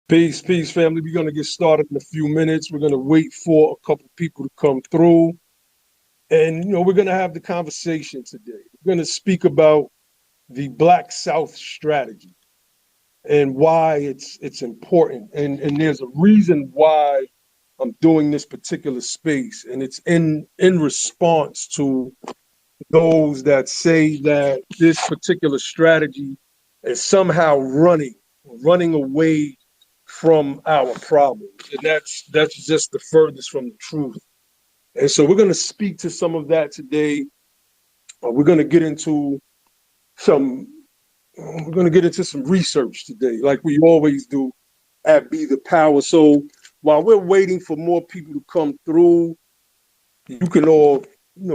Peace, peace, family. We're going to get started in a few minutes. We're going to wait for a couple people to come through. And, we're going to have the conversation today. We're going to speak about the Black South strategy and why it's important. And there's a reason why I'm doing this particular space. And it's in response to those that say that this particular strategy is somehow running away from our problems. And that's just the furthest from the truth. And so we're going to speak to some of that today. We're going to get into some some research today, like we always do at Be the Power. So while we're waiting for more people to come through, you can all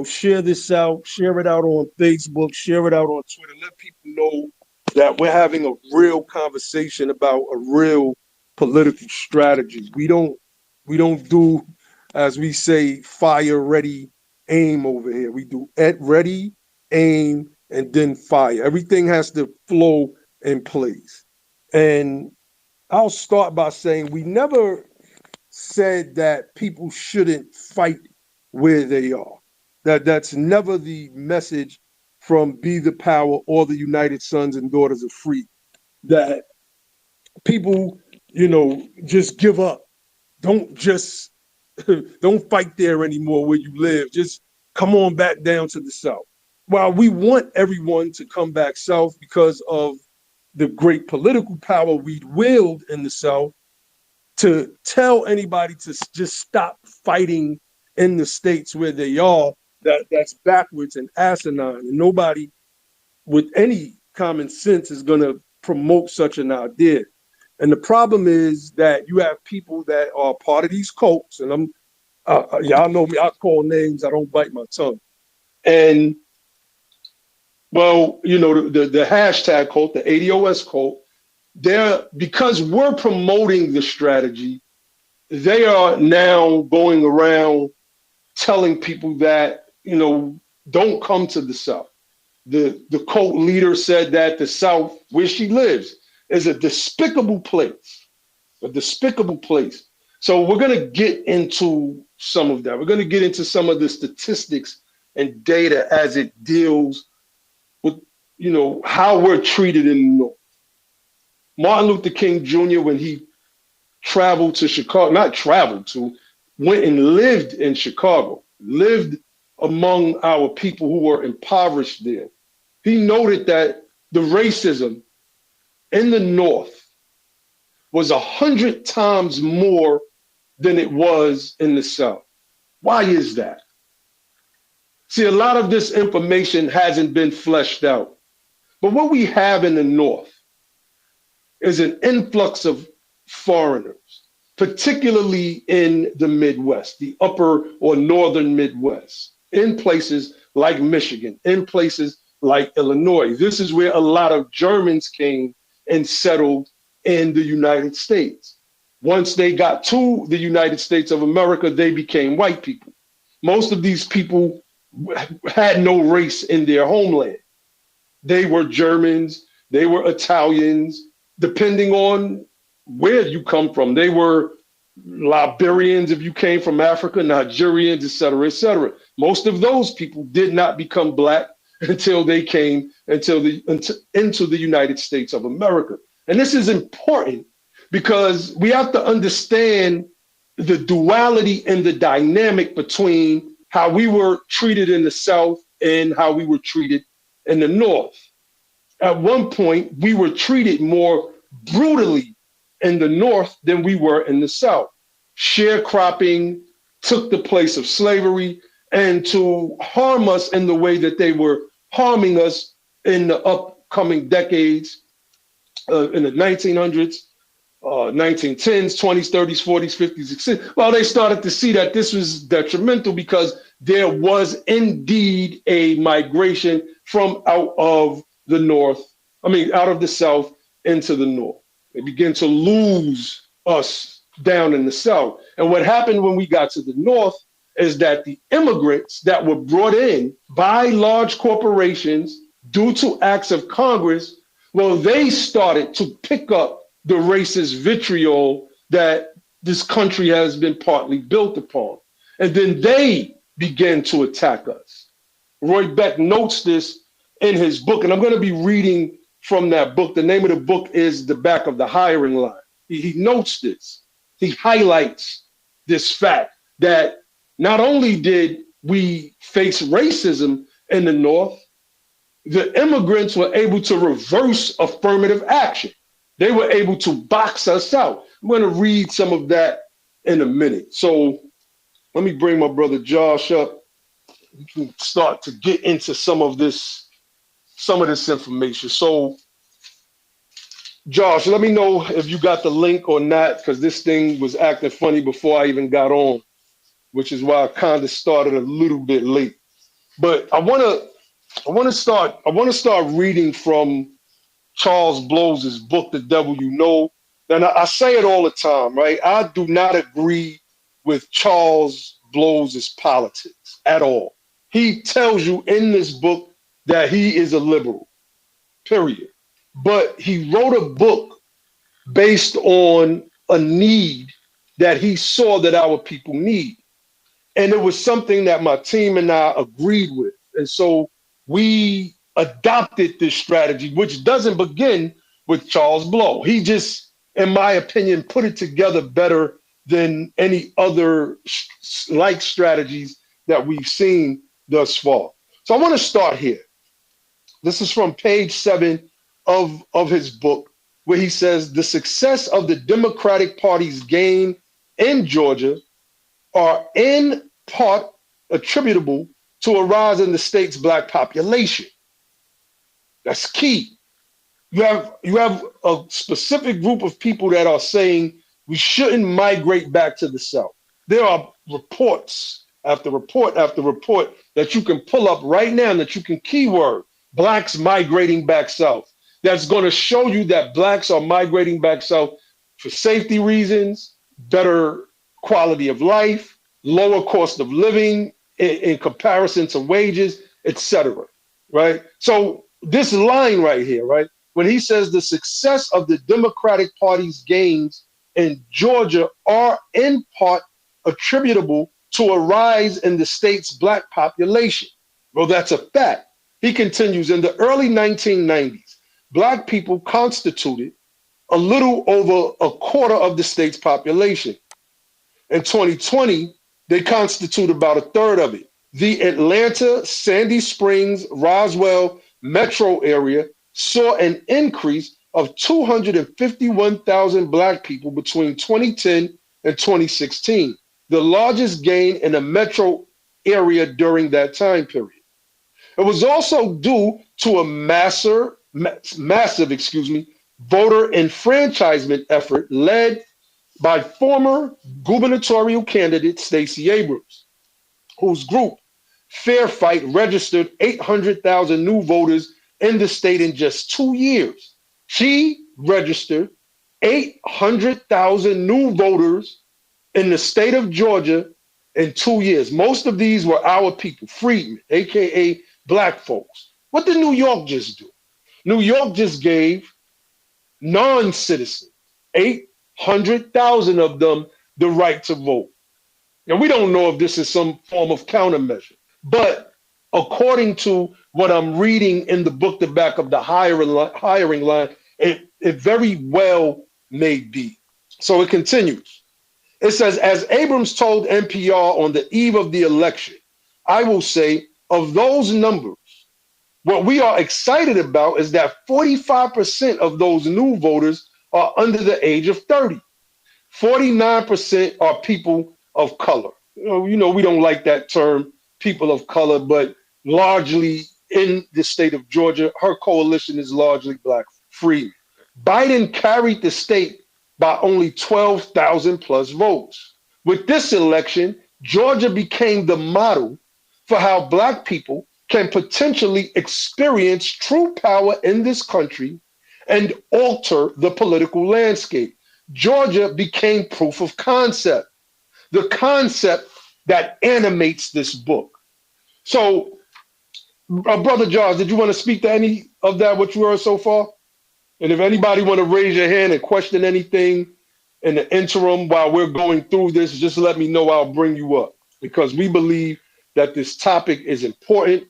share this out, share it out on Facebook, share it out on Twitter, let people know that we're having a real conversation about a real political strategy. We don't do, as we say, fire ready, aim over here. We do at ready, aim, and then fire. Everything has to flow in place. And I'll start by saying we never said that people shouldn't fight where they are. That's never the message from Be the Power or the United Sons and Daughters of Free. That people, just give up. Don't just don't fight there anymore where you live. Just come on back down to the South. While we want everyone to come back South because of the great political power we wield in the South, to tell anybody to just stop fighting in the states where they are, that's backwards and asinine. And nobody with any common sense is going to promote such an idea. And the problem is that you have people that are part of these cults, and y'all know me, I call names, I don't bite my tongue. And well, the hashtag cult, the ADOS cult, because we're promoting the strategy, they are now going around telling people that, don't come to the South. The cult leader said that the South, where she lives, is a despicable place, So we're going to get into some of that. We're going to get into some of the statistics and data as it deals with, how we're treated in the North. Martin Luther King Jr., when he traveled to Chicago, went and lived in Chicago, lived among our people who were impoverished there. He noted that the racism in the North was 100 times more than it was in the South. Why is that? See, a lot of this information hasn't been fleshed out. But what we have in the North is an influx of foreigners, particularly in the Midwest, the upper or northern Midwest, in places like Michigan, in places like Illinois. This is where a lot of Germans came and settled in the United States. Once they got to the United States of America, they became white people. Most of these people had no race in their homeland. They were Germans, they were Italians, depending on where you come from. They were Liberians if you came from Africa, Nigerians, et cetera, et cetera. Most of those people did not become Black until they came into the United States of America. And this is important because we have to understand the duality and the dynamic between how we were treated in the South and how we were treated in the North. At one point, we were treated more brutally in the North than we were in the South. Sharecropping took the place of slavery, and to harm us in the way that they were harming us in the upcoming decades, in the 1900s, 1910s, 20s, 30s, 40s, 50s, etc. Well, they started to see that this was detrimental because there was indeed a migration from out of the South into the North. They began to lose us down in the South. And what happened when we got to the North is that the immigrants that were brought in by large corporations due to acts of Congress, well, they started to pick up the racist vitriol that this country has been partly built upon. And then they begin to attack us. Roy Beck notes this in his book, and I'm going to be reading from that book. The name of the book is The Back of the Hiring Line. He notes this. He highlights this fact that not only did we face racism in the North, the immigrants were able to reverse affirmative action. They were able to box us out. I'm going to read some of that in a minute. So let me bring my brother Josh up. We can start to get into some of this information. So Josh, let me know if you got the link or not, because this thing was acting funny before I even got on, which is why I kind of started a little bit late. But I want to start reading from Charles Blow's book, The Devil You Know. And I say it all the time, right? I do not agree with Charles Blow's politics at all. He tells you in this book that he is a liberal, period. But he wrote a book based on a need that he saw that our people need. And it was something that my team and I agreed with. And so we adopted this strategy, which doesn't begin with Charles Blow. He just, in my opinion, put it together better than any other like strategies that we've seen thus far. So I want to start here. This is from page 7 of his book, where he says the success of the Democratic Party's gain in Georgia are in part attributable to a rise in the state's Black population. That's key. You have a specific group of people that are saying we shouldn't migrate back to the South. There are reports after report after report that you can pull up right now that you can keyword Blacks migrating back South. That's going to show you that Blacks are migrating back South for safety reasons, better quality of life, lower cost of living in comparison to wages, etc. Right? So this line right here, right? When he says the success of the Democratic Party's gains in Georgia are in part attributable to a rise in the state's Black population. Well, that's a fact. He continues, in the early 1990s, Black people constituted a little over a quarter of the state's population. In 2020, they constitute about a third of it. The Atlanta, Sandy Springs, Roswell metro area saw an increase of 251,000 Black people between 2010 and 2016, the largest gain in a metro area during that time period. It was also due to a massive voter enfranchisement effort led by former gubernatorial candidate Stacey Abrams, whose group, Fair Fight, registered 800,000 new voters in the state in just 2 years. She registered 800,000 new voters in the state of Georgia in 2 years. Most of these were our people, freedmen, AKA Black folks. What did New York just do? New York just gave non-citizens, 800,000 of them, the right to vote. And we don't know if this is some form of countermeasure, but according to what I'm reading in the book, The Back of the Hiring Line, it very well may be. So it continues. It says, as Abrams told NPR on the eve of the election, I will say, of those numbers, what we are excited about is that 45% of those new voters are under the age of 30. 49% are people of color. You know, we don't like that term, people of color, but largely in the state of Georgia, her coalition is largely Black freedmen. Biden carried the state by only 12,000 plus votes. With this election, Georgia became the model for how Black people can potentially experience true power in this country and alter the political landscape. Georgia became proof of concept, the concept that animates this book. So, Brother Charles, did you want to speak to any of that, what you heard so far? And if anybody want to raise your hand and question anything in the interim while we're going through this, just let me know. I'll bring you up because we believe that this topic is important,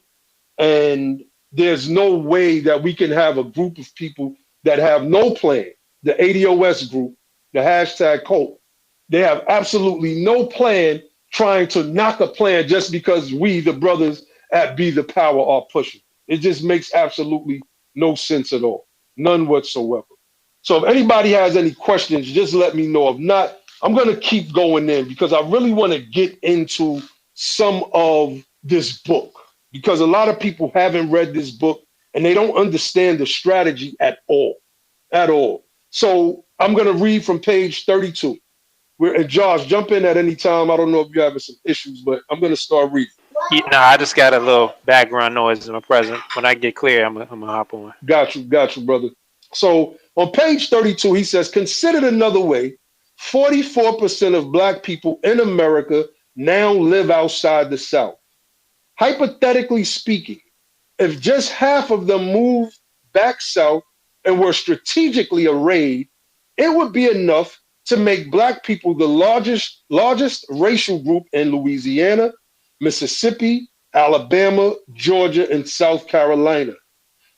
and there's no way that we can have a group of people that have no plan. The ADOS group, the hashtag cult, they have absolutely no plan trying to knock a plan just because we, the brothers at Be the Power, are pushing. It just makes absolutely no sense at all. None whatsoever. So if anybody has any questions, just let me know. If not, I'm going to keep going in because I really want to get into some of this book because a lot of people haven't read this book and they don't understand the strategy at all. At all. So I'm going to read from page 32. And Josh, jump in at any time. I don't know if you're having some issues, but I'm going to start reading. Yeah, no, I just got a little background noise in my present. When I get clear, I'm gonna hop on. Got you, brother. So on page 32, he says, considered another way, 44% of Black people in America now live outside the South. Hypothetically speaking, if just half of them moved back south and were strategically arrayed, it would be enough to make Black people the largest racial group in Louisiana, Mississippi, Alabama, Georgia, and South Carolina.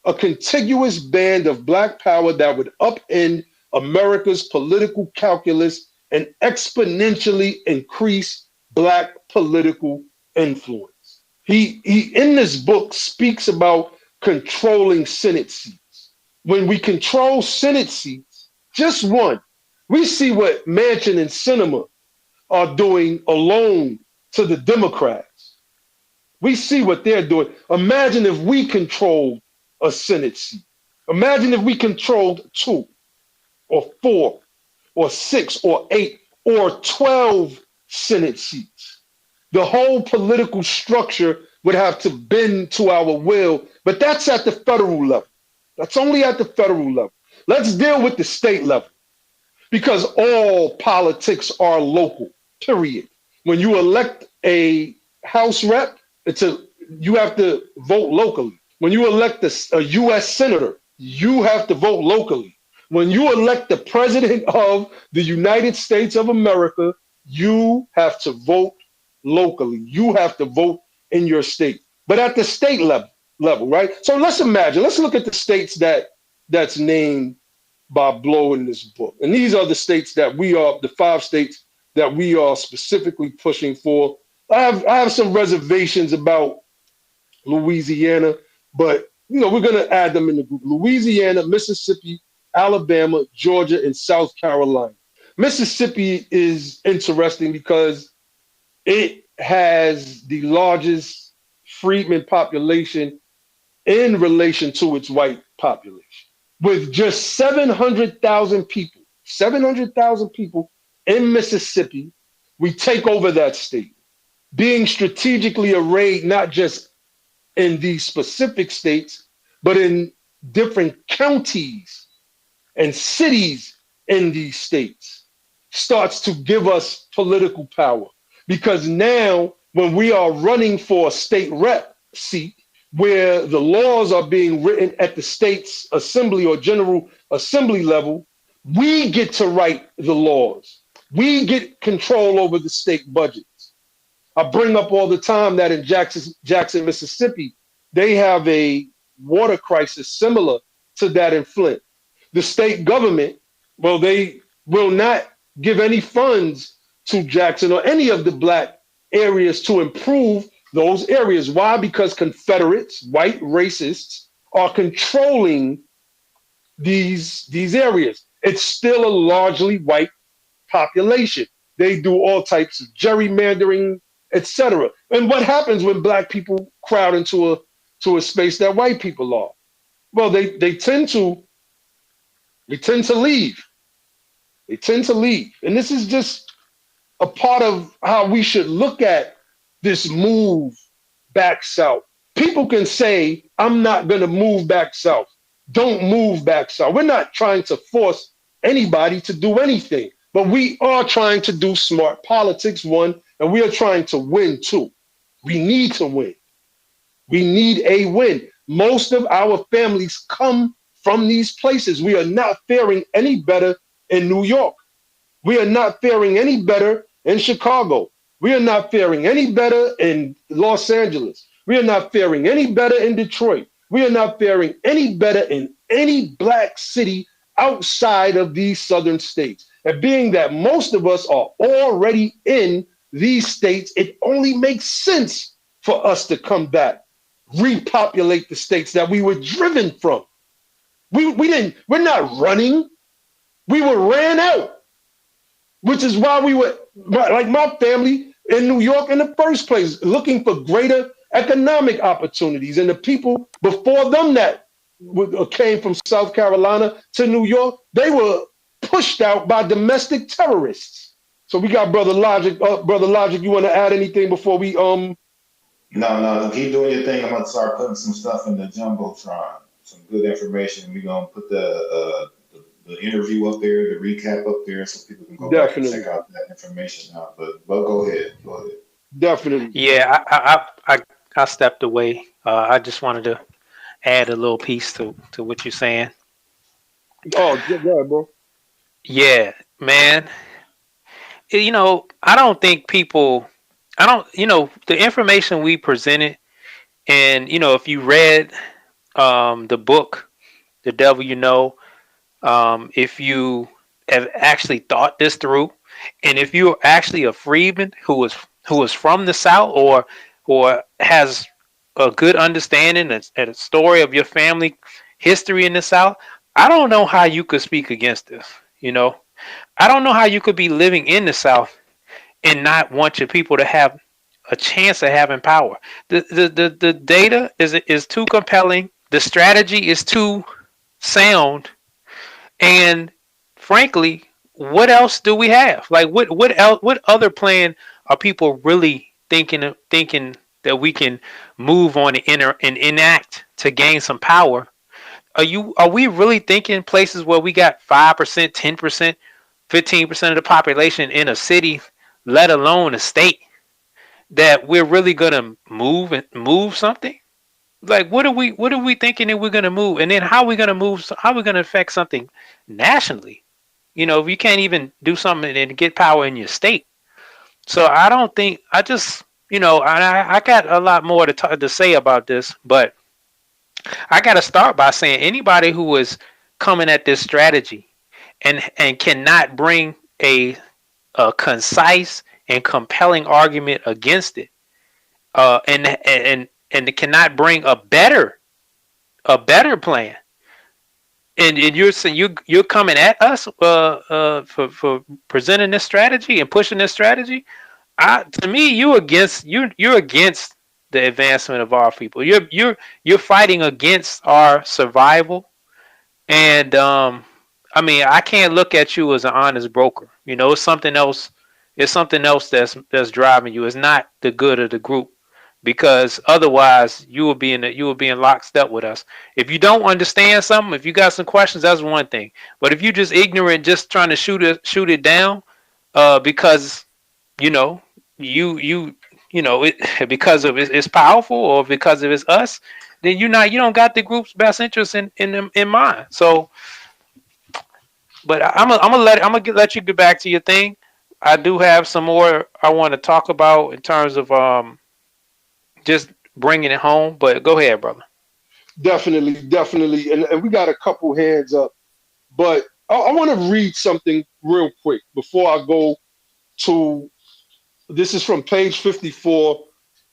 A contiguous band of Black power that would upend America's political calculus and exponentially increase Black political influence. He in this book speaks about controlling Senate seats. When we control Senate seats, just one, we see what Manchin and Sinema are doing alone to the Democrats. We see what they're doing. Imagine if we controlled a Senate seat. Imagine if we controlled 2 or 4 or 6 or 8 or 12 Senate seats. The whole political structure would have to bend to our will, but that's at the federal level. That's only at the federal level. Let's deal with the state level because all politics are local, period. When you elect a House rep, you have to vote locally. When you elect a U.S. senator, you have to vote locally. When you elect the president of the United States of America, you have to vote locally. You have to vote in your state. But at the state level, right? So let's look at the states that's named by Blow in this book. And these are the states that the 5 states that we are specifically pushing for. I have some reservations about Louisiana, but we're going to add them in the group. Louisiana, Mississippi, Alabama, Georgia, and South Carolina. Mississippi is interesting because it has the largest freedmen population in relation to its white population. With just 700,000 people, 700,000 people in Mississippi, we take over that state, being strategically arrayed not just in these specific states, but in different counties and cities in these states, starts to give us political power. Because now, when we are running for a state rep seat, where the laws are being written at the state's assembly or general assembly level, we get to write the laws. We get control over the state budgets. I bring up all the time that in Jackson, Mississippi, they have a water crisis similar to that in Flint. The state government, well, they will not give any funds to Jackson or any of the Black areas to improve those areas. Why? Because Confederates, white racists, are controlling these areas. It's still a largely white population. They do all types of gerrymandering, etc. And what happens when Black people crowd into a space that white people are? Well, they tend to leave. They tend to leave. And this is just a part of how we should look at this move back south. People can say, I'm not going to move back south. Don't move back south. We're not trying to force anybody to do anything, but we are trying to do smart politics, one, and we are trying to win, two. We need to win. We need a win. Most of our families come from these places. We are not faring any better in New York. We are not faring any better in Chicago. We are not faring any better in Los Angeles. We are not faring any better in Detroit. We are not faring any better in any black city outside of these southern states. And being that most of us are already in these states, it only makes sense for us to come back, repopulate the states that we were driven from. We're not running. We were ran out, which is why we were, like my family in New York in the first place, looking for greater economic opportunities. And the people before them that came from South Carolina to New York, they were pushed out by domestic terrorists. So we got Brother Logic. Brother Logic, you want to add anything before we No, keep doing your thing. I'm gonna start putting some stuff in the jumbotron, some good information. We're gonna put the interview up there, the recap up there, so people can go back and check out that information out. But go ahead. Definitely. Yeah, I stepped away. I just wanted to add a little piece to what you're saying. Oh, go ahead, bro. Yeah, man. I don't think people. I don't. The information we presented, and if you read the book, The Devil You Know, if you have actually thought this through, and if you're actually a freedman who was from the South or has a good understanding and a story of your family history in the South, I don't know how you could speak against this. I don't know how you could be living in the South and not want your people to have a chance of having power. The data is too compelling. The strategy is too sound. And frankly, what else do we have? Like what else? What other plan are people really thinking that we can move on and enact to gain some power? Are we really thinking places where we got 5%, 10%, 15% of the population in a city, let alone a state, that we're really gonna move something? Like what are we thinking that we're gonna move? And then how are we gonna move? How are we gonna affect something nationally? If you can't even do something and get power in your state. So I don't think I just I got a lot more to say about this, but I got to start by saying anybody who is coming at this strategy and cannot bring a concise and compelling argument against it, and cannot bring a better plan, and you're saying you're coming at us for presenting this strategy and pushing this strategy. To me, you're against the advancement of our people. You're fighting against our survival, and I mean, I can't look at you as an honest broker. It's something else. It's something else that's driving you. It's not the good of the group, because otherwise you will be in lockstep with us. If you don't understand something, if you got some questions, that's one thing. But if you're just ignorant, just trying to shoot it down, because because of it's powerful, or because of it's us, then you don't got the group's best interest in mind. So, but I'm gonna let you get back to your thing. I do have some more I want to talk about in terms of just bringing it home. But go ahead, brother. Definitely. And we got a couple hands up, but I want to read something real quick before I go to. This is from page 54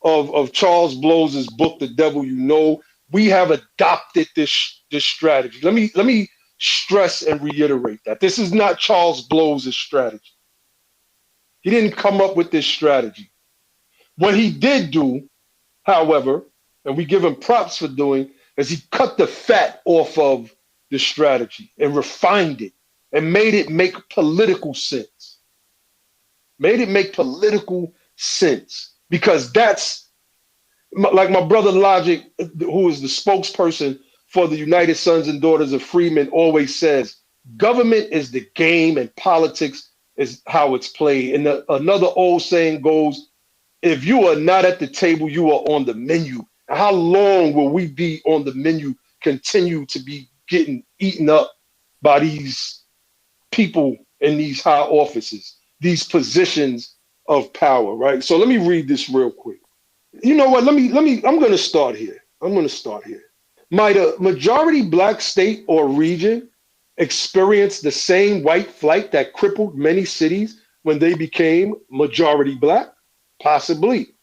of Charles Blow's book, The Devil You Know. We have adopted this strategy. Let me stress and reiterate that this is not Charles Blow's strategy. He didn't come up with this strategy. What he did do, however, and we give him props for doing, is he cut the fat off of the strategy and refined it and made it make political sense. Because that's like my brother Logic, who is the spokesperson for the United Sons and Daughters of Freemen, always says, government is the game and politics is how it's played. And another old saying goes, if you are not at the table, you are on the menu. How long will we be on the menu, continue to be getting eaten up by these people in these high offices, these positions of power, right? So let me read this real quick. You know what? I'm going to start here. I'm going to start here. Might a majority black state or region experience the same white flight that crippled many cities when they became majority black? Possibly.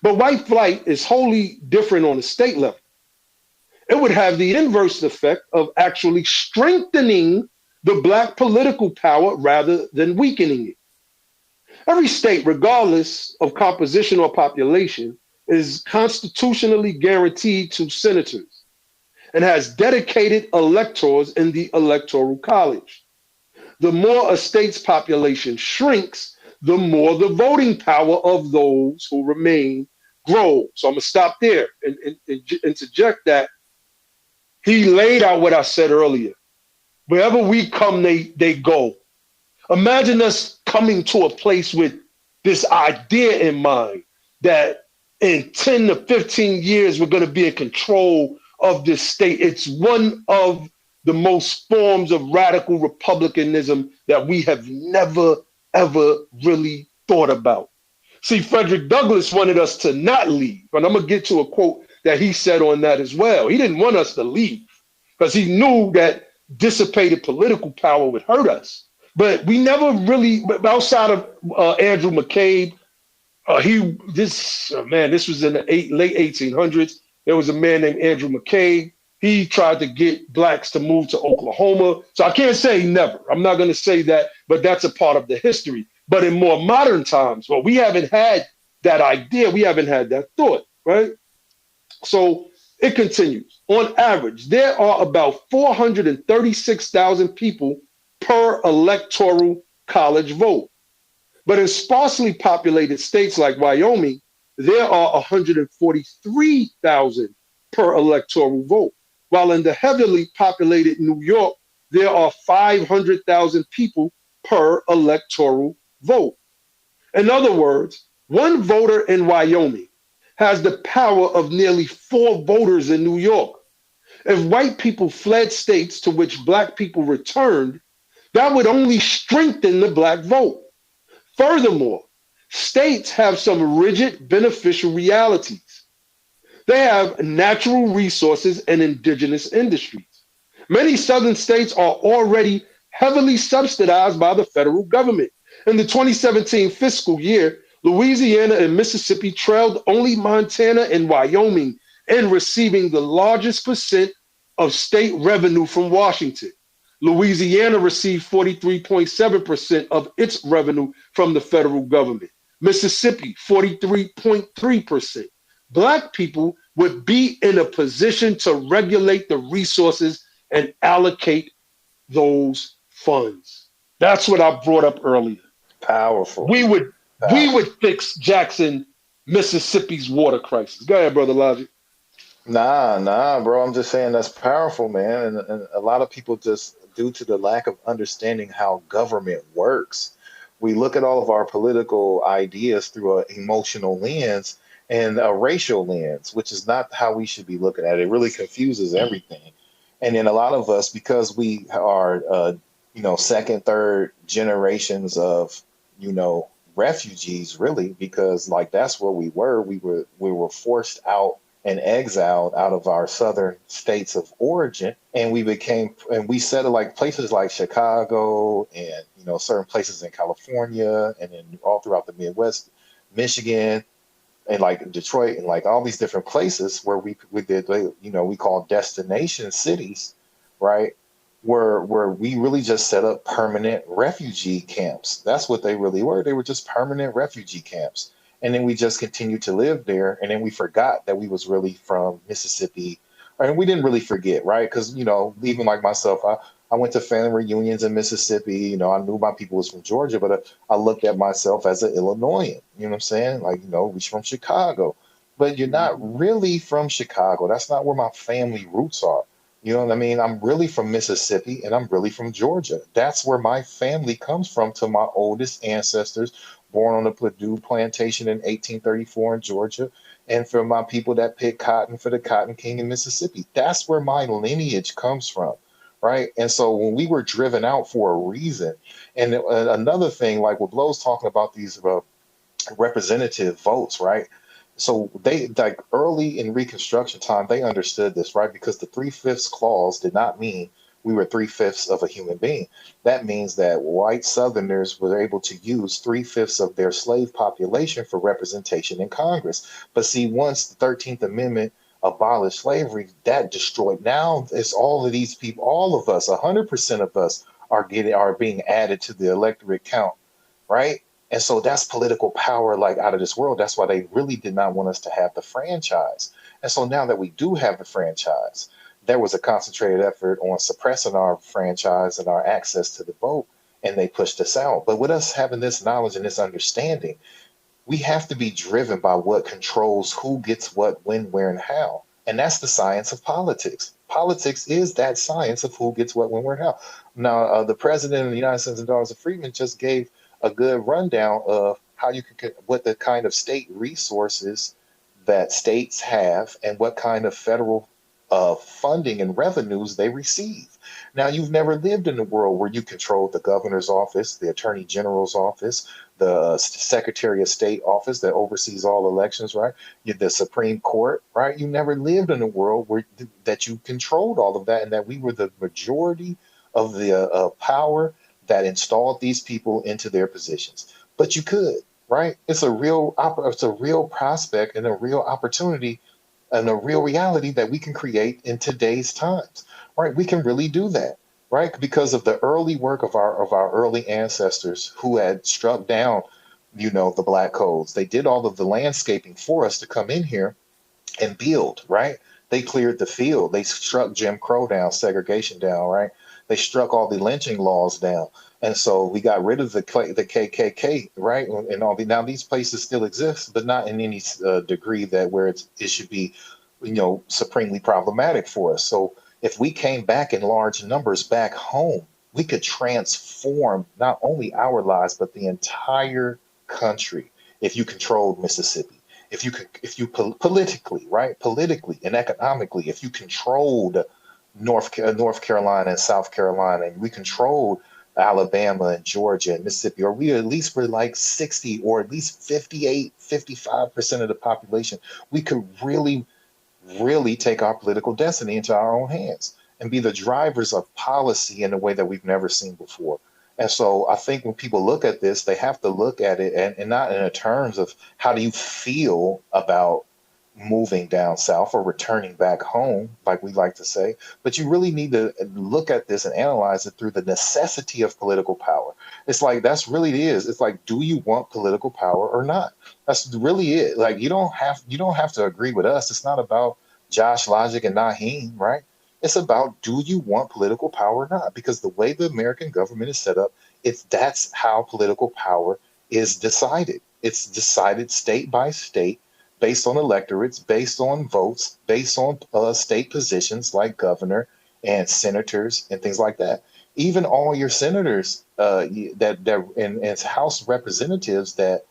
But white flight is wholly different on a state level. It would have the inverse effect of actually strengthening the black political power rather than weakening it. Every state, regardless of composition or population, is constitutionally guaranteed to senators and has dedicated electors in the electoral college. The more a state's population shrinks, the more the voting power of those who remain grows. So I'm going to stop there and interject that he laid out what I said earlier. Wherever we come, they go. Imagine us coming to a place with this idea in mind that in 10 to 15 years, we're going to be in control of this state. It's one of the most forms of radical republicanism that we have never, ever really thought about. See, Frederick Douglass wanted us to not leave. And I'm going to get to a quote that he said on that as well. He didn't want us to leave because he knew that dissipated political power would hurt us. But we never really, outside of Andrew McCabe, this was in the late 1800s. There was a man named Andrew McCabe. He tried to get blacks to move to Oklahoma. So I can't say never. I'm not going to say that, but that's a part of the history. But in more modern times, well, we haven't had that idea. We haven't had that thought, right? So it continues. On average, there are about 436,000 people per electoral college vote. But in sparsely populated states like Wyoming, there are 143,000 per electoral vote. While in the heavily populated New York, there are 500,000 people per electoral vote. In other words, one voter in Wyoming has the power of nearly 4 voters in New York. If white people fled states to which black people returned, that would only strengthen the black vote. Furthermore, states have some rigid beneficial realities. They have natural resources and indigenous industries. Many southern states are already heavily subsidized by the federal government. In the 2017 fiscal year, Louisiana and Mississippi trailed only Montana and Wyoming in receiving the largest percent of state revenue from Washington. Louisiana received 43.7% of its revenue from the federal government. Mississippi, 43.3%. Black people would be in a position to regulate the resources and allocate those funds. That's what I brought up earlier. Powerful. We would fix Jackson, Mississippi's water crisis. Go ahead, brother Logic. Nah, bro. I'm just saying that's powerful, man. And a lot of people just, due to the lack of understanding how government works, we look at all of our political ideas through an emotional lens and a racial lens, which is not how we should be looking at it. It really confuses everything. And then a lot of us, because we are, second, third generations of, refugees, really, because like that's where we were. We were forced out and exiled out of our southern states of origin, and we settled like places like Chicago and certain places in California and then all throughout the Midwest, Michigan, and like Detroit and like all these different places where we call destination cities, right? Where we really just set up permanent refugee camps. That's what they really were. They were just permanent refugee camps. And then we just continued to live there. And then we forgot that we was really from Mississippi. And we didn't really forget, right? Because, even like myself, I went to family reunions in Mississippi. I knew my people was from Georgia, but I looked at myself as an Illinoisan. You know what I'm saying? Like, we're from Chicago. But you're not really from Chicago. That's not where my family roots are. You know what I mean? I'm really from Mississippi and I'm really from Georgia. That's where my family comes from, to my oldest ancestors born on the Purdue plantation in 1834 in Georgia. and for my people that pick cotton for the Cotton King in Mississippi. That's where my lineage comes from, right? And so when we were driven out for a reason, and another thing, like what Blow's talking about these representative votes, right? So they like early in Reconstruction time, they understood this, right? Because the 3/5 clause did not mean we were 3/5 of a human being. That means that white Southerners were able to use 3/5 of their slave population for representation in Congress. But see, once the 13th Amendment abolished slavery, that destroyed. Now it's all of these people, all of us, 100% of us are being added to the electorate count, right? And so that's political power like out of this world. That's why they really did not want us to have the franchise. And so now that we do have the franchise, there was a concentrated effort on suppressing our franchise and our access to the vote, and they pushed us out. But with us having this knowledge and this understanding, we have to be driven by what controls who gets what, when, where, and how. And that's the science of politics. Politics is that science of who gets what, when, where, and how. Now, the president of the United States and Dollars of Freeman just gave a good rundown of how you can, what the kind of state resources that states have and what kind of federal funding and revenues they receive. Now, you've never lived in a world where you controlled the governor's office, the attorney general's office, the Secretary of State office that oversees all elections, right? The Supreme Court, right? You never lived in a world where that you controlled all of that and that we were the majority of the power that installed these people into their positions. But you could, right? It's a real prospect and a real opportunity and a real reality that we can create in today's times, right? We can really do that, right? Because of the early work of our early ancestors who had struck down, the black codes. They did all of the landscaping for us to come in here and build, right? They cleared the field. They struck Jim Crow down, segregation down, right? They struck all the lynching laws down. And so we got rid of the KKK, right? And all now these places still exist, but not in any degree that where it should be, supremely problematic for us. So if we came back in large numbers back home, we could transform not only our lives, but the entire country if you controlled Mississippi. If you politically, right, politically and economically, if you controlled North Carolina and South Carolina, and we controlled Alabama and Georgia and Mississippi, or we at least were like 60 or at least 58, 55% of the population, we could really, really take our political destiny into our own hands and be the drivers of policy in a way that we've never seen before. And so I think when people look at this, they have to look at it and not in terms of how do you feel about moving down south or returning back home, like we like to say, but you really need to look at this and analyze it through the necessity of political power. It's like that's really it is. It's like, do you want political power or not? That's really it. Like you don't have to agree with us. It's not about Josh Logic and Nyhiem, right? It's about, do you want political power or not? Because the way the American government is set up, that's how political power is decided. It's decided state by state, based on electorates, based on votes, based on state positions like governor and senators and things like that. Even all your senators and House representatives that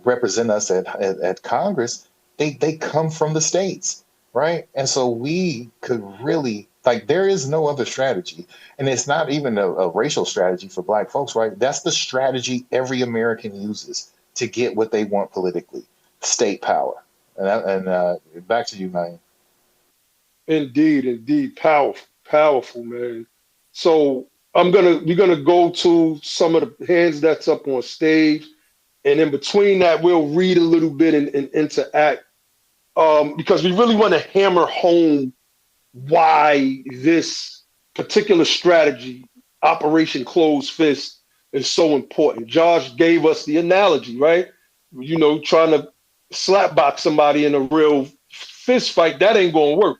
represent us at Congress, they come from the states, right? And so we could really, like, there is no other strategy. And it's not even a racial strategy for Black folks, right? That's the strategy every American uses to get what they want politically, state power. And back to you, man. Indeed, powerful, man. So we're gonna go to some of the hands that's up on stage, and in between that, we'll read a little bit and interact, because we really want to hammer home why this particular strategy, Operation Closed Fist, is so important. Josh gave us the analogy, right? Trying to slapbox somebody in a real fist fight, that ain't gonna work.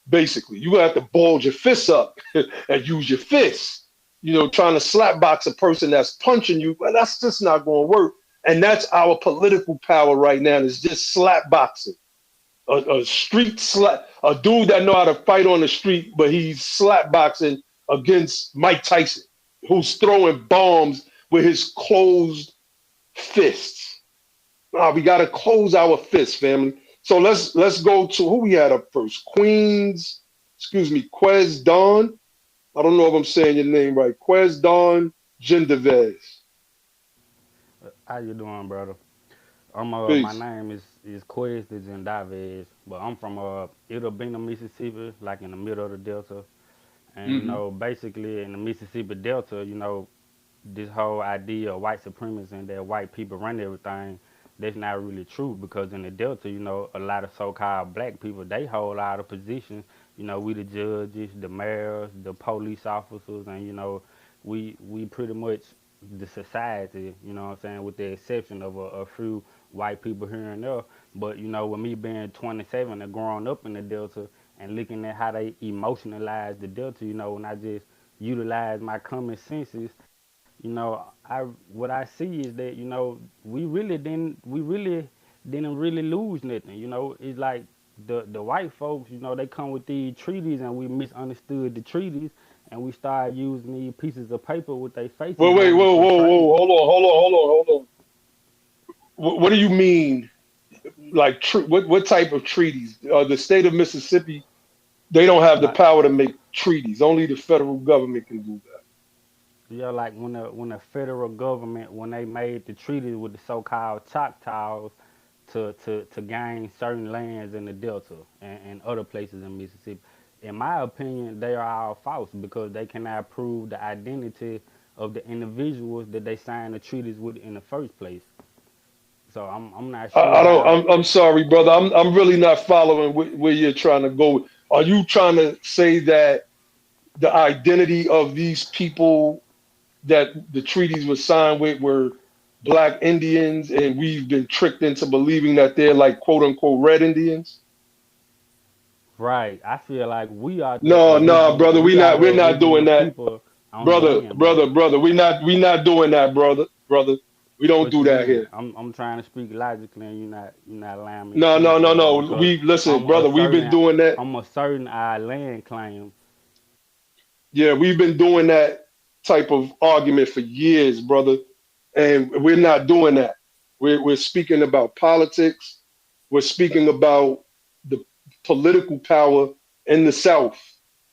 Basically, you're gonna have to bulge your fists up and use your fists. Trying to slapbox a person that's punching you, but that's just not gonna work. And that's our political power right now, is just slapboxing. A street slap, a dude that know how to fight on the street, but he's slapboxing against Mike Tyson, who's throwing bombs with his closed fists. We got to close our fists, family. So let's go to who we had up first. Quez Don. I don't know if I'm saying your name right. Quez Don Gendevez. How you doing, brother? My Peace. name is Quest Gendavez, but I'm from It'll Mississippi, like in the middle of the Delta. And Hmm. basically in the Mississippi Delta, this whole idea of white supremacy and that white people run everything, that's not really true because in the Delta, a lot of so-called black people, they hold a lot of positions. We the judges, the mayors, the police officers, and we pretty much the society. What I'm saying, with the exception of a few white people here and there. But with me being 27 and growing up in the Delta and looking at how they emotionalize the Delta, when I just utilize my common senses, I what I see is that we really didn't lose nothing. It's like the white folks, they come with these treaties and we misunderstood the treaties and we started using these pieces of paper with their Well, faces wait, on it whoa, for whoa, trade. whoa. Hold on. What do you mean? Like, what type of treaties? The state of Mississippi, they don't have the Like power to make treaties. Only the federal government can do that. yeah, like when the federal government when they made the treaties with the so-called Choctaws to gain certain lands in the Delta and other places in Mississippi. In my opinion, they are all false because they cannot prove the identity of the individuals that they signed the treaties with in the first place. So I'm not I sure don't. how. I'm sorry, brother. I'm really not following where you're trying to go. Are you trying to say that the identity of these people that the treaties were signed with were black Indians, and we've been tricked into believing that they're like quote unquote red Indians? Right, I feel like we are the No, no, original. brother. We are the We're not doing original that, people on the brother. land, brother. Brother. We not doing that, brother. We don't What do you that mean? here. I'm trying to speak logically, and you're not allowing me to No, no, finish, no, brother. no. Because We listen, I'm brother. We've been asserting doing that. I'm asserting our land claim. Yeah, we've been doing that type of argument for years, brother, and we're not doing that. We're speaking about politics. We're speaking about the political power in the South.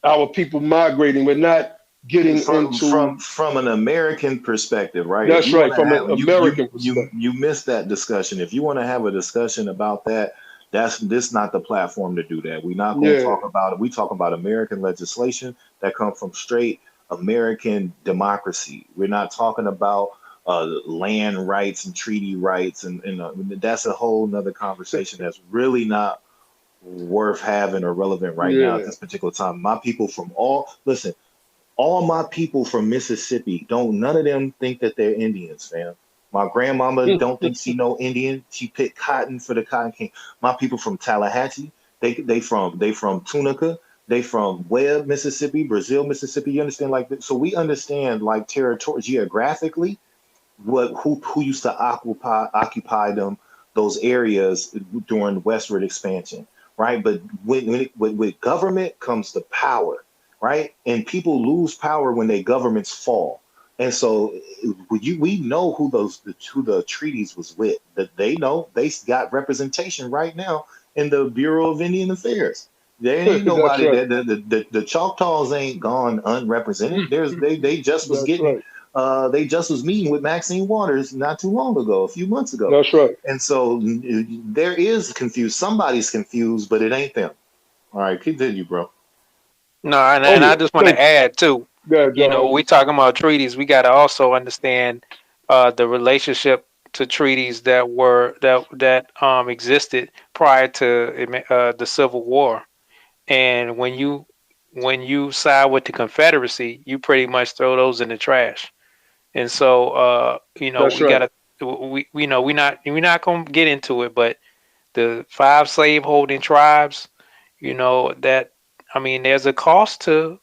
Our people migrating. We're not getting from into. from from an American perspective, right? If That's you want right, to from an have American perspective. you missed that discussion. If you want to have a discussion about that, that's this not the platform to do that. We're not going to Yeah, talk about it. We talk about American legislation that come from straight American democracy. We're not talking about land rights and treaty rights, and that's a whole nother conversation that's really not worth having or relevant right now at yeah. this particular time. My people from all listen, all my people from Mississippi don't none of them think that they're Indians, fam. My grandmama don't think she no Indian. She picked cotton for the Cotton King. My people from Tallahatchie, they from Tunica, they from Webb, Mississippi, Brazil, Mississippi. You understand like so we understand like territory geographically what who used to occupy them those areas during westward expansion, right? But with government comes the power, right? And people lose power when their governments fall. And so we know who the treaties was with. That they know they got representation right now in the Bureau of Indian Affairs. There ain't That's nobody right. that the Choctaws ain't gone unrepresented. They just was That's getting right. they just was meeting with Maxine Waters not too long ago, a few months ago. That's right. And so there is confused. Somebody's confused, but it ain't them. All right, continue, bro. No, and, Oh and I yeah. just want to Thank add too. you. Go ahead, John. We talking about treaties. We got to also understand the relationship to treaties that existed prior to the Civil War. And when you side with the Confederacy, you pretty much throw those in the trash. And so That's we right. gotta we know we're not gonna get into it, but the five slave holding tribes, that I mean there's a cost to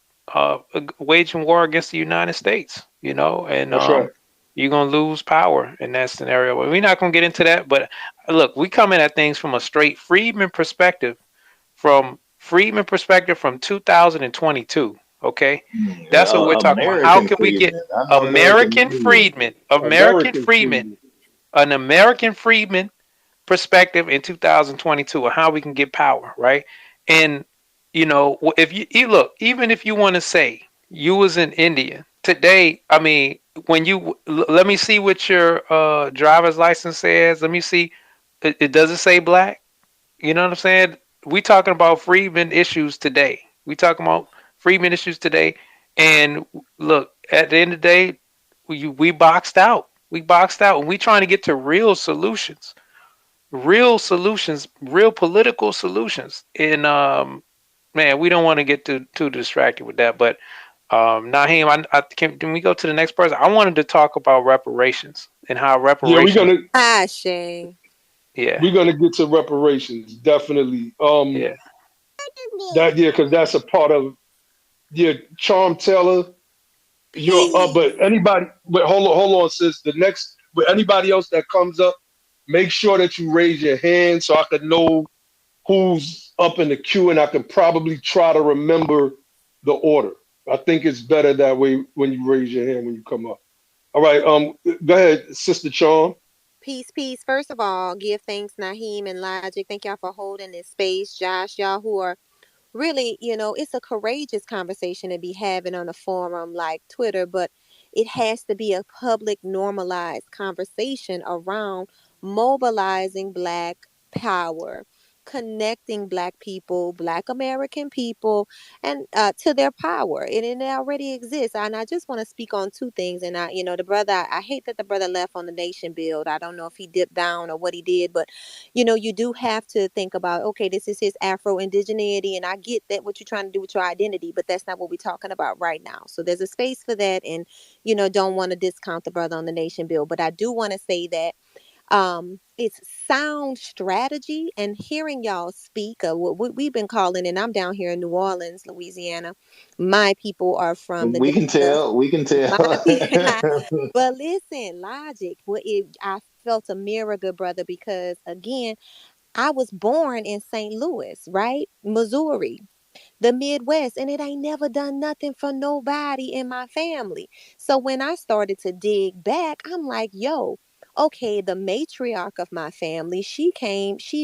waging war against the United States, and That's right. you're gonna lose power in that scenario. But we're not gonna get into that. But look, we come in at things from a straight Freedman perspective from 2022. Okay, that's what we're talking about. How American can we get freedmen. I know American American Indian. freedmen, American American freedmen, freedom. an American freedman perspective in 2022 of how we can get power, right? And if you look, even if you want to say you was an Indian today, I mean, when you let me see what your driver's license says. Let me see. It doesn't say black. You know what I'm saying? We talking about freedmen issues today. We talking about freedmen issues today. And look, at the end of the day, we boxed out. We boxed out, and we trying to get to real solutions, real political solutions. And man, we don't want to get too distracted with that. But Nyhiem, can we go to the next person? I wanted to talk about reparations and how Yeah, reparations. Ah, Shay. Yeah, we're gonna get to reparations definitely. yeah. That yeah, because that's a part of yeah. Charm Taylor, you're up, Peace. but anybody, but hold on, sis. The next, but anybody else that comes up, make sure that you raise your hand so I can know who's up in the queue, and I can probably try to remember the order. I think it's better that way when you raise your hand when you come up. All right, go ahead, Sister Charm. Peace, peace. First of all, give thanks, Naheem and Logic. Thank y'all for holding this space. Josh, y'all who are really, it's a courageous conversation to be having on a forum like Twitter, but it has to be a public, normalized conversation around mobilizing Black power, connecting Black people, Black American people, and to their power. And it already exists. And I just want to speak on two things. And the brother, I hate that the brother left on the nation build. I don't know if he dipped down or what he did, but you do have to think about, okay, this is his Afro indigeneity, and I get that what you're trying to do with your identity, but that's not what we're talking about right now. So there's a space for that, and don't want to discount the brother on the nation bill, but I do want to say that it's sound strategy, and hearing y'all speak what we've been calling, and I'm down here in New Orleans, Louisiana. My people are from the We can Delta. tell. We can My tell. but listen, Logic. I felt a mirror, good brother, because again, I was born in St. Louis, right? Missouri, the Midwest, and it ain't never done nothing for nobody in my family. So when I started to dig back, I'm like, yo, okay, the matriarch of my family, she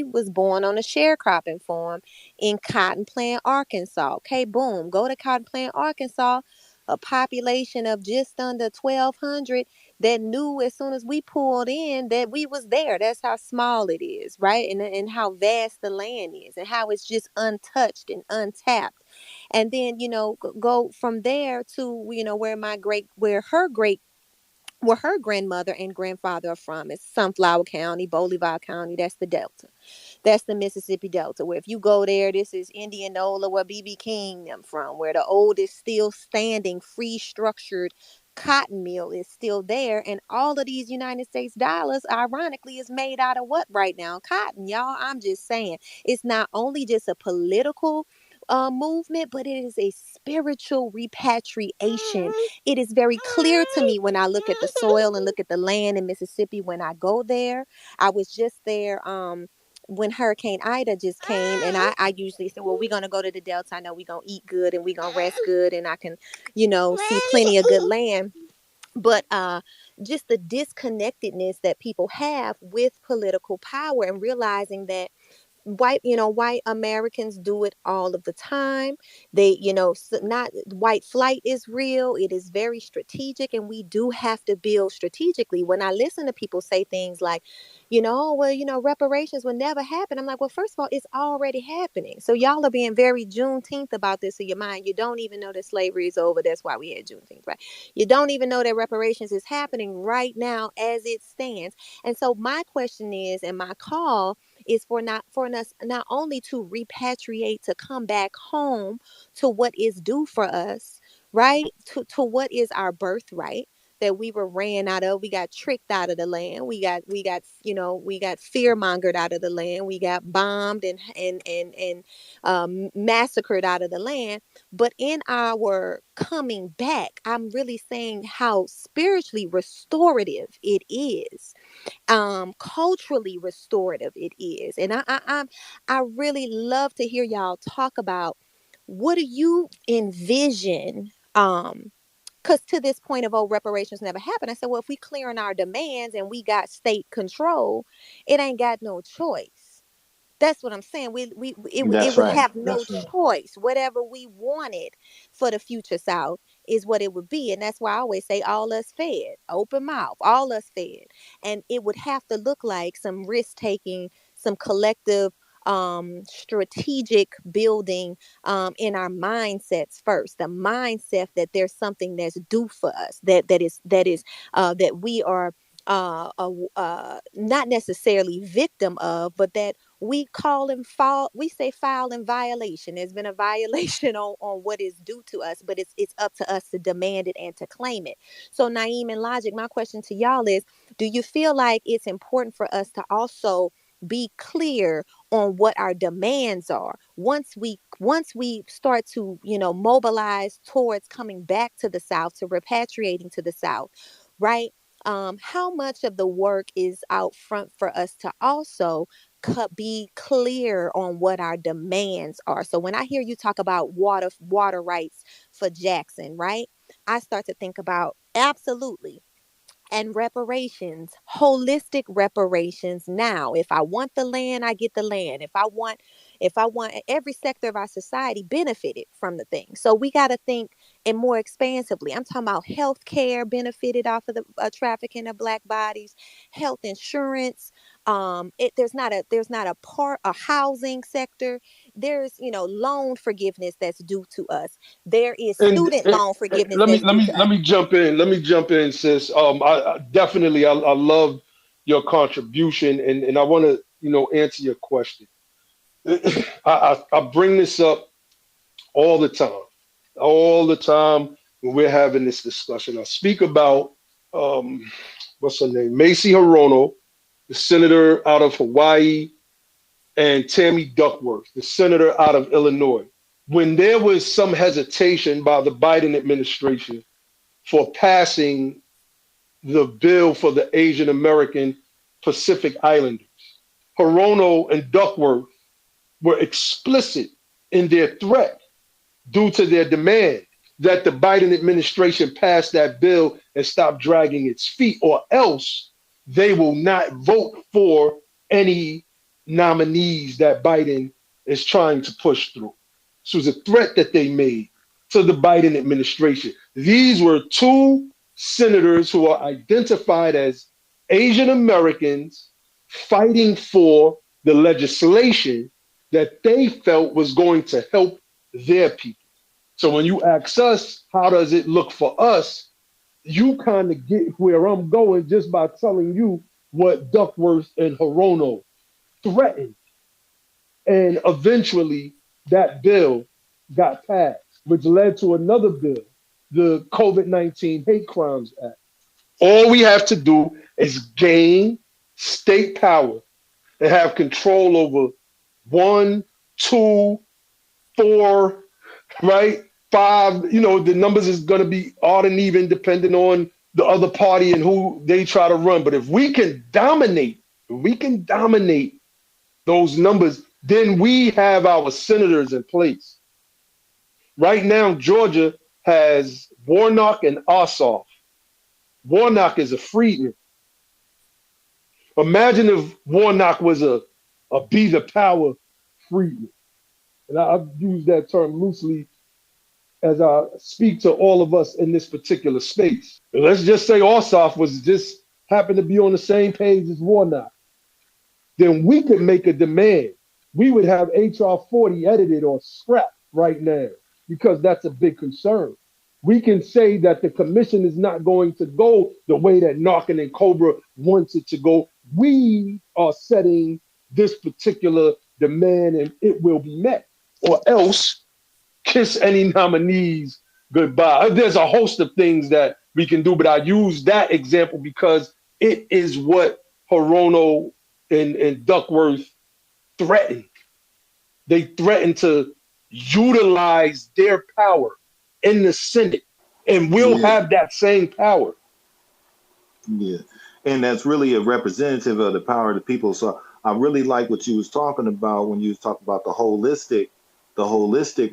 was born on a sharecropping farm in Cotton Plant, Arkansas. Okay, boom, go to Cotton Plant, Arkansas. A population of just under 1,200 that knew as soon as we pulled in that we was there. That's how small it is, right? And how vast the land is, and how it's just untouched and untapped. And then go from there to where her grandmother and grandfather are from. It's Sunflower County, Bolivar County. That's the Delta. That's the Mississippi Delta. Where if you go there, this is Indianola, where BB King them from, where the oldest still standing, free structured cotton mill is still there. And all of these United States dollars, ironically, is made out of what right now? Cotton, y'all. I'm just saying. It's not only just a political movement, but it is a spiritual repatriation. It is very clear to me when I look at the soil and look at the land in Mississippi when I go there. I was just there when Hurricane Ida just came, and I usually say, well, we're gonna go to the Delta. I know we're gonna eat good and we're gonna rest good, and I can, see plenty of good land. But just the disconnectedness that people have with political power, and realizing that white Americans do it all of the time. They not white flight is real. It is very strategic, and we do have to build strategically. When I listen to people say things like, oh, well, reparations will never happen, I'm like, well, first of all, it's already happening. So y'all are being very Juneteenth about this in your mind. You don't even know that slavery is over. That's why we had Juneteenth, right? You don't even know that reparations is happening right now as it stands. And so my question is, and my call is for us not only to repatriate, to come back home to what is due for us, right? To what is our birthright that we were ran out of. We got tricked out of the land. We got fear mongered out of the land. We got bombed and massacred out of the land. But in our coming back, I'm really saying how spiritually restorative it is, culturally restorative it is. And I really love to hear y'all talk about, what do you envision Because to this point of, oh, reparations never happened. I said, well, if we clearing our demands and we got state control, it ain't got no choice. That's what I'm saying. It That's would right. have no That's right. choice. Whatever we wanted for the future South is what it would be. And that's why I always say all us fed, open mouth, all us fed. And it would have to look like some risk taking, some collective strategic building in our mindsets first. The mindset that there's something that's due for us, that we are not necessarily victim of, but that we call and fall, we say foul and violation. There's been a violation on what is due to us, but it's up to us to demand it and to claim it. So Nyhiem and Logic, my question to y'all is, do you feel like it's important for us to also be clear on what our demands are once we start to, mobilize towards coming back to the South, to repatriating to the South, right? How much of the work is out front for us to also be clear on what our demands are? So when I hear you talk about water rights for Jackson, right, I start to think about absolutely, and reparations, holistic reparations. Now if I want the land, I get the land. If I want every sector of our society benefited from the thing. So we got to think and more expansively. I'm talking about health care benefited off of the trafficking of black bodies, health insurance. There's not a housing sector. There's loan forgiveness that's due to us. There is And, student and loan forgiveness let me that's let due me to let us. me jump in. Let me jump in, sis. I definitely I love your contribution, and I want to answer your question. I bring this up all the time when we're having this discussion. I speak about um, what's her name, Macy Hirono, the senator out of Hawaii, and Tammy Duckworth, the senator out of Illinois. When there was some hesitation by the Biden administration for passing the bill for the Asian American Pacific Islanders, Hirono and Duckworth were explicit in their threat due to their demand that the Biden administration pass that bill and stop dragging its feet, or else they will not vote for any nominees that Biden is trying to push through. This was a threat that they made to the Biden administration. These were two senators who are identified as Asian Americans fighting for the legislation that they felt was going to help their people. So when you ask us, how does it look for us? You kind of get where I'm going just by telling you what Duckworth and Hirono threatened. And eventually that bill got passed, which led to another bill, the COVID-19 Hate Crimes Act. All we have to do is gain state power and have control over one, two, four, right? Five, the numbers is going to be odd and even depending on the other party and who they try to run. But if we can dominate those numbers, then we have our senators in place. Right now, Georgia has Warnock and Ossoff. Warnock is a freedman. Imagine if Warnock was a be the power freedman. And I've used that term loosely as I speak to all of us in this particular space. Let's just say Ossoff was just happened to be on the same page as Warnock. Then we could make a demand. We would have HR 40 edited or scrapped right now because that's a big concern. We can say that the commission is not going to go the way that Narcan and Cobra wants it to go. We are setting this particular demand and it will be met, or else kiss any nominees goodbye. There's a host of things that we can do, but I use that example because it is what Hirono and Duckworth threatened. They threatened to utilize their power in the Senate, and we'll Yeah, have that same power. yeah. And that's really a representative of the power of the people. So I really like what you was talking about when you was talking about the holistic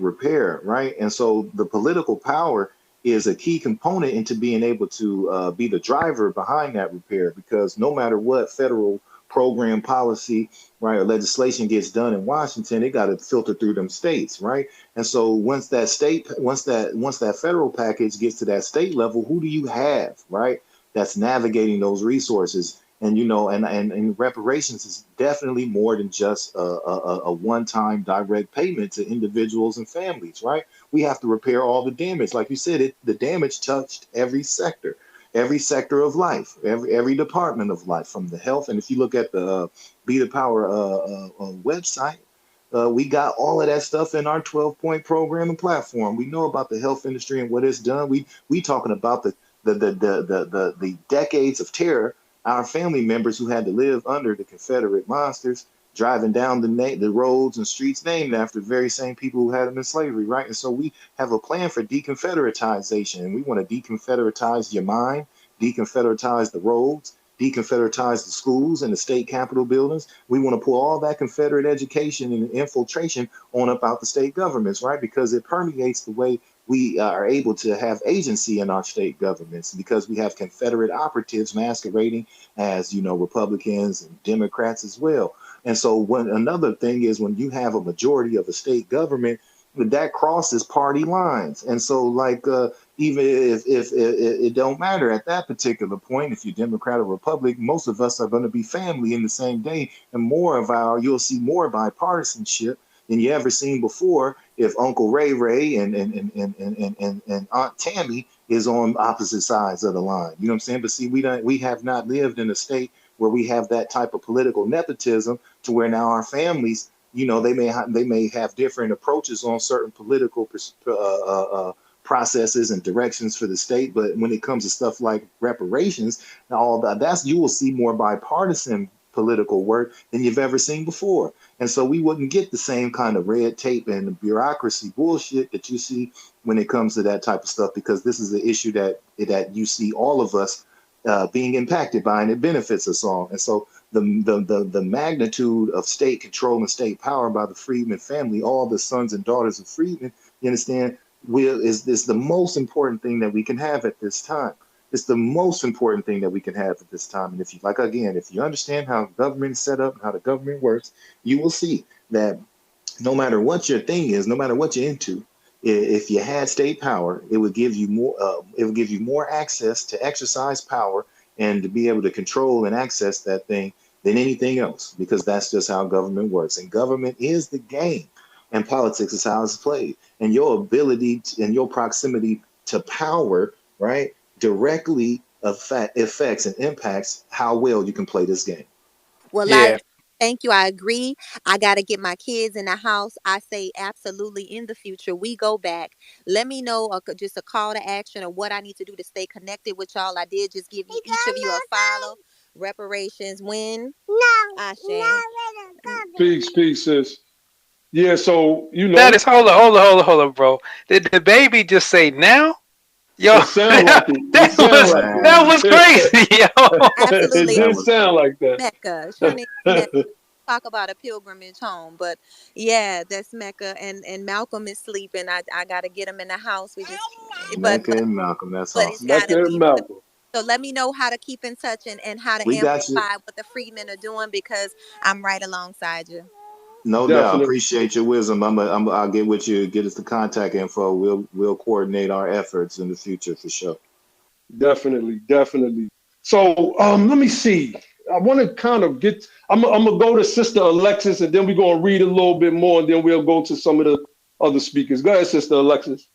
repair, right? And so the political power is a key component into being able to be the driver behind that repair, because no matter what federal program, policy, right, or legislation gets done in Washington, it got to filter through them states, right? And so once that federal package gets to that state level, who do you have, right, that's navigating those resources? And and reparations is definitely more than just a one-time direct payment to individuals and families, right? We have to repair all the damage. Like you said, the damage touched every sector of life, every department of life, from the health. And if you look at the Be the Power website, we got all of that stuff in our 12-point program and platform. We know about the health industry and what it's done. We talking about the decades of terror, our family members who had to live under the Confederate monsters, driving down the roads and streets named after the very same people who had them in slavery, right? And so we have a plan for deconfederatization, and we want to deconfederatize your mind, deconfederatize the roads, deconfederatize the schools and the state capitol buildings. We want to pull all that Confederate education and infiltration on up out the state governments, right? Because it permeates the way we are able to have agency in our state governments, because we have Confederate operatives masquerading as, Republicans and Democrats as well. And so another thing is, when you have a majority of a state government, that crosses party lines. And so, like, even if it don't matter at that particular point, if you're Democrat or Republican, most of us are going to be family in the same day. And you'll see more bipartisanship than you ever seen before, if Uncle Ray and Aunt Tammy is on opposite sides of the line. You know what I'm saying? But see, we have not lived in a state where we have that type of political nepotism, to where now our families, they may have different approaches on certain political processes and directions for the state. But when it comes to stuff like reparations and all that, you will see more bipartisan political work than you've ever seen before. And so we wouldn't get the same kind of red tape and bureaucracy bullshit that you see when it comes to that type of stuff, because this is an issue that you see all of us being impacted by, and it benefits us all. And so the magnitude of state control and state power by the Freedman family, all the sons and daughters of Freedmen, you understand, is the most important thing that we can have at this time. It's the most important thing that we can have at this time. And if you understand how government is set up and how the government works, you will see that no matter what your thing is, no matter what you're into, if you had state power, it would give you more. It would give you more access to exercise power and to be able to control and access that thing than anything else, because that's just how government works. And government is the game, and politics is how it's played. And your ability and your proximity to power, right, directly affects and impacts how well you can play this game. Well, Yeah. thank you. I agree. I got to get my kids in the house. I say absolutely, in the future, we go back. Let me know just a call to action or what I need to do to stay connected with y'all. I did just give each of you a follow. Reparations when? No. Ashe. Peace, sis. Yeah, so That is, hold on, bro. Did the baby just say now? Yo, it sound like it. It that sound was like that Man, was it. crazy, yo. It Absolutely. that did was sound like that. Mecca. Shanae Mecca. Talk about a pilgrimage home, but yeah, that's Mecca, and Malcolm is sleeping. I gotta get him in the house. We just, but Mecca and Malcolm. That's but it's awesome. gotta Mecca and be. Malcolm. So let me know how to keep in touch and how to We got you. amplify what the Freedmen are doing, because I'm right alongside you. No doubt. Definitely, Appreciate your wisdom. I'll get with you. Get us the contact info. We'll coordinate our efforts in the future for sure. definitely. So let me see. I want to kind of get. I'm gonna go to Sister Alexis, and then we're gonna read a little bit more, and then we'll go to some of the other speakers. Go ahead, Sister Alexis.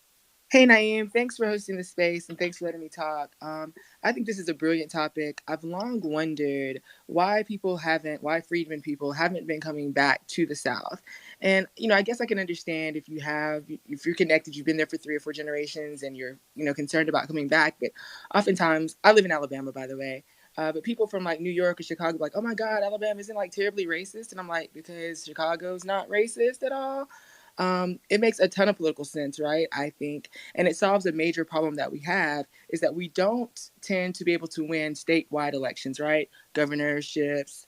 Hey Nyhiem, thanks for hosting the space and thanks for letting me talk. I think this is a brilliant topic. I've long wondered why freedmen people haven't been coming back to the South. And I guess I can understand if you're connected, you've been there for 3 or 4 generations, and you're concerned about coming back. But oftentimes, I live in Alabama, by the way. But people from like New York or Chicago are like, oh my God, Alabama isn't like terribly racist, and I'm like, because Chicago's not racist at all. It makes a ton of political sense, right? I think, and it solves a major problem that we have, is that we don't tend to be able to win statewide elections, right? Governorships,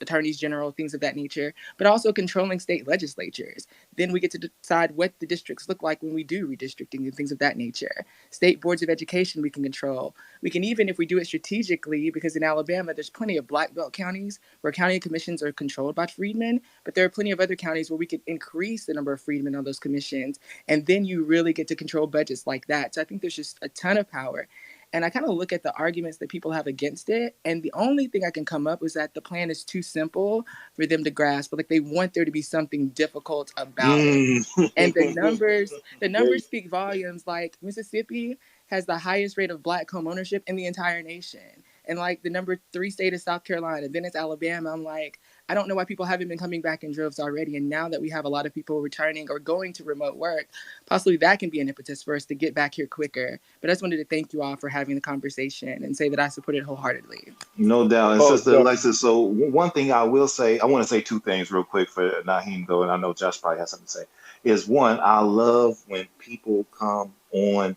attorneys general, things of that nature, but also controlling state legislatures. Then we get to decide what the districts look like when we do redistricting and things of that nature. State boards of education we can control. We can even, if we do it strategically, because in Alabama, there's plenty of black belt counties where county commissions are controlled by freedmen, but there are plenty of other counties where we could increase the number of freedmen on those commissions. And then you really get to control budgets like that. So I think there's just a ton of power. And I kind of look at the arguments that people have against it. And the only thing I can come up is that the plan is too simple for them to grasp. But like they want there to be something difficult about it. And the numbers speak volumes. Like Mississippi has the highest rate of black home ownership in the entire nation. And like the number 3 state is South Carolina, then it's Alabama. I'm like, I don't know why people haven't been coming back in droves already. And now that we have a lot of people returning or going to remote work, possibly that can be an impetus for us to get back here quicker. But I just wanted to thank you all for having the conversation and say that I support it wholeheartedly. No doubt. And Oh, Sister Alexis, so one thing I will say, I want to say two things real quick for Nyhiem, though, and I know Josh probably has something to say, is one, I love when people come on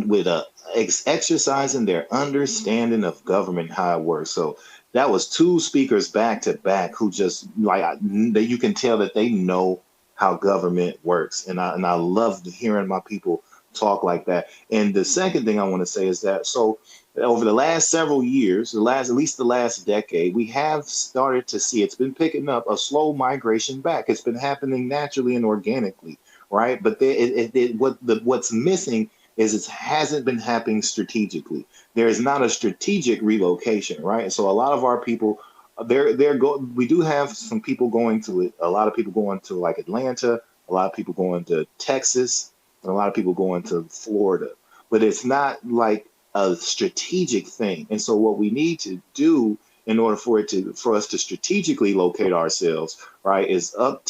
with exercising their understanding of government, how it works. So that was two speakers back to back who just like that you can tell that they know how government works, and I love hearing my people talk like that. And the second thing I want to say is that over the last several years, at least the last decade, we have started to see it's been picking up a slow migration back. It's been happening naturally and organically, right? But what's missing is it hasn't been happening strategically. There is not a strategic relocation, right? So a lot of our people, we do have some people going to it. A lot of people going to like Atlanta, a lot of people going to Texas, and a lot of people going to Florida. But it's not like a strategic thing. And so what we need to do in order for us to strategically locate ourselves, right, is have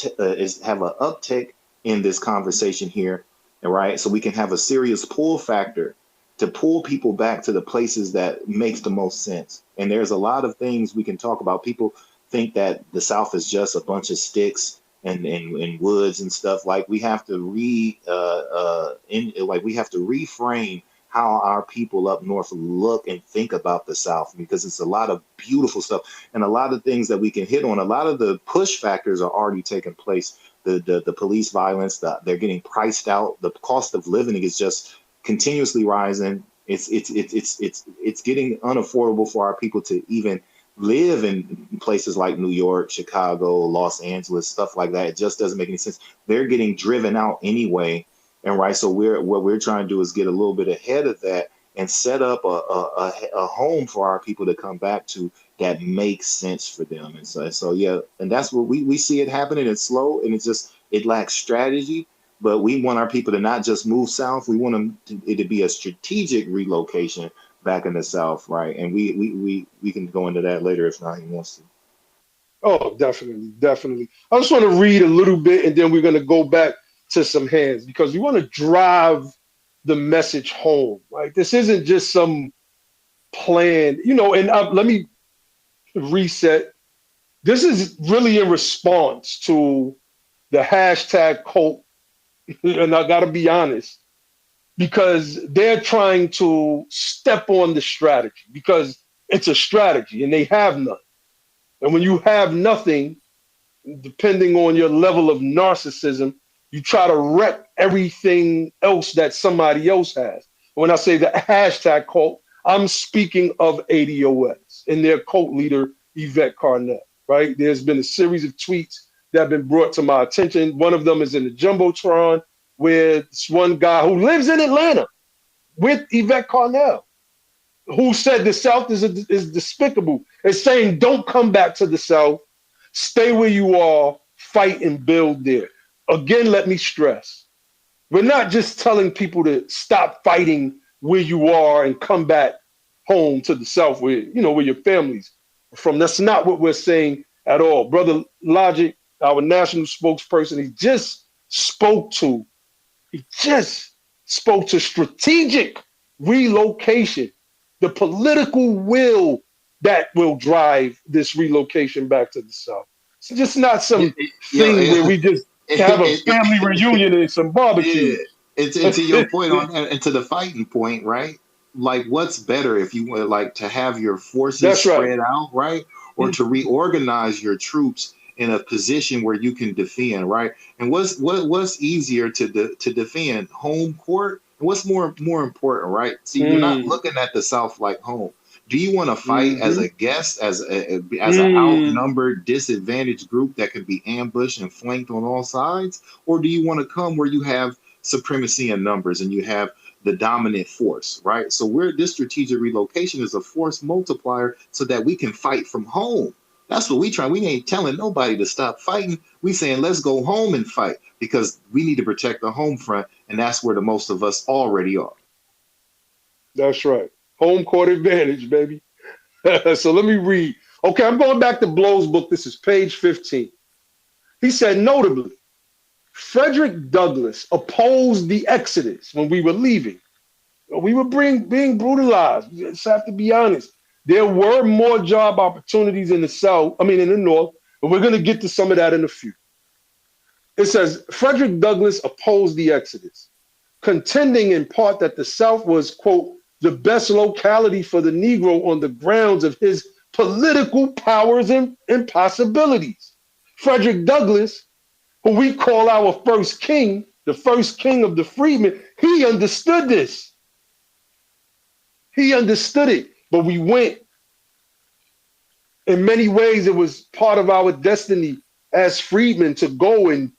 an uptick in this conversation here, right? So we can have a serious pull factor to pull people back to the places that makes the most sense. And there's a lot of things we can talk about. People think that the South is just a bunch of sticks and woods and stuff. Like we have to we have to reframe how our people up north look and think about the South, because it's a lot of beautiful stuff and a lot of things that we can hit on. A lot of the push factors are already taking place. The police violence, they're getting priced out. The cost of living is just continuously rising. It's getting unaffordable for our people to even live in places like New York, Chicago, Los Angeles, stuff like that. It just doesn't make any sense. They're getting driven out anyway. And right, so what we're trying to do is get a little bit ahead of that and set up a home for our people to come back to that makes sense for them. And so yeah, and that's what we see it happening. It's slow and it lacks strategy. But we want our people to not just move south. We want it to be a strategic relocation back in the South, right? And we can go into that later if not he wants to. oh, definitely, definitely. I just want to read a little bit, and then we're going to go back to some hands because we want to drive the message home. Right? This isn't just some plan, And let me reset. This is really in response to the hashtag cult, and I got to be honest, because they're trying to step on the strategy because it's a strategy and they have none. And when you have nothing, depending on your level of narcissism, you try to wreck everything else that somebody else has. When I say the hashtag cult, I'm speaking of ADOS and their cult leader, Yvette Carnell, right? There's been a series of tweets that have been brought to my attention. One of them is in the Jumbotron, where this one guy who lives in Atlanta with Yvette Carnell, who said the South is despicable, is saying, don't come back to the South, stay where you are, fight and build there. Again, let me stress, we're not just telling people to stop fighting where you are and come back home to the South where your families are from. That's not what we're saying at all. Brother Logic, our national spokesperson, he just spoke to strategic relocation, the political will that will drive this relocation back to the South. It's just not some thing where we just have a family reunion and some barbecue. It's to your point and to the fighting point, right? Like, what's better if you want like to have your forces spread out, right? or to reorganize your troops in a position where you can defend, right? And what's easier to defend, home court? And what's more important, right? See, you're not looking at the South like home. Do you want to fight as a guest, as an outnumbered, disadvantaged group that can be ambushed and flanked on all sides, or do you want to come where you have supremacy in numbers and you have the dominant force, right? So this strategic relocation is a force multiplier so that we can fight from home. That's what we try. We ain't telling nobody to stop fighting. We saying let's go home and fight because we need to protect the home front, and that's where the most of us already are. That's right. Home court advantage, baby. So let me read. Okay, I'm going back to Blow's book. This is page 15. He said, notably, Frederick Douglass opposed the Exodus when we were leaving. We were being brutalized. You just have to be honest. There were more job opportunities in the North, but we're going to get to some of that in a few. It says, Frederick Douglass opposed the Exodus, contending in part that the South was, quote, the best locality for the Negro on the grounds of his political powers and possibilities. Frederick Douglass, who we call our first king, the first king of the freedmen, he understood this. He understood it, but we went. In many ways, it was part of our destiny as freedmen to go and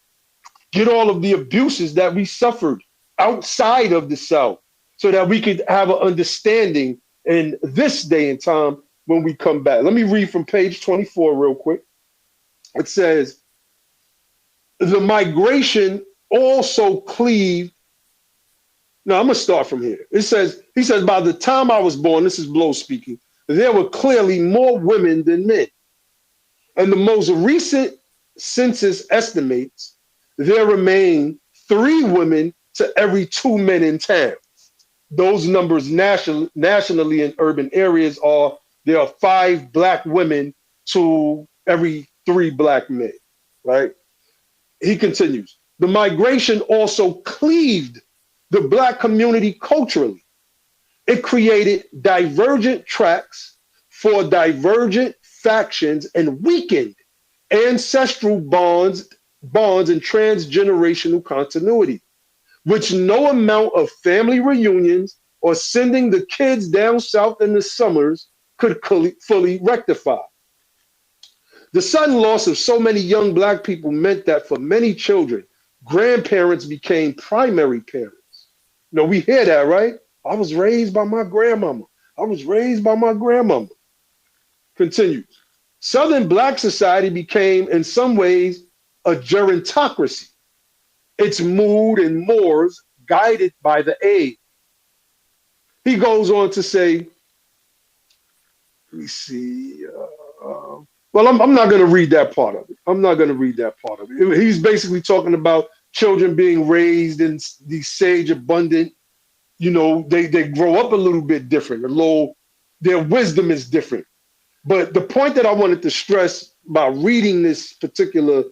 get all of the abuses that we suffered outside of the South so that we could have an understanding in this day and time when we come back. Let me read from page 24 real quick. It says, the migration also cleaved. No, I'm going to start from here. He says, by the time I was born, this is Blow speaking, there were clearly more women than men. And the most recent census estimates there remain 3 women to every 2 men in town. Those numbers nationally in urban areas there are 5 black women to every 3 black men, right? He continues, the migration also cleaved the black community culturally. It created divergent tracks for divergent factions and weakened ancestral bonds and transgenerational continuity, which no amount of family reunions or sending the kids down south in the summers could fully rectify. The sudden loss of so many young black people meant that for many children, grandparents became primary parents. We hear that, right? I was raised by my grandmama. I was raised by my grandmama. Continues. Southern black society became, in some ways, a gerontocracy. Its mood and mores guided by the age. He goes on to say, let me see. Well, I'm not going to read that part of it. He's basically talking about children being raised in these sage abundant, they grow up a little bit different. Their wisdom is different. But the point that I wanted to stress by reading this particular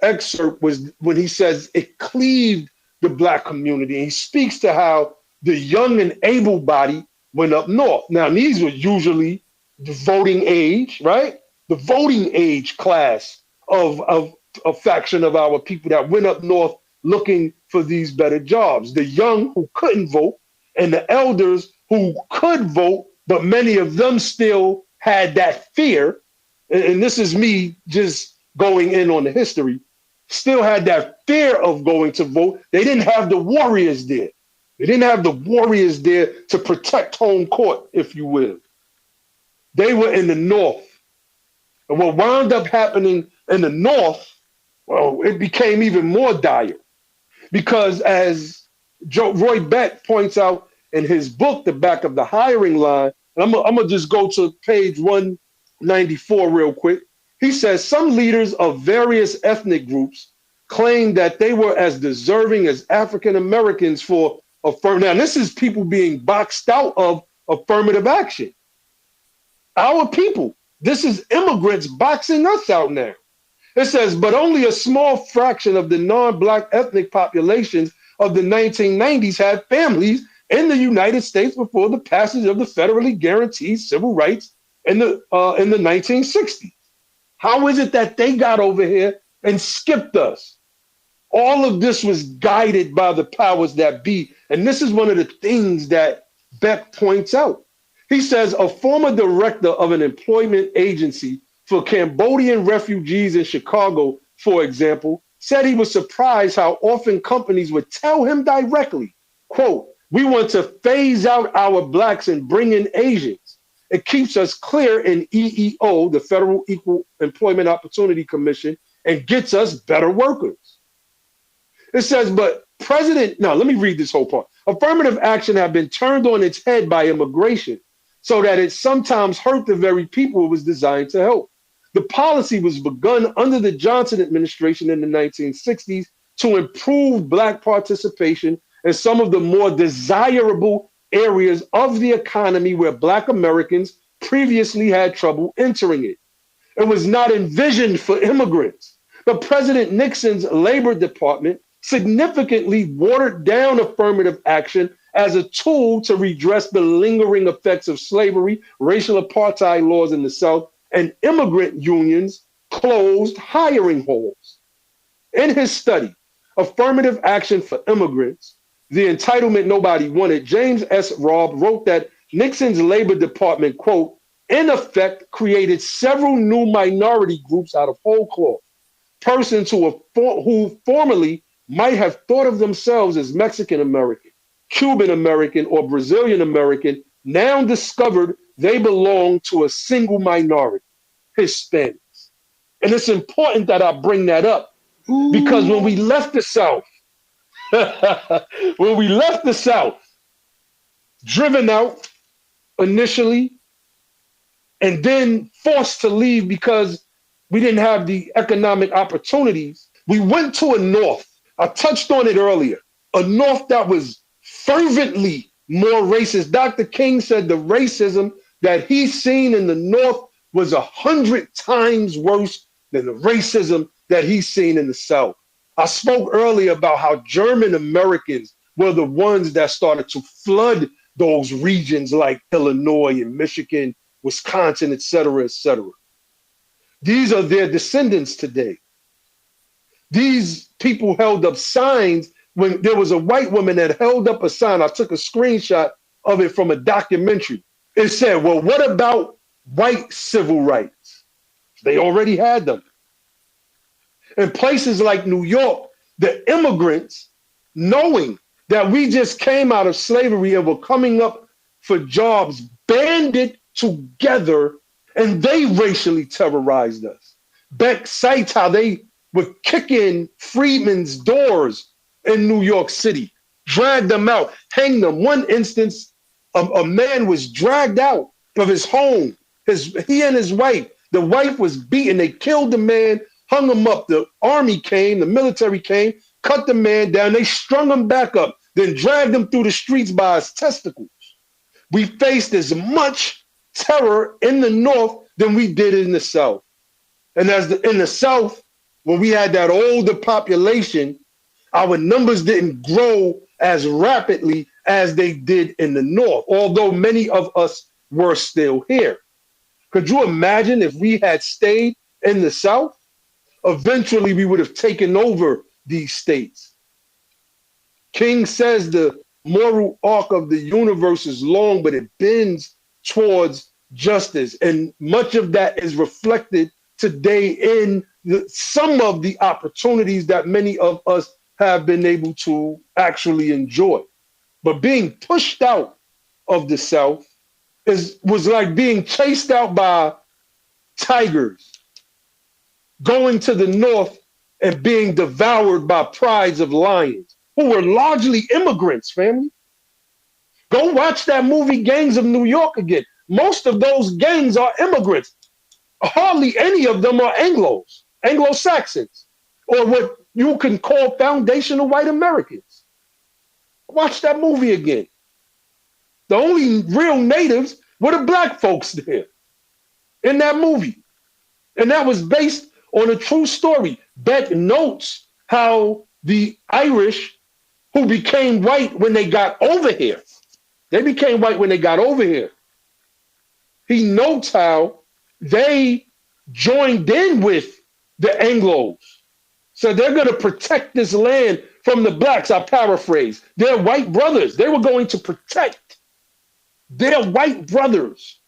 excerpt was when he says it cleaved the black community. And he speaks to how the young and able-bodied went up north. Now, these were usually the voting age, right? The voting age class of a faction of our people that went up north looking for these better jobs. The young who couldn't vote and the elders who could vote, but many of them still had that fear. And this is me just going in on the history, still had that fear of going to vote. They didn't have the warriors there. They didn't have the warriors there to protect home court, if you will. They were in the north. And what wound up happening in the north, well, it became even more dire. Because as Roy Beck points out in his book, The Back of the Hiring Line, and I'm going to just go to page 194 real quick. He says some leaders of various ethnic groups claimed that they were as deserving as African Americans for now, this is people being boxed out of affirmative action. Our people. This is immigrants boxing us out now. It says, but only a small fraction of the non-black ethnic populations of the 1990s had families in the United States before the passage of the federally guaranteed civil rights in the 1960s. How is it that they got over here and skipped us? All of this was guided by the powers that be. And this is one of the things that Beck points out. He says a former director of an employment agency for Cambodian refugees in Chicago, for example, said he was surprised how often companies would tell him directly, quote, "We want to phase out our blacks and bring in Asians. It keeps us clear in EEO, the Federal Equal Employment Opportunity Commission, and gets us better workers." It says, but now let me read this whole part. Affirmative action have been turned on its head by immigration so that it sometimes hurt the very people it was designed to help. The policy was begun under the Johnson administration in the 1960s to improve Black participation in some of the more desirable areas of the economy where Black Americans previously had trouble entering it. It was not envisioned for immigrants. But President Nixon's Labor Department significantly watered down affirmative action as a tool to redress the lingering effects of slavery, racial apartheid laws in the South, and immigrant unions closed hiring holes. In his study, Affirmative Action for Immigrants, the entitlement nobody wanted, James S. Robb wrote that Nixon's Labor Department, quote, in effect created several new minority groups out of whole cloth. Persons who formerly might have thought of themselves as Mexican American, Cuban American, or Brazilian American now discovered they belong to a single minority, Hispanics. And it's important that I bring that up because when we left the South, driven out initially, and then forced to leave because we didn't have the economic opportunities, we went to a North. I touched on it earlier, a North that was fervently more racist. Dr. King said the racism that he's seen in the North was 100 times worse than the racism that he's seen in the South. I spoke earlier about how German Americans were the ones that started to flood those regions like Illinois and Michigan, Wisconsin, et cetera, et cetera. These are their descendants today. These people held up signs when there was a white woman that held up a sign. I took a screenshot of it from a documentary. It said, well, what about white civil rights? They already had them. In places like New York, the immigrants, knowing that we just came out of slavery and were coming up for jobs, banded together, and they racially terrorized us. Beck cites how they would kick in freedmen's doors in New York City, drag them out, hang them. One instance, a man was dragged out of his home. He and his wife, the wife was beaten. They killed the man, hung him up. The army came, the military came, cut the man down. They strung him back up, then dragged him through the streets by his testicles. We faced as much terror in the North than we did in the South. And in the South, when we had that older population, our numbers didn't grow as rapidly as they did in the North, although many of us were still here. Could you imagine if we had stayed in the South? Eventually, we would have taken over these states. King says the moral arc of the universe is long, but it bends towards justice. And much of that is reflected today in some of the opportunities that many of us have been able to actually enjoy. But being pushed out of the South was like being chased out by tigers, going to the North and being devoured by prides of lions, who were largely immigrants, family. Go watch that movie Gangs of New York again. Most of those gangs are immigrants. Hardly any of them are Anglo-Saxons, or what you can call foundational white Americans. Watch that movie again. The only real natives were the black folks there in that movie. And that was based on a true story. Beck notes how the Irish who became white when they got over here, they became white when they got over here. He notes how they joined in with the Anglos. So they're going to protect this land from the blacks. I paraphrase. They're white brothers. They were going to protect their white brothers.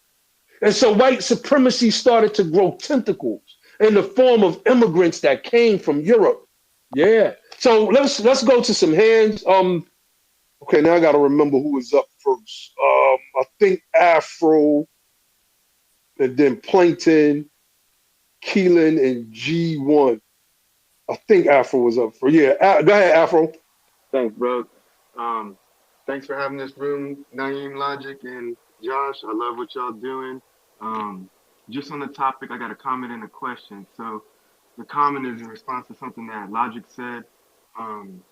And so white supremacy started to grow tentacles in the form of immigrants that came from Europe. Yeah. So let's go to some hands. Okay, now I gotta remember who was up first. I think Afro, and then Plankton, Keelan, and G1. I think Afro was up first. Yeah, go ahead, Afro. Thanks, bro. Um, Thanks for having this room, Naeem, Logic, and Josh. I love what y'all doing. Um, just on the topic, I got a comment and a question. So the comment is in response to something that Logic said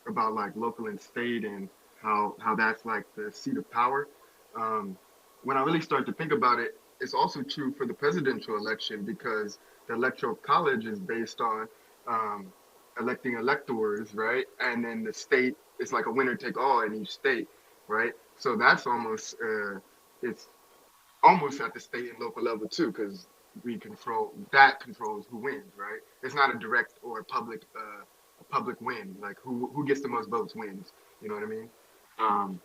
about like local and state and how that's like the seat of power. Um, when I really start to think about it, it's also true for the presidential election because the electoral college is based on um, electing electors, right? And then the state is like a winner take all in each state, right? So that's almost it's almost at the state and local level too, because we control that controls who wins, right? It's not a direct or a public win, like who gets the most votes wins. You know what I mean? Um,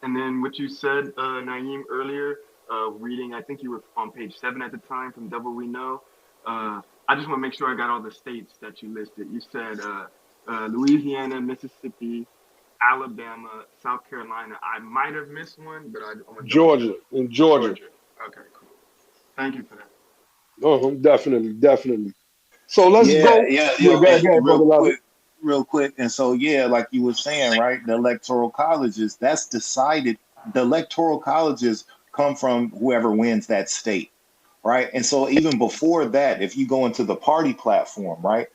and then what you said, Naeem, earlier, reading, I think you were on page 7 at the time from Double We Know. I just want to make sure I got all the states that you listed. You said Louisiana, Mississippi, Alabama, South Carolina. I might have missed one, but I'm going to double check. Georgia. In Georgia. Georgia. Okay, cool. Thank you for that. Definitely, definitely. So let's Yeah, go. yeah, Yeah, yeah. go ahead, And brother Logic. real quick. And so, yeah, like you were saying, right? The electoral colleges, that's decided. The electoral colleges come from whoever wins that state, right? And so, even before that, if you go into the party platform, right?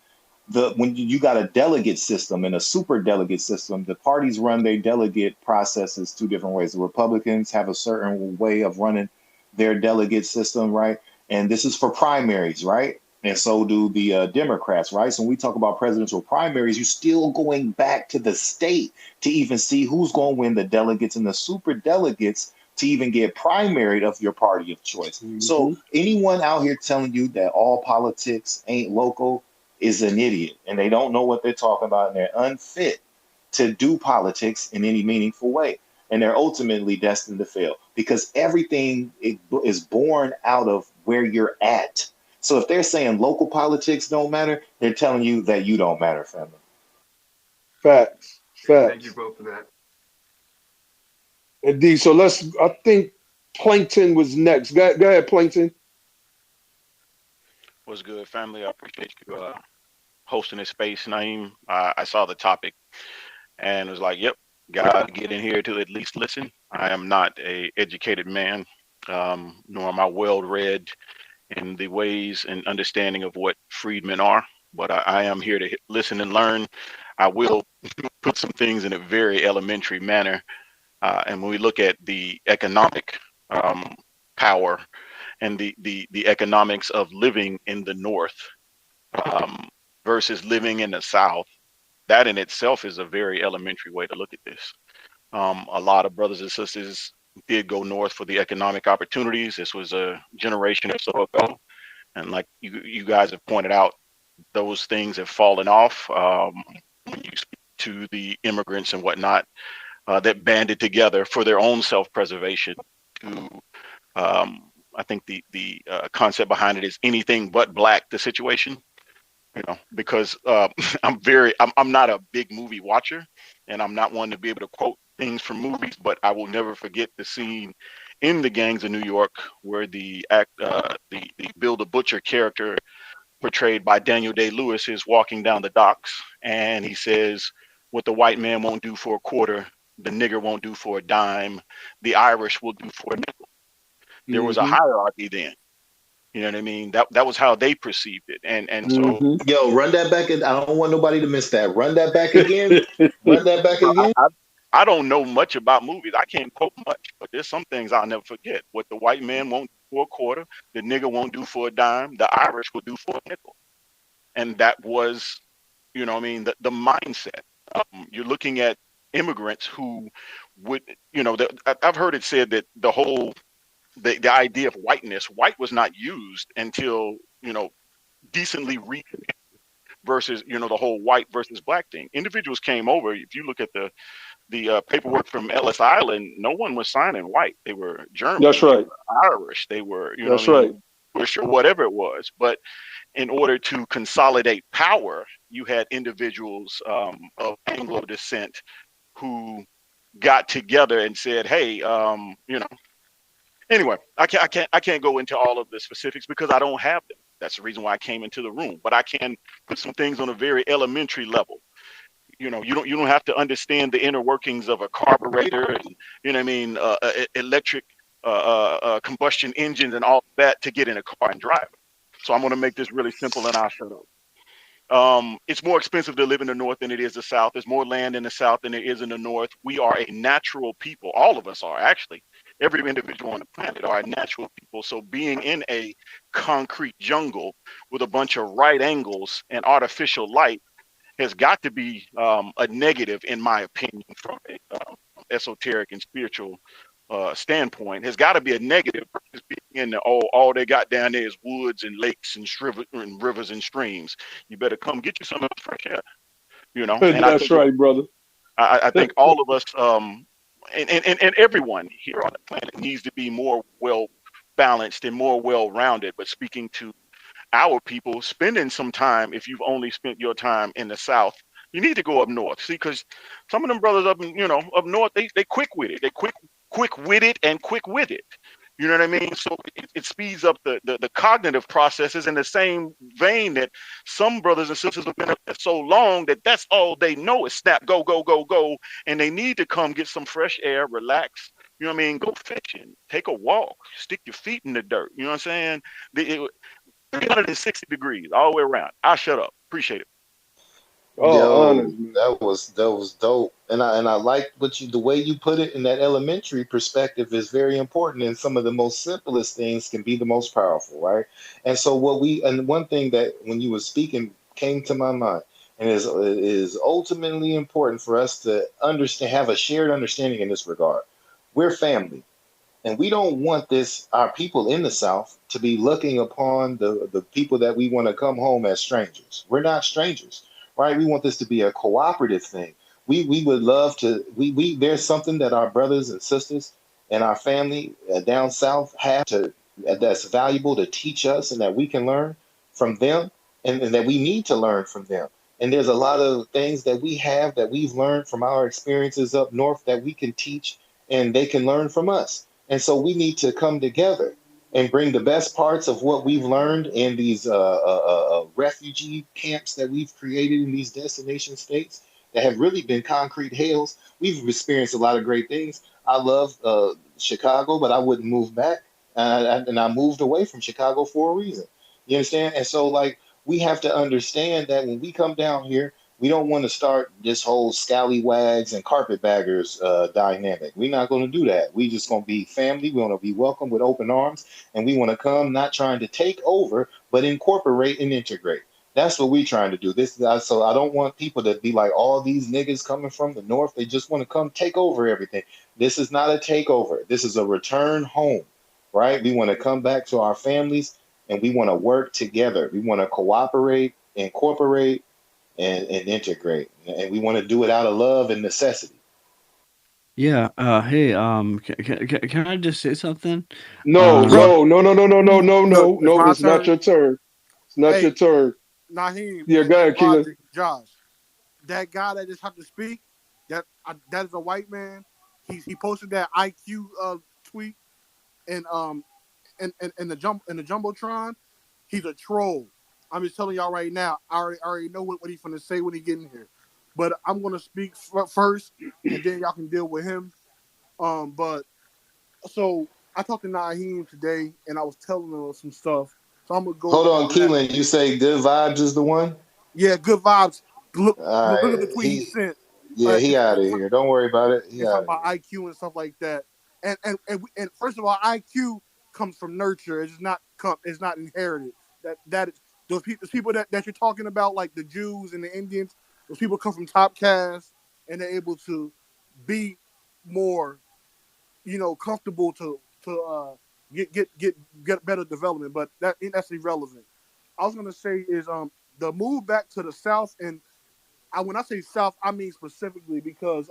When you got a delegate system and a super delegate system, the parties run their delegate processes two different ways. The Republicans have a certain way of running their delegate system, right? And this is for primaries, right? And so do the Democrats, right? So when we talk about presidential primaries, you're still going back to the state to even see who's going to win the delegates and the super delegates to even get primaried of your party of choice. Hmm. So anyone out here telling you that all politics ain't local is an idiot and they don't know what they're talking about and they're unfit to do politics in any meaningful way. And they're ultimately destined to fail because everything is born out of where you're at. So if they're saying local politics don't matter, they're telling you that you don't matter, family. Facts. Thank you Facts. both for that. Indeed. So I think Plankton was next. Go ahead, Plankton. What's good, family? I appreciate you hosting this space, Naeem. I saw the topic and was like, yep, gotta get in here to at least listen. I am not a educated man, nor am I well read in the ways and understanding of what freedmen are, but I am here to listen and learn. I will put some things in a very elementary manner. And when we look at the economic power and the economics of living in the North um, versus living in the South, that in itself is a very elementary way to look at this. A lot of brothers and sisters did go north for the economic opportunities. This was a generation or so ago. And like you guys have pointed out, those things have fallen off when you speak to the immigrants and whatnot that banded together for their own self-preservation to I think the concept behind it is anything but black the situation, because I'm not a big movie watcher, and I'm not one to be able to quote things from movies, but I will never forget the scene in The Gangs of New York where the Bill the Butcher character portrayed by Daniel Day-Lewis is walking down the docks and he says, "What the white man won't do for a quarter, the nigger won't do for a dime, the Irish will do for a nickel." There was a Hmm. hierarchy then. You know what I mean? That was how they perceived it. And so Hmm. Yo, run that back. I don't want nobody to miss that. Run that back again. Run that back bro, again. I don't know much about movies. I can't quote much, but there's some things I'll never forget. What the white man won't do for a quarter, the nigger won't do for a dime, the Irish will do for a nickel. And that was, what I mean, the mindset. You're looking at immigrants who would, I've heard it said that the whole the idea of whiteness. White was not used until, decently versus, the whole white versus black thing. Individuals came over. If you look at the paperwork from Ellis Island, no one was signing white. They were That's German, they right. were Irish, they were, That's right. Jewish or whatever it was. But in order to consolidate power, you had individuals of Anglo descent who got together and said, "Hey, Anyway, I can't go into all of the specifics because I don't have them. That's the reason why I came into the room. But I can put some things on a very elementary level. You don't have to understand the inner workings of a carburetor and electric combustion engines and all that to get in a car and drive. So I'm going to make this really simple and I'll shut up. It's more expensive to live in the north than it is the south. There's more land in the south than there is in the north. We are a natural people. All of us are actually. Every individual on the planet are a natural people. So being in a concrete jungle with a bunch of right angles and artificial light has got to be a negative, in my opinion, from a esoteric and spiritual standpoint. Has got to be a negative. Just being in the all they got down there is woods and lakes and rivers and streams. You better come get you some of the fresh air. And I That's think right, brother. I think all of us and everyone here on the planet needs to be more well balanced and more well rounded. But speaking to our people, spending some time, if you've only spent your time in the South, you need to go up north. See, because some of them brothers up north, they quick with it. They quick with it and quick with it. You know what I mean? So it speeds up the cognitive processes in the same vein that some brothers and sisters have been up there so long that that's all they know is snap, go, go, go, go. And they need to come get some fresh air, relax. You know what I mean? Go fishing, take a walk, stick your feet in the dirt. You know what I'm saying? 360 degrees all the way around. I'll shut up. Appreciate it. Oh, honors, Yo, man. that was dope, and I like the way you put it in that elementary perspective is very important, and some of the most simplest things can be the most powerful, right? And so and one thing that when you were speaking came to my mind, and is ultimately important for us to understand, have a shared understanding in this regard. We're family. And we don't want our people in the South to be looking upon the people that we want to come home as strangers. We're not strangers, right? We want this to be a cooperative thing. We would love to, there's something that our brothers and sisters and our family down South have that's valuable to teach us and that we can learn from them and that we need to learn from them. And there's a lot of things that we have that we've learned from our experiences up north that we can teach and they can learn from us. And so we need to come together and bring the best parts of what we've learned in these refugee camps that we've created in these destination states that have really been concrete hells. We've experienced a lot of great things. I love Chicago, but I wouldn't move back. And I moved away from Chicago for a reason. You understand? And so, like, we have to understand that when we come down here, we don't want to start this whole scallywags and carpetbaggers dynamic. We're not going to do that. We just going to be family. We want to be welcome with open arms, and we want to come not trying to take over, but incorporate and integrate. That's what we're trying to do. So I don't want people to be like all these niggas coming from the north. They just want to come take over everything. This is not a takeover. This is a return home, right? We want to come back to our families, and we want to work together. We want to cooperate, incorporate, and integrate. And we want to do it out of love and necessity. Yeah. Hey. Can I just say something? No, Bro, Um. no, no, no, no, no, no, no, no, no, it's no. my It's not turn. your turn. It's not your Hey, turn. Naheem Yeah, go and ahead, Keelan. Logic, Josh, that guy that just had to speak, that is a white man. He posted that IQ tweet and in the jumbotron. He's a troll. I'm just telling y'all right now. I already know what he's gonna say when he get in here. But I'm gonna speak first, and then y'all can deal with him. But so I talked to Naheem today, and I was telling him some stuff. So I'm gonna go Hold on, over that. Keelan. You say good vibes is the one? Yeah, good vibes. All Look right. at the tweet he sent. Yeah, he It's, out of it's, here. Don't worry about it. He it's out talking of about here. IQ and stuff like that. And first of all, IQ comes from nurture. It's not inherited. That is, those people that you're talking about, like the Jews and the Indians, those people come from top caste and they're able to be more, comfortable to get better development, but that's irrelevant. I was gonna say is the move back to the South, and when I say South, I mean specifically because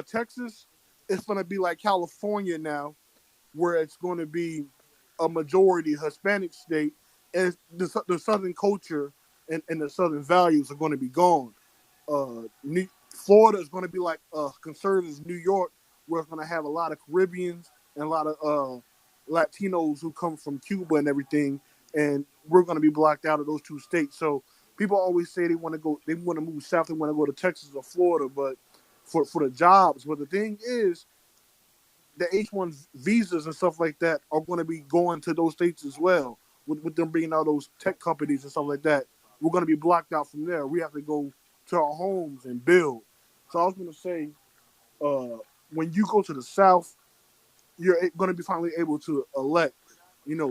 Texas is gonna be like California now, where it's going to be a majority Hispanic state, and the Southern culture and the Southern values are going to be gone. Florida is going to be like conservative New York, where it's going to have a lot of Caribbeans and a lot of Latinos who come from Cuba and everything, and we're going to be blocked out of those two states. So people always say they want to move south, they want to go to Texas or Florida, but for the jobs. But the thing is, the H-1 visas and stuff like that are going to be going to those states as well, with them bringing out those tech companies and stuff like that. We're going to be blocked out from there. We have to go to our homes and build. So I was going to say, when you go to the South, you're going to be finally able to elect,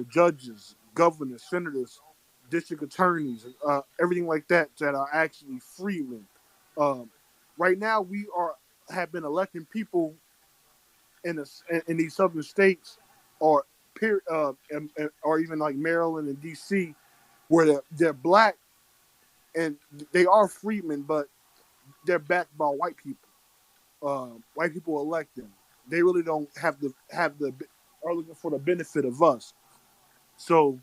judges, governors, senators, district attorneys, everything like that are actually freemen. Um, right now, have been electing people in these southern states, or or even like Maryland and D.C., where they're black and they are freemen, but they're backed by white people. White people elect them. They really don't are looking for the benefit of us. So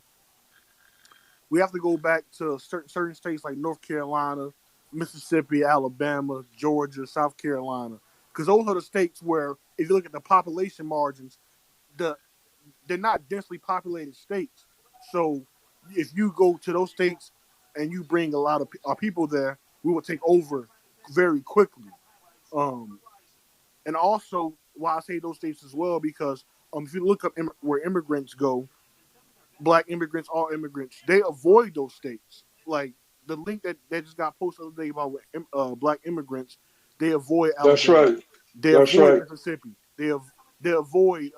we have to go back to certain states like North Carolina, Mississippi, Alabama, Georgia, South Carolina, because those are the states where, if you look at the population margins, the they're not densely populated states. So if you go to those states and you bring a lot of our people there, we will take over very quickly. Um, and also, why I say those states as well, because if you look up where immigrants go, black immigrants, all immigrants, they avoid those states. Like the link that just got posted the other day about black immigrants, they avoid That's Alabama, right. they That's avoid right. Mississippi, they avoid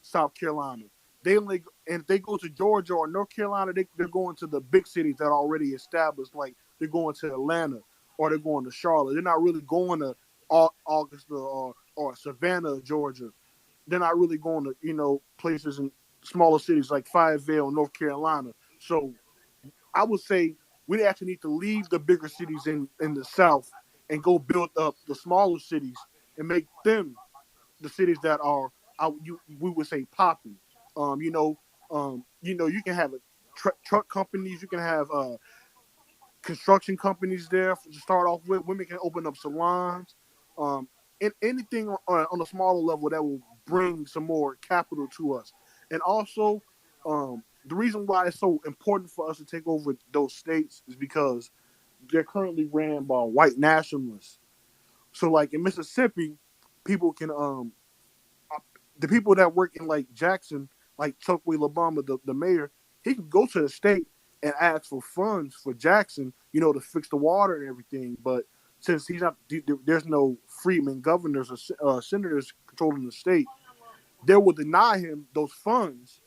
South Carolina. They only and if they go to Georgia or North Carolina, they're going to the big cities that are already established. Like they're going to Atlanta or they're going to Charlotte. They're not really going to Augusta or Savannah, Georgia. They're not really going to places in smaller cities like Fayetteville, North Carolina. So I would say we actually need to leave the bigger cities in the South and go build up the smaller cities and make them the cities that are we would say popping. Um, you know, you can have truck companies, you can have construction companies there to start off with. Women can open up salons, and anything on a smaller level that will bring some more capital to us. And also, the reason why it's so important for us to take over those states is because they're currently ran by white nationalists. So, like in Mississippi, people can the people that work in like Jackson, like Chokwe Labama, the mayor, he can go to the state and ask for funds for Jackson, to fix the water and everything. But since there's no freeman governors or senators controlling the state, they will deny him those funds.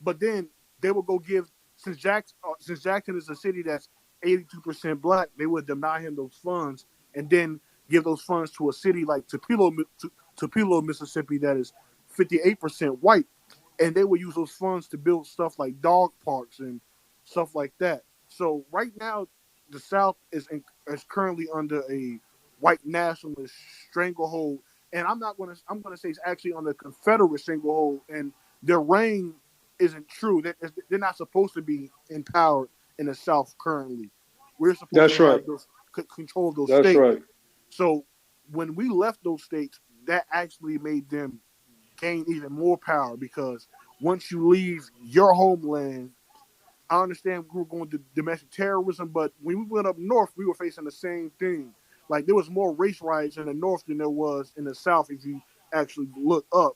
But then they will go give since Jackson is a city that's 82% black, they would deny him those funds and then give those funds to a city like Tupelo, Mississippi, that is 58% white, and they will use those funds to build stuff like dog parks and stuff like that. So right now, the South is currently under a white nationalist stranglehold, and I'm gonna say it's actually on the Confederate stranglehold, and their reign isn't true. They're not supposed to be empowered in the South currently. We're supposed to That's right. have those control of those That's states. right. So when we left those states, that actually made them gain even more power because once you leave your homeland, I understand we were going to domestic terrorism, but when we went up north, we were facing the same thing. Like there was more race riots in the north than there was in the south. If you actually look up,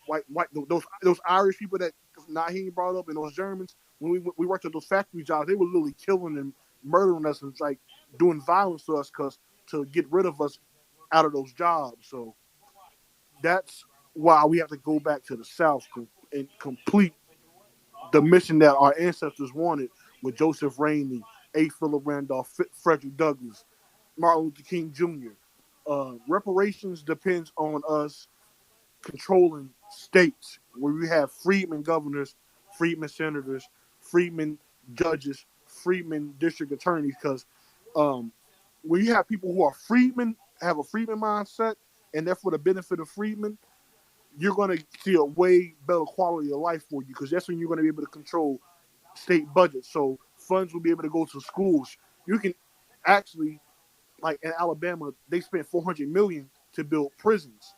white those Irish people that Nyhiem brought up and those Germans, when we worked at those factory jobs, they were literally killing and murdering us and like doing violence to us because to get rid of us out of those jobs. So that's why we have to go back to the South and complete the mission that our ancestors wanted with Joseph Rainey, A. Philip Randolph, Frederick Douglass, Martin Luther King Jr. Reparations depends on us controlling states where we have freedmen governors, freedmen senators, freedmen judges, freedmen district attorneys. Because when you have people who are freedmen, have a freedman mindset, and they're for the benefit of freedmen, you're going to see a way better quality of life for you, because that's when you're going to be able to control state budgets. So funds will be able to go to schools. You can actually, like in Alabama, they spent $400 million to build prisons.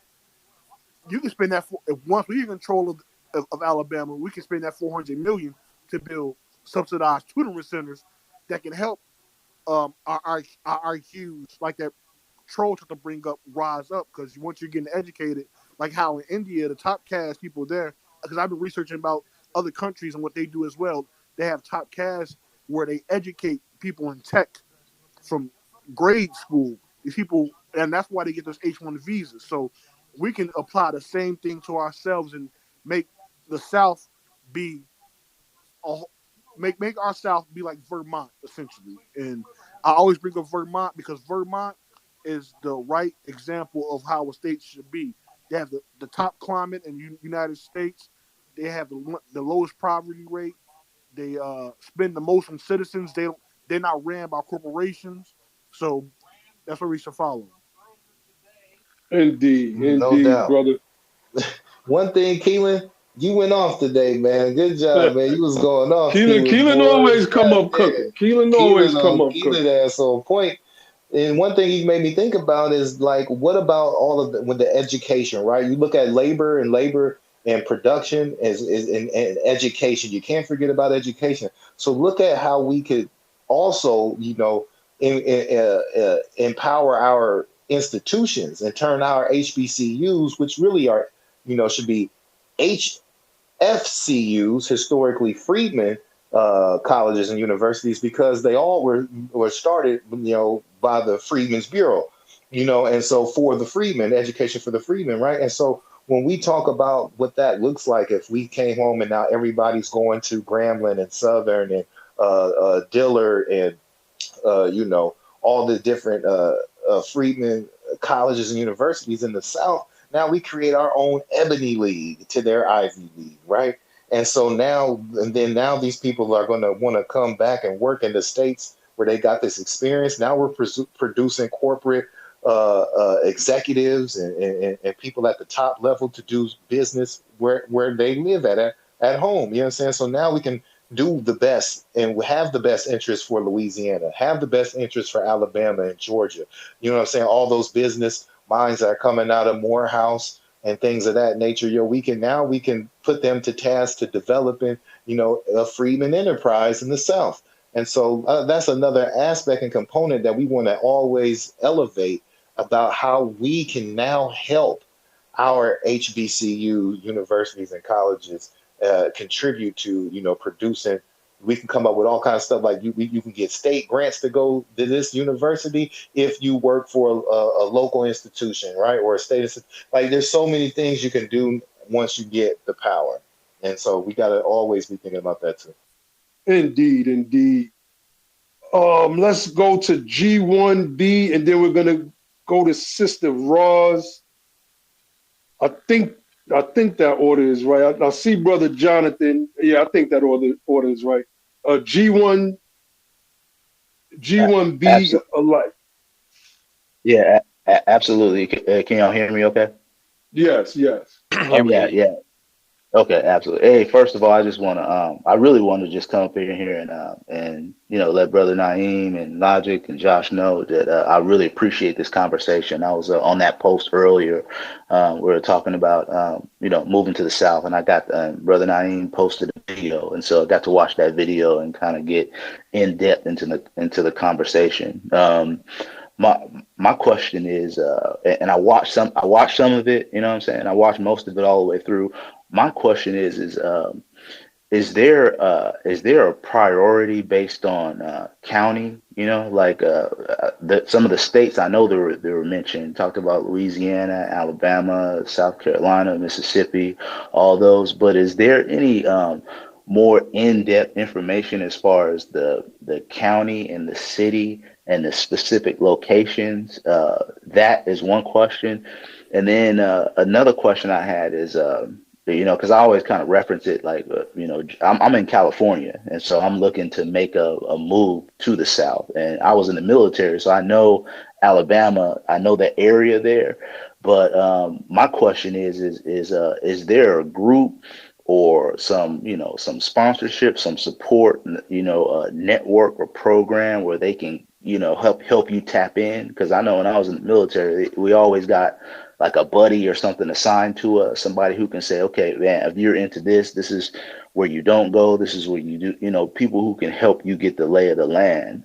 You can spend that if once we're in control of Alabama, we can spend that $400 million to build subsidized tutoring centers that can help our IQs, like that troll to bring up, rise up. Because once you're getting educated, like how in India, the top caste people there, because I've been researching about other countries and what they do as well. They have top caste where they educate people in tech from grade school. These people, and that's why they get those H-1 visas. So we can apply the same thing to ourselves and make the South be a, make our South be like Vermont, essentially. And I always bring up Vermont because Vermont is the right example of how a state should be. They have the top climate in the United States. They have the lowest poverty rate. They spend the most on citizens. They're not ran by corporations. So that's what we should follow. Indeed, No indeed, doubt. brother. One thing, Keelan, you went off today, man. Good job, man. You was going off, Keelan, Keelan boy. always come God up damn. cooking. Keelan always come up cooking. Keelan ass on point. And one thing he made me think about is like, what about all of with the education, right? You look at labor and production and education. You can't forget about education. So look at how we could also, empower our institutions and turn our HBCUs, which really are, should be FCUs, historically freedmen colleges and universities, because they all were started, by the Freedmen's Bureau, and so for the freedmen, education for the freedmen, right? And so when we talk about what that looks like, if we came home and now everybody's going to Grambling and Southern and Dillard and all the different freedmen colleges and universities in the South. Now we create our own Ebony League to their Ivy League, right? And so now these people are going to want to come back and work in the states where they got this experience. Now we're producing corporate executives and people at the top level to do business where they live at home. You know what I'm saying? So now we can do the best and have the best interest for Louisiana, have the best interest for Alabama and Georgia. You know what I'm saying? All those business minds that are coming out of Morehouse and things of that nature. We can put them to task to developing, a freedman enterprise in the South. And so that's another aspect and component that we want to always elevate about how we can now help our HBCU universities and colleges contribute to producing. We can come up with all kinds of stuff like you can get state grants to go to this university if you work for a local institution, right, or a state. Like there's so many things you can do once you get the power, and so we got to always be thinking about that too. Indeed, indeed. Let's go to G1B, and then we're gonna go to Sister Roz. I think that order is right. I see Brother Jonathan. Yeah, I think that order is right. G1B alike. Yeah, absolutely. Can y'all hear me okay? Yes, yes. Yeah, we Yeah, hear you. yeah. Okay, absolutely. Hey, first of all, I just want to, I really want to just come up in here and let Brother Nyhiem and Logic and Josh know that I really appreciate this conversation. I was on that post earlier. We were talking about, moving to the South, and I got Brother Nyhiem posted a video, and so I got to watch that video and kind of get in depth into the conversation. My question is, and I watched some of it, you know what I'm saying? I watched most of it all the way through. My question is there a priority based on county? Some of the states I know they were mentioned, talked about Louisiana, Alabama, South Carolina, Mississippi, all those. But is there any more in-depth information as far as the county and the city and the specific locations? That is one question. And then another question I had is, because I always kind of reference it like, I'm in California, and so I'm looking to make a move to the South. And I was in the military, so I know Alabama, I know the area there. But my question is there a group or some sponsorship, some support, a network or program where they can, help you tap in? Because I know when I was in the military, we always got like a buddy or something assigned to us, somebody who can say, okay, man, if you're into this, this is where you don't go, this is where you do, people who can help you get the lay of the land.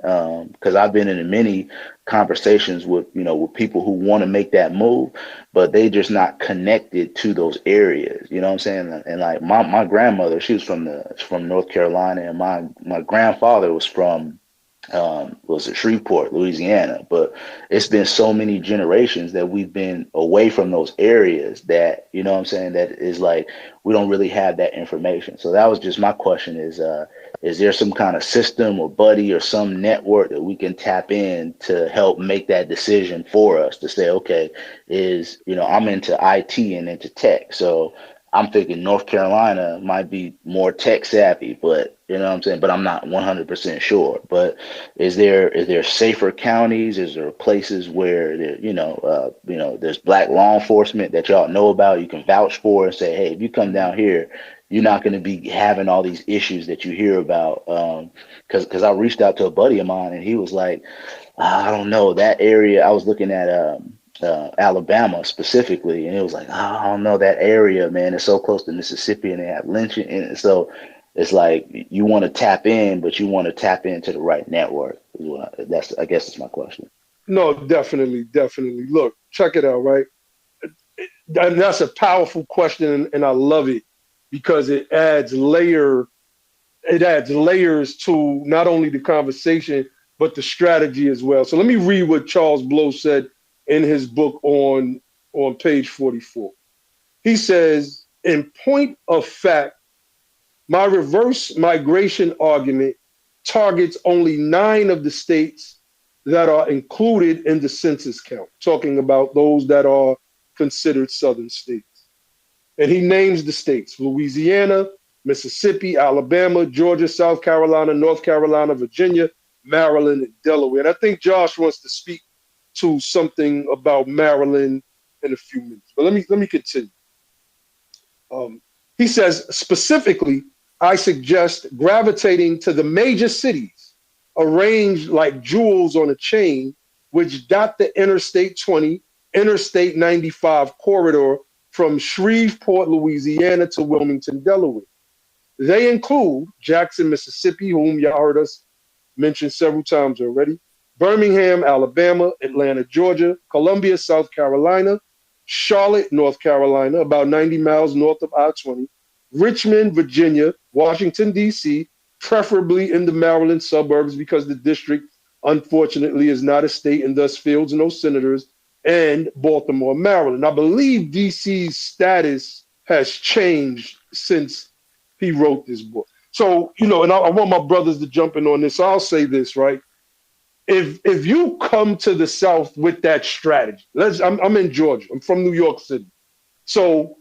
Because I've been in many conversations with people who want to make that move, but they just not connected to those areas. You know what I'm saying? And like my grandmother, she was from North Carolina, and my grandfather was from was at Shreveport, Louisiana. But it's been so many generations that we've been away from those areas that, you know what I'm saying, that is like we don't really have that information. So that was just my question is there some kind of system or buddy or some network that we can tap in to help make that decision for us to say, okay, I'm into IT and into tech. So I'm thinking North Carolina might be more tech savvy, but you know what I'm saying? But I'm not 100% sure. But is there safer counties? Is there places where there, there's black law enforcement that y'all know about, you can vouch for and say, hey, if you come down here, you're not going to be having all these issues that you hear about. Because I reached out to a buddy of mine and he was like, I don't know, that area. I was looking at Alabama specifically, and it was like, I don't know, that area, man, it's so close to Mississippi and they have lynching, and so it's like you want to tap in, but you want to tap into the right network. I guess that's my question. No, definitely. Look, check it out, right? And that's a powerful question, and I love it because it adds layers to not only the conversation but the strategy as well. So let me read what Charles Blow said in his book on page 44. He says, in point of fact, my reverse migration argument targets only 9 of the states that are included in the census count, talking about those that are considered southern states. And he names the states: Louisiana, Mississippi, Alabama, Georgia, South Carolina, North Carolina, Virginia, Maryland, and Delaware. And I think Josh wants to speak to something about Maryland in a few minutes. But let me continue. He says, specifically, I suggest gravitating to the major cities arranged like jewels on a chain, which dot the Interstate 20, Interstate 95 corridor from Shreveport, Louisiana to Wilmington, Delaware. They include Jackson, Mississippi, whom y'all heard us mention several times already, Birmingham, Alabama, Atlanta, Georgia, Columbia, South Carolina, Charlotte, North Carolina, about 90 miles north of I-20, Richmond, Virginia, Washington, D.C., preferably in the Maryland suburbs because the district, unfortunately, is not a state and thus fields no senators, and Baltimore, Maryland. I believe D.C.'s status has changed since he wrote this book. So, and I want my brothers to jump in on this. So I'll say this, right? If you come to the South with that strategy, I'm in Georgia. I'm from New York City. So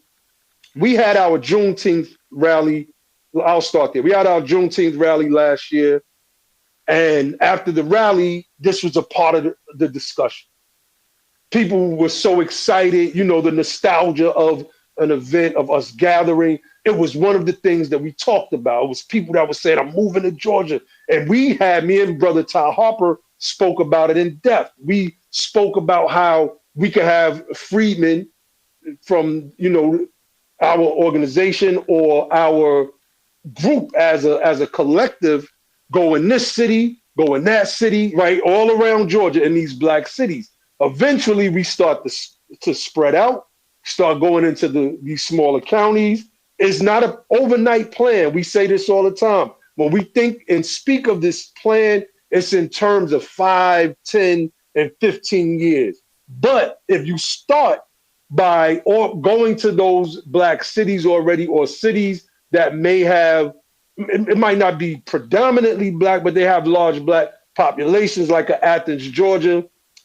we had our Juneteenth rally. I'll start there. We had our Juneteenth rally last year. And after the rally, this was a part of the discussion. People were so excited, the nostalgia of an event, of us gathering. It was one of the things that we talked about. It was people that were saying, I'm moving to Georgia. And me and Brother Ty Harper spoke about it in depth. We spoke about how we could have freedmen from, our organization or our group as a collective go in this city, go in that city, right? All around Georgia in these black cities. Eventually we start to spread out, start going into these smaller counties. It's not an overnight plan. We say this all the time. When we think and speak of this plan, it's in terms of 5, 10, and 15 years. But if you start by going to those black cities already, or cities that may have it might not be predominantly black, but they have large black populations like Athens, Georgia,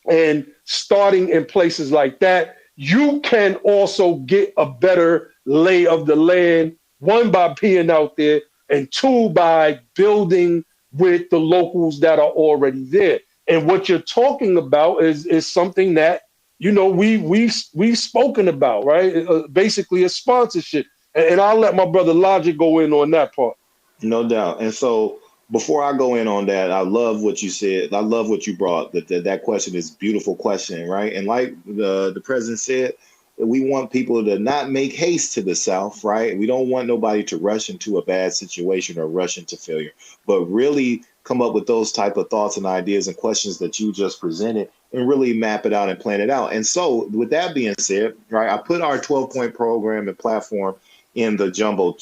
and starting in places like that, you can also get a better lay of the land, one by being out there, and two by building with the locals that are already there. And what you're talking about is something that we've spoken about, right? Basically, a sponsorship, and I'll let my brother Logic go in on that part. No doubt. And so before I go in on that, I love what you said. I love what you brought. That question is a beautiful question, right? And like the president said, we want people to not make haste to the South, right? We don't want nobody to rush into a bad situation or rush into failure, but really come up with those type of thoughts and ideas and questions that you just presented and really map it out and plan it out. And so with that being said, right, I put our 12-point program and platform in the jumbo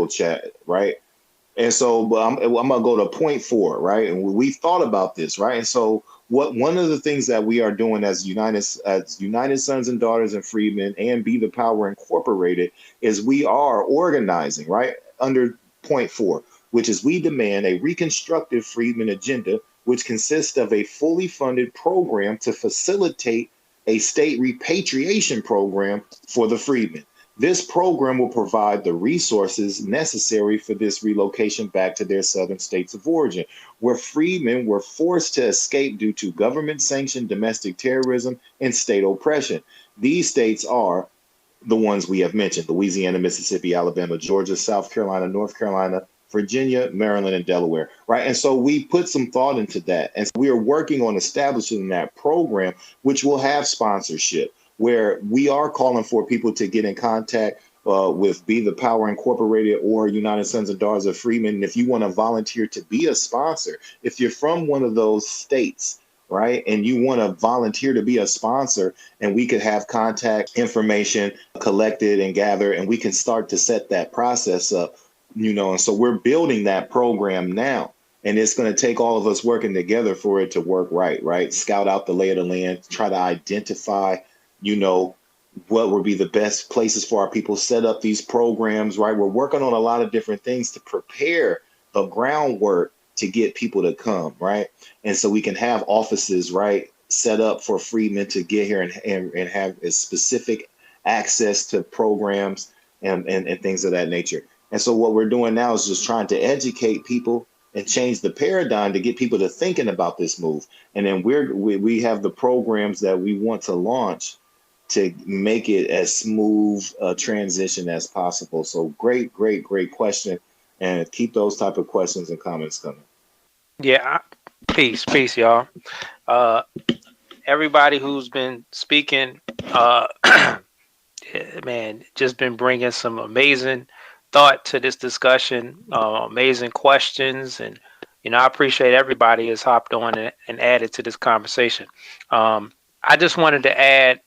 chat, right? And so I'm gonna go to point four, right? And we've thought about this, right? And so one of the things that we are doing as United Sons and Daughters and Freedmen and Be the Power Incorporated is we are organizing, right? Under point four, which is we demand a reconstructive freedmen agenda, which consists of a fully funded program to facilitate a state repatriation program for the freedmen. This program will provide the resources necessary for this relocation back to their southern states of origin, where freedmen were forced to escape due to government-sanctioned domestic terrorism and state oppression. These states are the ones we have mentioned: Louisiana, Mississippi, Alabama, Georgia, South Carolina, North Carolina, Virginia, Maryland, and Delaware, right? And so we put some thought into that. And so we are working on establishing that program, which will have sponsorship, where we are calling for people to get in contact with Be the Power Incorporated or United Sons and Daughters of Freedmen. And if you want to volunteer to be a sponsor, if you're from one of those states, right, and you want to volunteer to be a sponsor, and we could have contact information collected and gathered, and we can start to set that process up, and so we're building that program now. And it's going to take all of us working together for it to work right? Scout out the lay of the land, try to identify, what would be the best places for our people, set up these programs, right? We're working on a lot of different things to prepare the groundwork to get people to come, right? And so we can have offices, right, set up for freedmen to get here and have a specific access to programs and things of that nature. And so what we're doing now is just trying to educate people and change the paradigm to get people to thinking about this move. And then we have the programs that we want to launch to make it as smooth a transition as possible. So great question. And keep those type of questions and comments coming. Yeah, peace, y'all. Everybody who's been speaking, man, just been bringing some amazing thought to this discussion, amazing questions, and I appreciate everybody has hopped on and added to this conversation. I just wanted to add,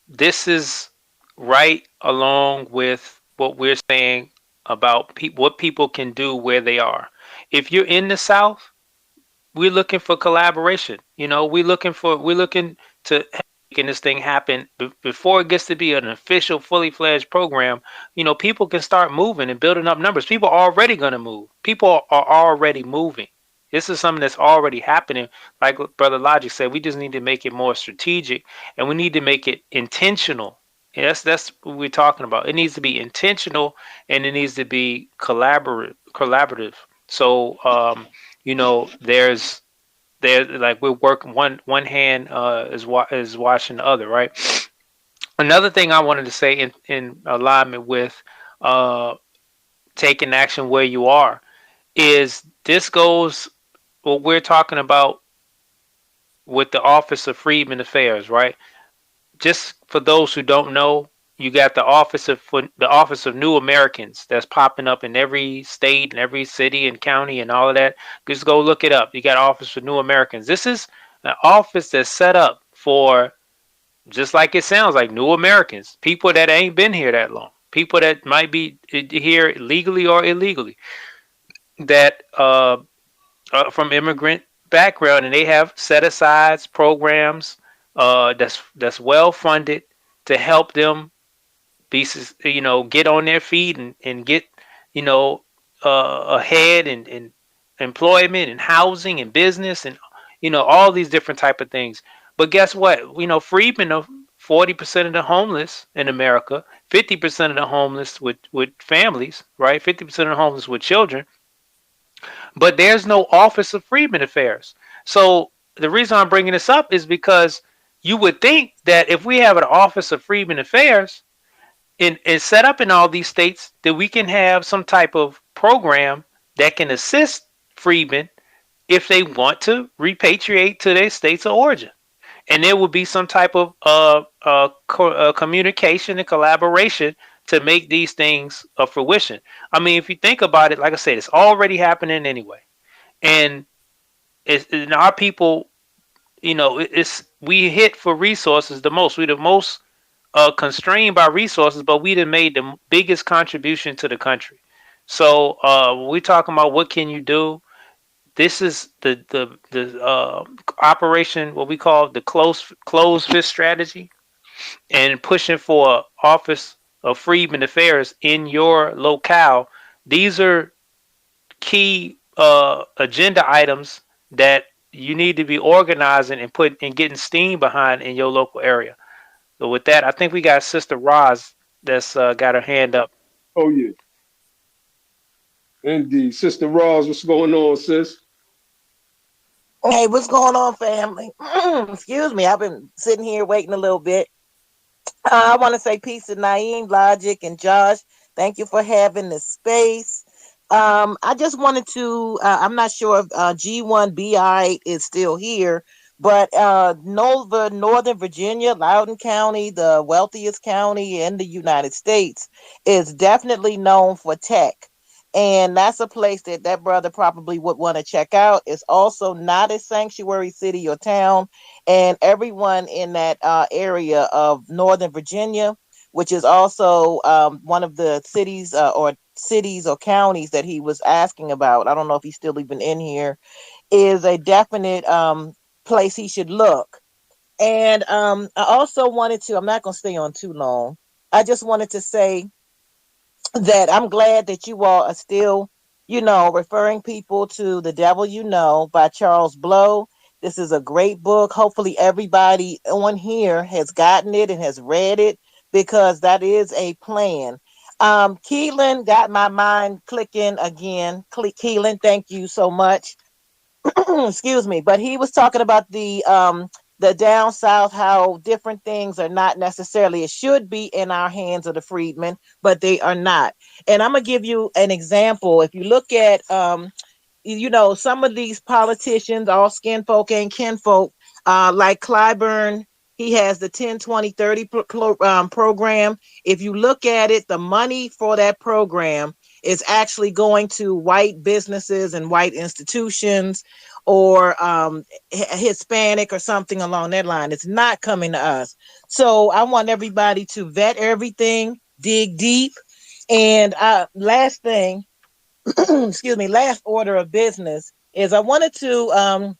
this is right along with what we're saying about what people can do where they are. If you're in the South, we're looking for collaboration. We're looking to making this thing happen before it gets to be an official, fully fledged program. People can start moving and building up numbers. People are already going to move. People are already moving. This is something that's already happening. Like Brother Logic said, we just need to make it more strategic, and we need to make it intentional. Yes, that's what we're talking about. It needs to be intentional, and it needs to be collaborative. So, there's like we're working one hand is watching the other, right? Another thing I wanted to say in alignment with taking action where you are is this goes what we're talking about with the Office of Freedmen Affairs, right? Just for those who don't know, you got the Office of New Americans that's popping up in every state and every city and county and all of that. Just go look it up. You got Office for New Americans. This is an office that's set up for, just like it sounds like, new Americans, people that ain't been here that long, people that might be here legally or illegally, that from immigrant background, and they have set asides programs that's well funded to help them be, get on their feet and get, ahead in employment and housing and business and all these different type of things. But guess what? Freedmen of 40% of the homeless in America, 50% of the homeless with families, right? 50% of the homeless with children. But there's no Office of Freedmen Affairs. So the reason I'm bringing this up is because you would think that if we have an Office of Freedmen Affairs and set up in all these states, that we can have some type of program that can assist freedmen if they want to repatriate to their states of origin. And there will be some type of communication and collaboration to make these things a fruition. I mean, if you think about it, like I said, it's already happening anyway. And and our people, it's we hit for resources the most. We're the most constrained by resources, but we done made the biggest contribution to the country. So when we're talking about what can you do, this is the operation, what we call the closed fist strategy, and pushing for Office of Freedmen Affairs in your locale. These are key agenda items that you need to be organizing and put and getting steam behind in your local area. So with that, I think we got Sister Roz that's got her hand up. Oh yeah, indeed. Sister Ross, what's going on, sis? Hey, what's going on, family? Excuse me, I've been sitting here waiting a little bit. I want to say peace to Nyhiem, Logic, and Josh. Thank you for having the space. I just wanted to, I'm not sure if G1BI is still here, but Northern Virginia, Loudoun County, the wealthiest county in the United States, is definitely known for tech. And that's a place that brother probably would want to check out. It's also not a sanctuary city or town. And everyone in that area of Northern Virginia, which is also one of the cities or counties that he was asking about. I don't know if he's still even in here, is a definite place he should look. And I also wanted to, I'm not going to stay on too long. I just wanted to say that I'm glad that you all are still, referring people to The Devil You Know by Charles Blow. This is a great book. Hopefully everybody on here has gotten it and has read it, because that is a plan. Keelan got my mind clicking again. Keelan, thank you so much. Excuse me, but he was talking about the down south, how different things are not necessarily, it should be in our hands of the freedmen, but they are not. And I'm gonna give you an example. If you look at some of these politicians, all skin folk and kinfolk, like Clyburn, he has the 10, 20, 30 program. If you look at it, the money for that program is actually going to white businesses and white institutions, or Hispanic or something along that line. It's not coming to us. So I want everybody to vet everything, dig deep. And last thing, excuse me, last order of business is I wanted to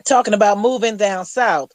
talking about moving down south.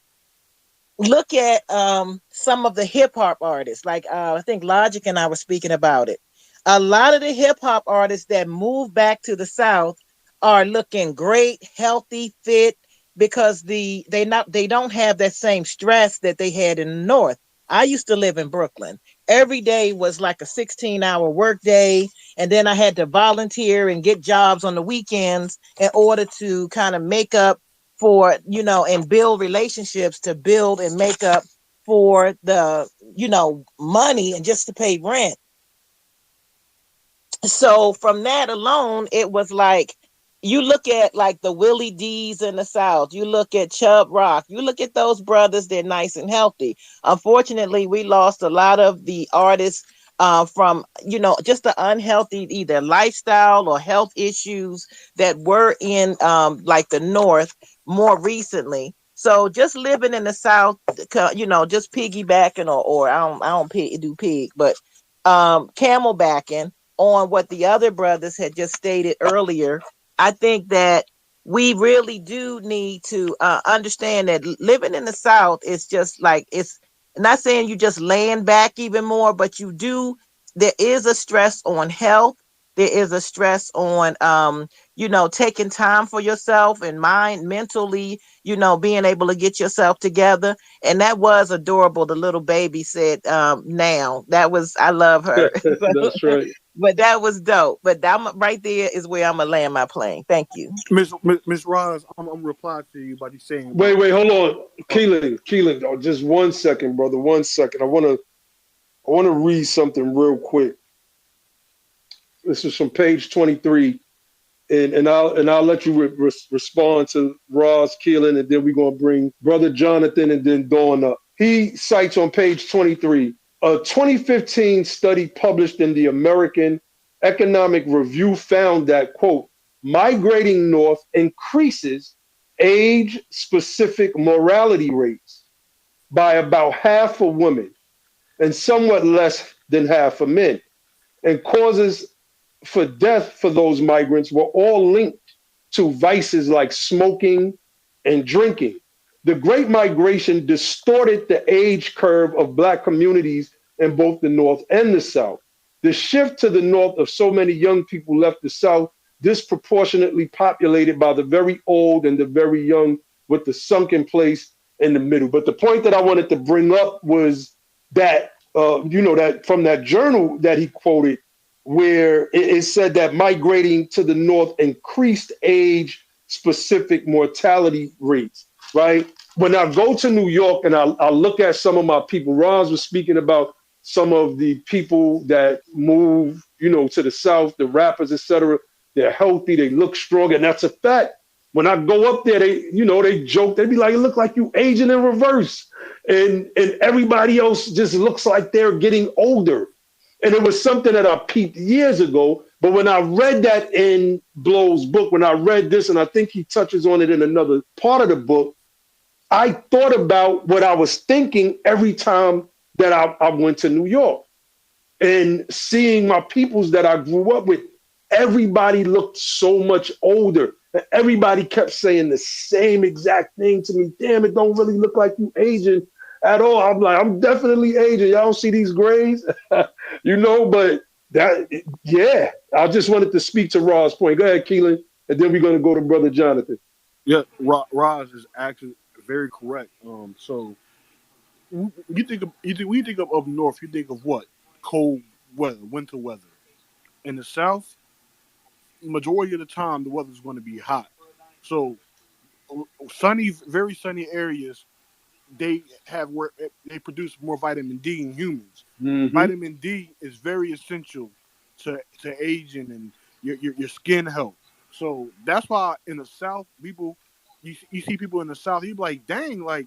Look at some of the hip hop artists, like I think Logic and I were speaking about it. A lot of the hip hop artists that move back to the south are looking great, healthy, fit, because they don't have that same stress that they had in the north. I used to live in Brooklyn. Every day was like a 16-hour work day, and then I had to volunteer and get jobs on the weekends in order to kind of make up for, and build relationships to build and make up for the, money and just to pay rent. So from that alone, it was like, you look at like the Willie D's in the South, you look at Chubb Rock, you look at those brothers, they're nice and healthy. Unfortunately, we lost a lot of the artists from, just the unhealthy, either lifestyle or health issues that were in like the North more recently. So just living in the South, just piggybacking, or I don't do pig, but camelbacking on what the other brothers had just stated earlier. I think that we really do need to understand that living in the South is just like, it's not saying you just laying back even more, but there is a stress on health. There is a stress on, taking time for yourself and mentally, being able to get yourself together. And that was adorable. The little baby said, now that was, I love her. That's right. But that was dope. But that right there is where I'm going to land my plane. Thank you. Miss Roz, I'm replying to you by saying Wait, about. hold on, Keelan. Oh, just 1 second, brother. 1 second. I wanna read something real quick. This is from page 23, and I'll let you respond to Roz, Keelan, and then we're gonna bring brother Jonathan and then Dawn up. He cites on page 23 a 2015 study published in the American Economic Review found that, quote, migrating north increases age-specific mortality rates by about half for women and somewhat less than half for men, and causes for death for those migrants were all linked to vices like smoking and drinking. The Great Migration distorted the age curve of Black communities in both the North and the South. The shift to the North of so many young people left the South disproportionately populated by the very old and the very young, with the sunken place in the middle. But the point that I wanted to bring up was that, that from that journal that he quoted, where it said that migrating to the North increased age-specific mortality rates, right? When I go to New York and I look at some of my people, Roz was speaking about some of the people that move, to the South, the rappers, etc. They're healthy, they look strong, and that's a fact. When I go up there, they joke, they be like, it look like you aging in reverse. And everybody else just looks like they're getting older. And it was something that I peeped years ago. But when I read that in Blow's book, when I read this, and I think he touches on it in another part of the book, I thought about what I was thinking every time that I went to New York and seeing my peoples that I grew up with. Everybody looked so much older. Everybody kept saying the same exact thing to me. Damn, it don't really look like you aging at all. I'm like, I'm definitely aging. Y'all don't see these grays, but yeah. I just wanted to speak to Roz's point. Go ahead, Keelan, and then we're going to go to Brother Jonathan. Yeah, Roz is actually very correct. So when you think of up north, you think of what? Cold weather, winter weather. In the South, majority of the time, the weather's going to be hot. So very sunny areas, they have where they produce more vitamin D in humans. Mm-hmm. Vitamin D is very essential to aging and your skin health. So that's why in the South, people, you see people in the South, you be like, dang, like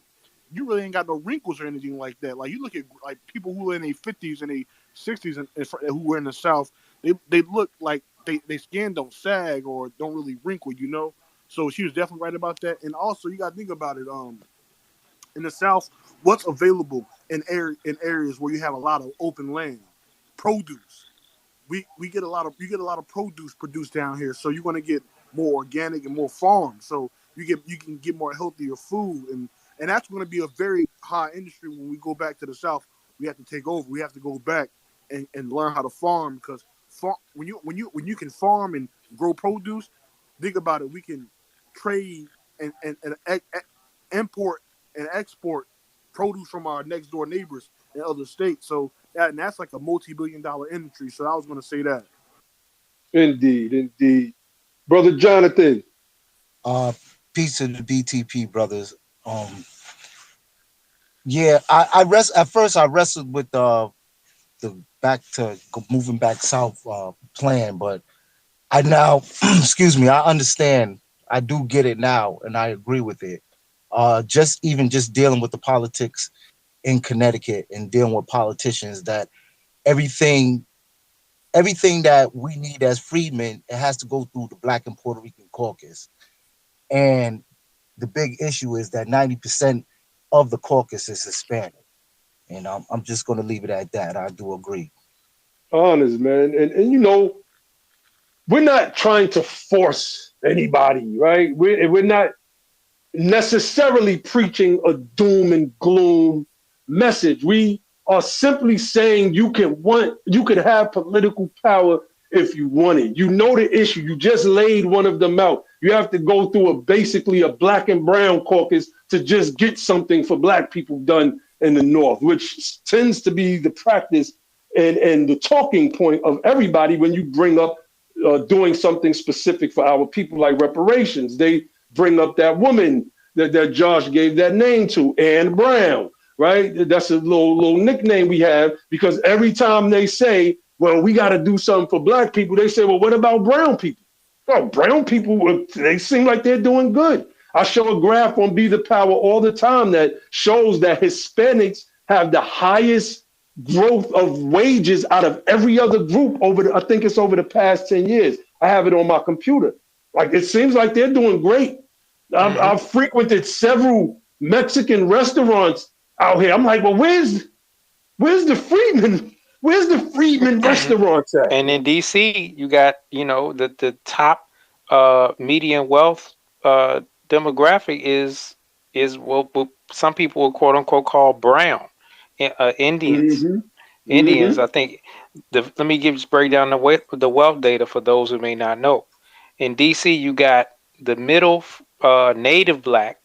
you really ain't got no wrinkles or anything like that. Like you look at like people who are in their 50s and their 60s and who were in the South, they look like they skin don't sag or don't really wrinkle. So she was definitely right about that. And also you got to think about it. In the South, what's available in areas where you have a lot of open land, produce. We get a lot of produce produced down here, so you're going to get more organic and more farm. So you can get more healthier food, and that's going to be a very high industry when we go back to the South. We have to take over. We have to go back and learn how to farm because when you can farm and grow produce, think about it. We can trade and import and export produce from our next door neighbors in other states. So that's like a multi-billion-dollar industry. So I was going to say that. Indeed. Brother Jonathan. Peace to the BTP brothers. Yeah, I wrestled with the moving back south plan, but I now excuse me, I understand. I do get it now, and I agree with it. Just dealing with the politics in Connecticut and dealing with politicians, that everything that we need as freedmen, it has to go through the Black and Puerto Rican caucus. And the big issue is that 90% of the caucus is Hispanic. And I'm just going to leave it at that. I do agree. Honest, man. And we're not trying to force anybody, right? We're not necessarily preaching a doom and gloom message. We are simply saying you could have political power if you want it. You know the issue. You just laid one of them out. You have to go through basically a black and brown caucus to just get something for black people done in the North, which tends to be the practice and the talking point of everybody when you bring up doing something specific for our people like reparations. They bring up that woman that Josh gave that name to, Ann Brown, right? That's a little nickname we have because every time they say, well, we got to do something for black people, they say, well, what about brown people? Oh, brown people, they seem like they're doing good. I show a graph on Be the Power all the time that shows that Hispanics have the highest growth of wages out of every other group I think it's over the past 10 years. I have it on my computer. Like, it seems like they're doing great. I've frequented several Mexican restaurants out here. I'm like, well, where's the Freedmen? Where's the Freedmen restaurants at? And in DC, you got, the top median wealth demographic is what some people will quote unquote call brown. Indians. Indians, I think. Let me just break down the wealth data for those who may not know. In DC, you got the middle native black,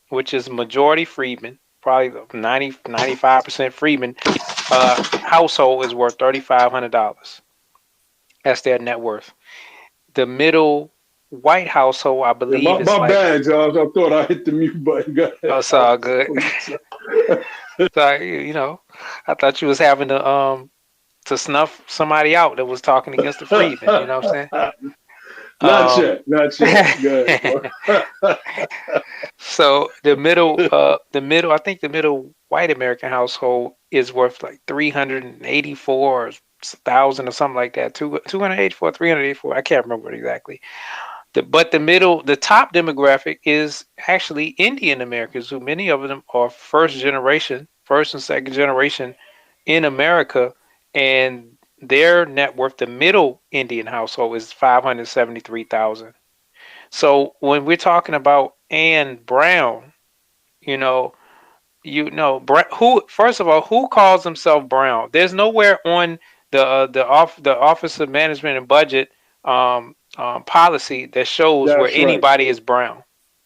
which is majority freedmen, probably 95% freedmen. Household is worth $3,500. That's their net worth. The middle white household, I believe, is my bad, Josh. I thought I hit the mute button. That's all good. So, I thought you was having to snuff somebody out that was talking against the freedmen. You know what I'm saying? Not yet. Good. So the middle, I think the middle white American household is worth like 384,000 or something like that. 284, 384. I can't remember exactly. But the top demographic is actually Indian Americans, who many of them are first and second generation in America, and their net worth, the middle Indian household, is 573,000. So when we're talking about Ann Brown, who, first of all, who calls himself brown? There's nowhere on the Office of Management and Budget policy that shows where anybody is brown.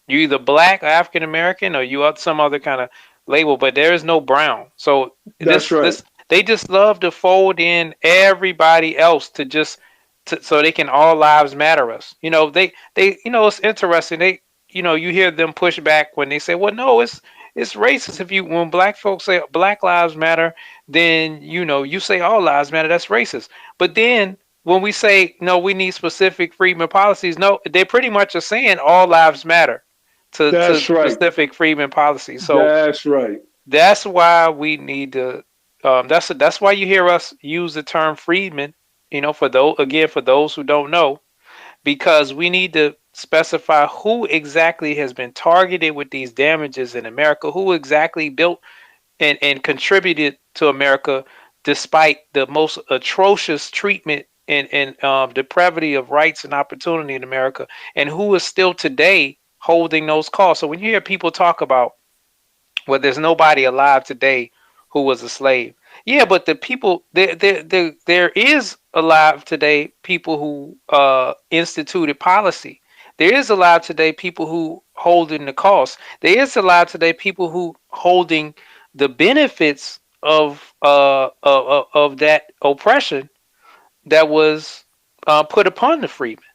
You're either black or African American, or you have some other kind of label, but there is no brown. So they just love to fold in everybody else so they can all lives matter us. It's interesting. You hear them push back when they say, well, no, it's racist. When black folks say Black Lives Matter, then you say all lives matter. That's racist. But then when we say no, we need specific freedmen policies. No, they pretty much are saying all lives matter to specific freedmen policies. So that's right. That's why we need to. That's why you hear us use the term freedmen. For those who don't know, because we need to specify who exactly has been targeted with these damages in America, who exactly built and contributed to America despite the most atrocious treatment and depravity of rights and opportunity in America, and who is still today holding those costs. So when you hear people talk about, well, there's nobody alive today who was a slave. Yeah, but the people there is alive today people who instituted policy. There is alive today people who holding the cost. There is alive today people who holding the benefits of that oppression that was put upon the freedmen.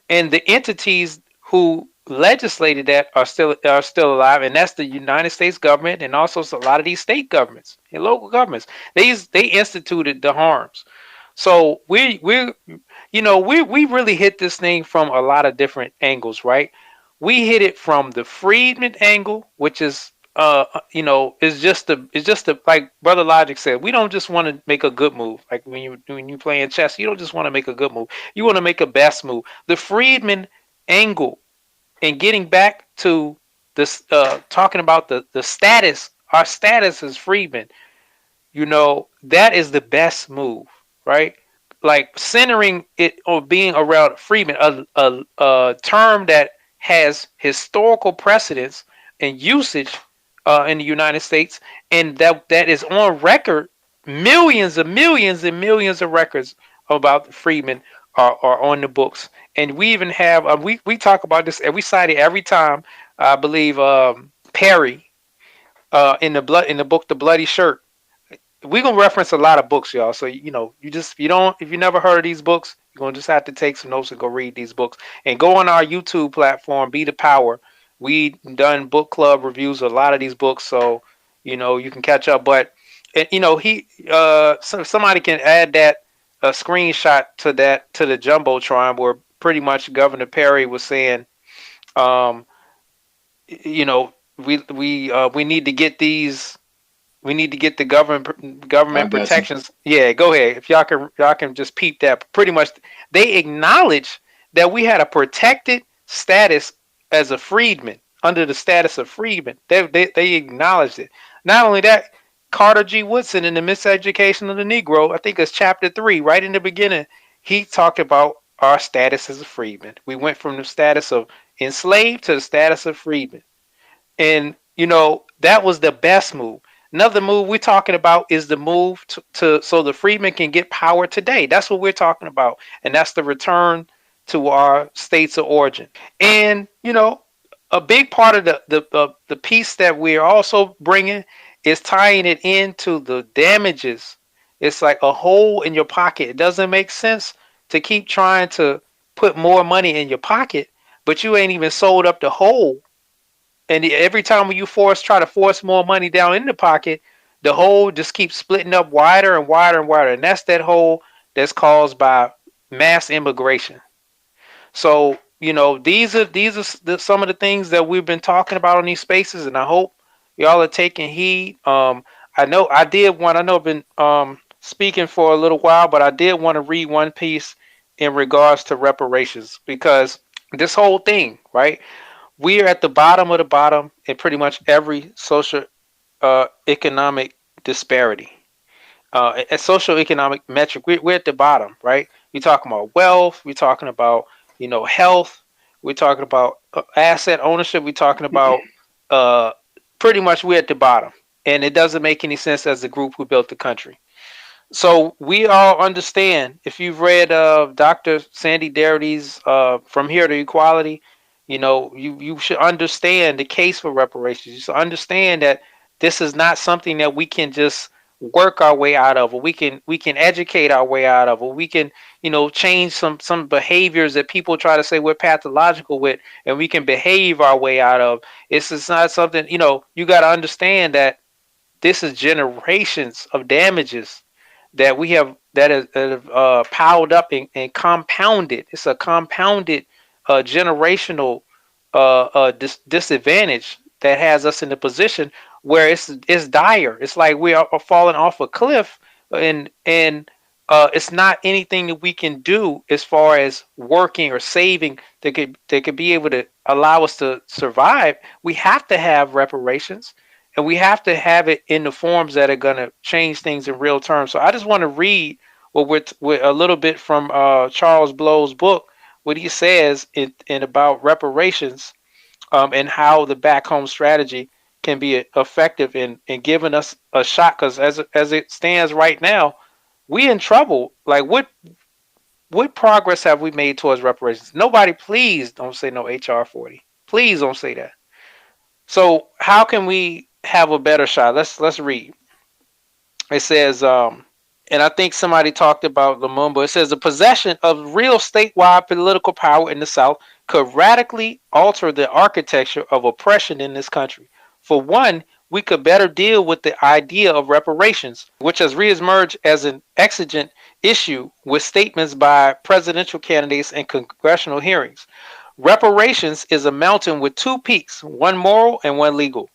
And the entities who legislated that are still alive, and that's the United States government, and also a lot of these state governments and local governments. They instituted the harms. So we really hit this thing from a lot of different angles, right? We hit it from the freedman angle, which is it's just like Brother Logic said, we don't just want to make a good move. Like when you playing chess, you don't just want to make a good move. You want to make a best move. The freedman angle, and getting back to this, talking about the status, our status as freedmen, that is the best move, right? Like centering it or being around freedmen, a term that has historical precedence and usage in the United States, and that is on record, millions and millions of records about the freedmen are on the books. And we even have we talk about this and we cite it every time. I believe Perry in the book The Bloody Shirt. We're gonna reference a lot of books, y'all. So you just if you never heard of these books, you're gonna just have to take some notes and go read these books. And go on our YouTube platform, Be the Power. We done book club reviews of a lot of these books, so you can catch up. But somebody can add that a screenshot to the jumbotron where pretty much Governor Perry was saying, um, we need to get these we need to get the I government got you. protections. Yeah, go ahead. If y'all can just peep that. Pretty much, they acknowledge that we had a protected status as a freedman under the status of freedman. They acknowledged it. Not only that, Carter G. Woodson in the Miseducation of the Negro, I think it's chapter 3, right in the beginning, he talked about our status as a freedman. We went from the status of enslaved to the status of freedman. And that was the best move. Another move we're talking about is the move to so the freedmen can get power today. That's what we're talking about, and that's the return to our states of origin. And a big part of the piece that we're also bringing is tying it into the damages. It's like a hole in your pocket. It doesn't make sense to keep trying to put more money in your pocket, but you ain't even sold up the hole. And every time when you try to force more money down in the pocket, the hole just keeps splitting up wider and wider and wider. And that's that hole that's caused by mass immigration. So, these are some of the things that we've been talking about on these spaces, and I hope y'all are taking heed. I know I've been speaking for a little while, but I did want to read one piece in regards to reparations, because this whole thing, right? We are at the bottom of the bottom in pretty much every social economic disparity, a social economic metric. We're at the bottom, right? We're talking about wealth. We're talking about health. We're talking about asset ownership. We're talking about uh, pretty much we're at the bottom, and it doesn't make any sense as a group who built the country. So we all understand. If you've read Dr. Sandy Darity's "From Here to Equality," you should understand the case for reparations. You should understand that this is not something that we can just work our way out of, or we can educate our way out of, or we can change some behaviors that people try to say we're pathological with, and we can behave our way out of. It's just not something. You got to understand that this is generations of damages that we have that have piled up and compounded. It's a compounded generational disadvantage that has us in a position where it's dire. It's like we are falling off a cliff, and it's not anything that we can do as far as working or saving that could be able to allow us to survive. We have to have reparations, and we have to have it in the forms that are going to change things in real terms. So I just want to read with a little bit from Charles Blow's book, what he says in about reparations, and how the back home strategy can be effective in giving us a shot. Because as it stands right now, we in trouble. Like what progress have we made towards reparations? Nobody, please don't say no HR 40. Please don't say that. So how can we have a better shot? Let's read. It says, and I think somebody talked about Lumumba. It says the possession of real statewide political power in the South could radically alter the architecture of oppression in this country. For one, we could better deal with the idea of reparations, which has reemerged as an exigent issue with statements by presidential candidates and congressional hearings. Reparations is a mountain with two peaks, one moral and one legal.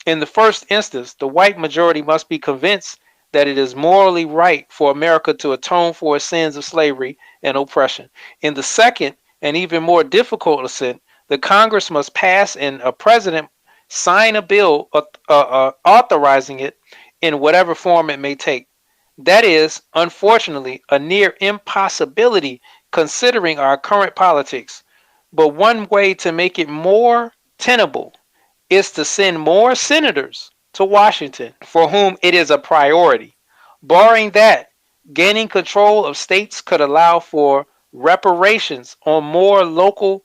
In the first instance, the white majority must be convinced that it is morally right for America to atone for its sins of slavery and oppression. In the second, and even more difficult ascent, the Congress must pass and a president sign a bill authorizing it in whatever form it may take. That is, unfortunately, a near impossibility considering our current politics. But one way to make it more tenable is to send more senators to Washington, for whom it is a priority. Barring that, gaining control of states could allow for reparations on more local,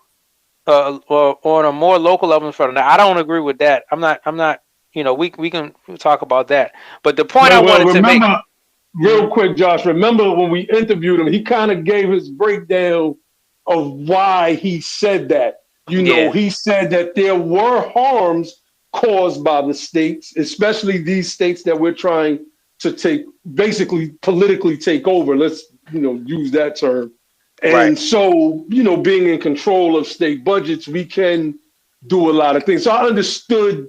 or on a more local level. Now, I don't agree with that. I'm not. We can talk about that. But the point I Well, wanted to make. remember, real Mhm. quick, Josh, remember when we interviewed him, he kind of gave his breakdown of why he said that. Yeah. He said that there were harms caused by the states, especially these states that we're trying to basically politically take over. Let's, use that term. Right. And so, being in control of state budgets, we can do a lot of things. So I understood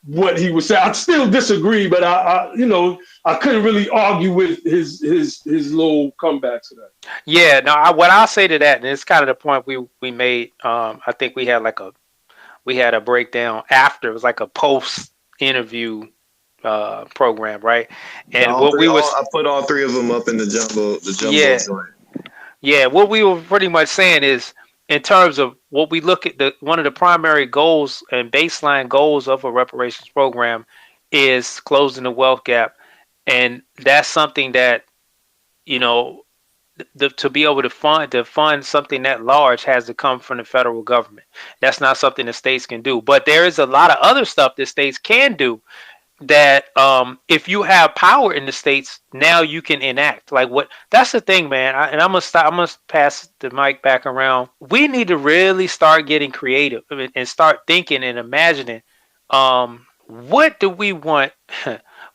what he was saying. I still disagree, but I couldn't really argue with his little comeback to that. Yeah. No. What I'll say to that, and it's kind of the point we made. I think we had a breakdown after. It was like a post interview program, right? And All what three, we all was I put all three of them up in the jumbo yeah, joint. yeah, what we were pretty much saying is, in terms of what we look at, one of the primary goals and baseline goals of a reparations program is closing the wealth gap, and that's something that, you know to be able to fund something that large has to come from the federal government. That's not something the states can do, but there is a lot of other stuff that states can do, that if you have power in the states, now you can enact. Like, what that's the thing, man. And I'm gonna pass the mic back around. We need to really start getting creative and start thinking and imagining, what do we want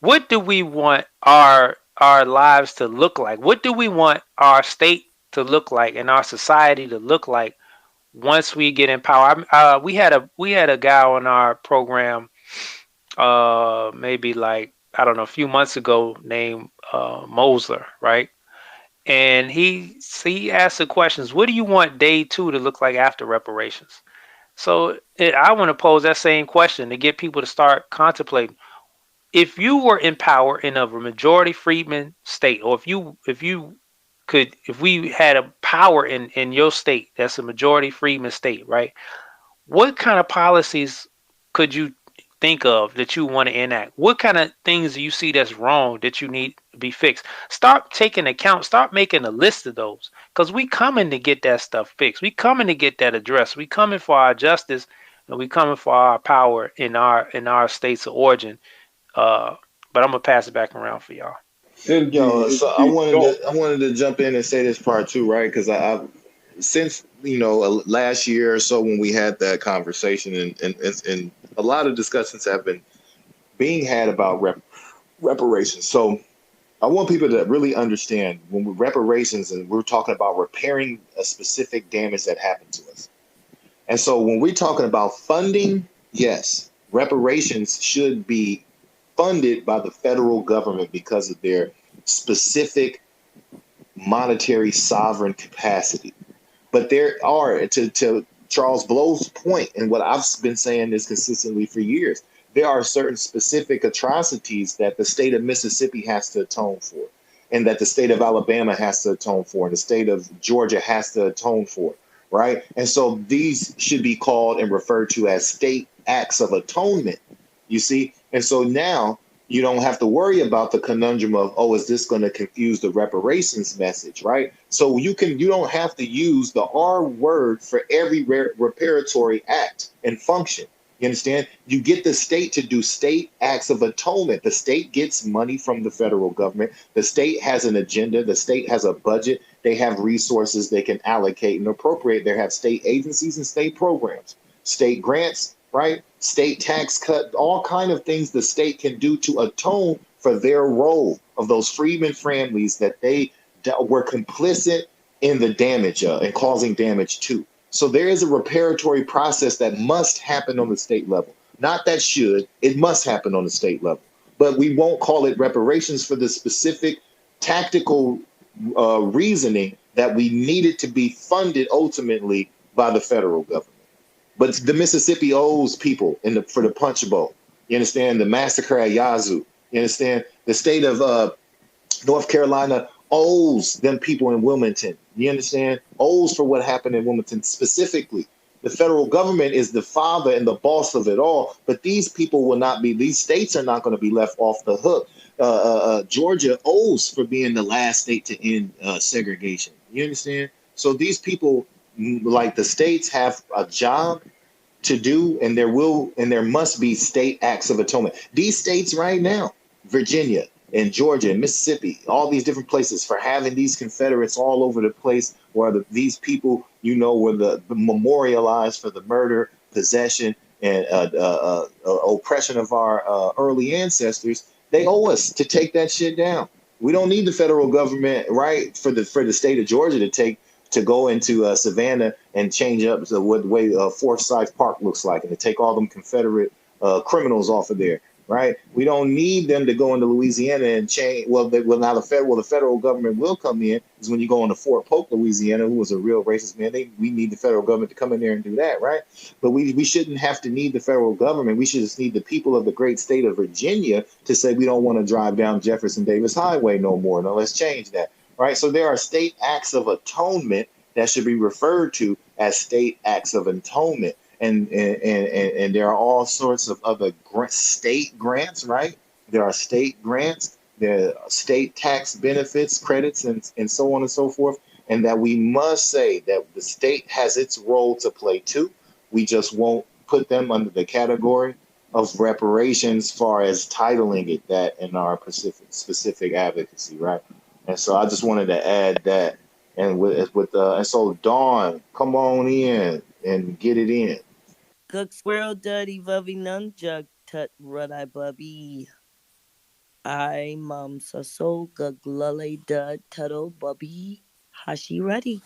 what do we want our lives to look like? What do we want our state to look like and our society to look like once we get in power? We had a guy on our program, maybe, like, I don't know, a few months ago, named Mosler, right? And he asked the questions: what do you want day two to look like after reparations? So I want to pose that same question to get people to start contemplating. If you were in power in a majority freedman state, or if we had a power in your state that's a majority freedman state, right? What kind of policies could you think of that you want to enact? What kind of things do you see that's wrong that you need to be fixed? Start taking account, start making a list of those, because we coming to get that stuff fixed. We coming to get that addressed. We coming for our justice, and we coming for our power in our states of origin. Uh, but I'm gonna pass it back around for y'all. Yo, Indeed, so I indeed. wanted Go. to I wanted to jump in and say this part too, right? Because I've since last year or so when we had that conversation, and a lot of discussions have been being had about reparations. So I want people to really understand when we reparations, and we're talking about repairing a specific damage that happened to us. And so when we're talking about funding, yes, reparations should be funded by the federal government because of their specific monetary sovereign capacity. But there are, to Charles Blow's point, and what I've been saying this consistently for years, there are certain specific atrocities that the state of Mississippi has to atone for, and that the state of Alabama has to atone for, and the state of Georgia has to atone for, right? And so these should be called and referred to as state acts of atonement, you see? And so now you don't have to worry about the conundrum of, oh, is this going to confuse the reparations message, right? So you don't have to use the R word for every reparatory act and function. You understand? You get the state to do state acts of atonement. The state gets money from the federal government. The state has an agenda. The state has a budget. They have resources they can allocate and appropriate. They have state agencies and state programs, state grants, right? State tax cut, all kind of things the state can do to atone for their role of those freedmen families that they were complicit in the damage and causing damage to. So there is a reparatory process that must happen on the state level. Not that should, it must happen on the state level. But we won't call it reparations for the specific tactical reasoning that we need it to be funded ultimately by the federal government. But the Mississippi owes people for the Punch Bowl. You understand? The massacre at Yazoo. You understand? The state of North Carolina owes them people in Wilmington. You understand? Owes for what happened in Wilmington specifically. The federal government is the father and the boss of it all, but these people will not be, these states are not going to be left off the hook. Georgia owes for being the last state to end segregation. You understand? So these people, like the states, have a job to do, and there must be state acts of atonement. These states right now, Virginia and Georgia and Mississippi, all these different places, for having these Confederates all over the place, where these people, were the memorialized for the murder, possession, and oppression of our early ancestors. They owe us to take that shit down. We don't need the federal government, right, for the state of Georgia to go into Savannah and change up the way Forsyth Park looks like, and to take all them Confederate criminals off of there, right? We don't need them to go into Louisiana and change. Now the federal government will come in is when you go into Fort Polk, Louisiana, who was a real racist man. We need the federal government to come in there and do that, right? But we shouldn't have to need the federal government. We should just need the people of the great state of Virginia to say we don't want to drive down Jefferson Davis Highway no more. Now let's change that, right? So there are state acts of atonement that should be referred to as state acts of atonement. And there are all sorts of other state grants, right? There are state grants, there are state tax benefits, credits, and so on and so forth. And that we must say that the state has its role to play too. We just won't put them under the category of reparations, far as titling it that in our specific advocacy, right? And so I just wanted to add that. And so Dawn, come on in and get it in. Cook squirrel duddy vubby nunjug tut rudai bubby. I mum so guglule dud tuttle bubby hashi ready.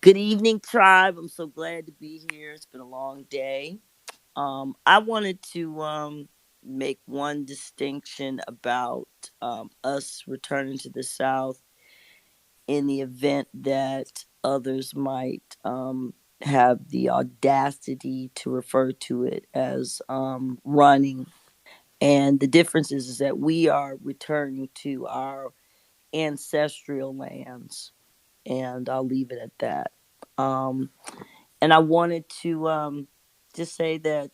Good evening, tribe. I'm so glad to be here. It's been a long day. I wanted to make one distinction about us returning to the South in the event that others might have the audacity to refer to it as running. And the difference is that we are returning to our ancestral lands, and I'll leave it at that. And I wanted to just say that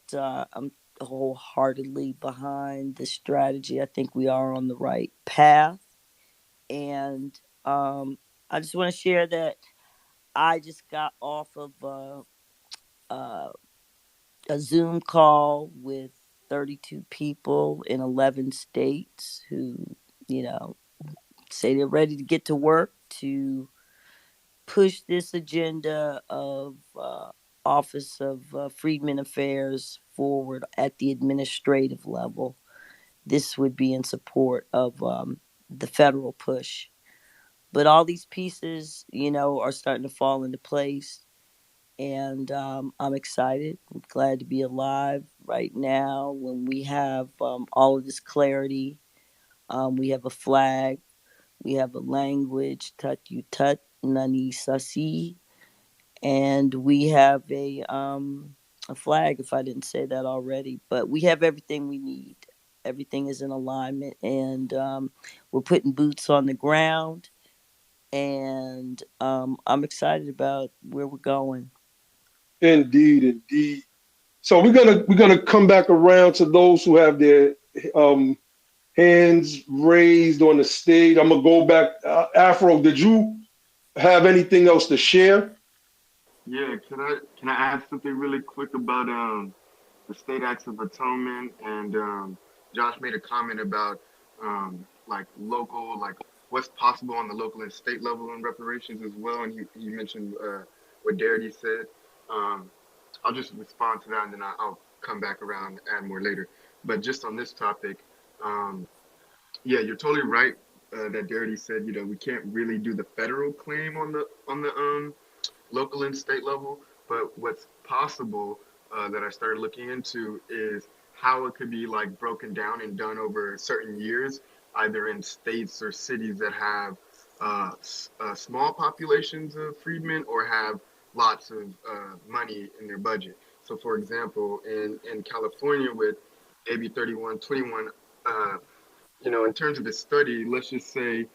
I'm wholeheartedly behind this strategy. I think we are on the right path. And I just want to share that I just got off of uh, a Zoom call with 32 people in 11 states who, you know, say they're ready to get to work to push this agenda of Office of Freedmen Affairs forward at the administrative level. This would be in support of the federal push. But all these pieces, you know, are starting to fall into place. And I'm excited. I'm glad to be alive right now when we have all of this clarity. We have a flag, we have a language, tut you tut, nani sasi, and we have a flag, if I didn't say that already. But we have everything we need. Everything is in alignment, and we're putting boots on the ground. And I'm excited about where we're going. Indeed, indeed. So we're gonna come back around to those who have their um, hands raised on the stage. I'm gonna go back. Afro, did you have anything else to share? Yeah, can I add something really quick about the state acts of atonement, and Josh made a comment about like local, like what's possible on the local and state level in reparations as well, and he mentioned what Darity said. Um, I'll just respond to that, and then I'll come back around and add more later. But just on this topic, um, yeah, you're totally right that Darity said, you know, we can't really do the federal claim on the local and state level. But what's possible that I started looking into is how it could be like broken down and done over certain years, either in states or cities that have small populations of freedmen or have lots of money in their budget. So, for example, in California with AB 3121, you know, in terms of the study, let's just say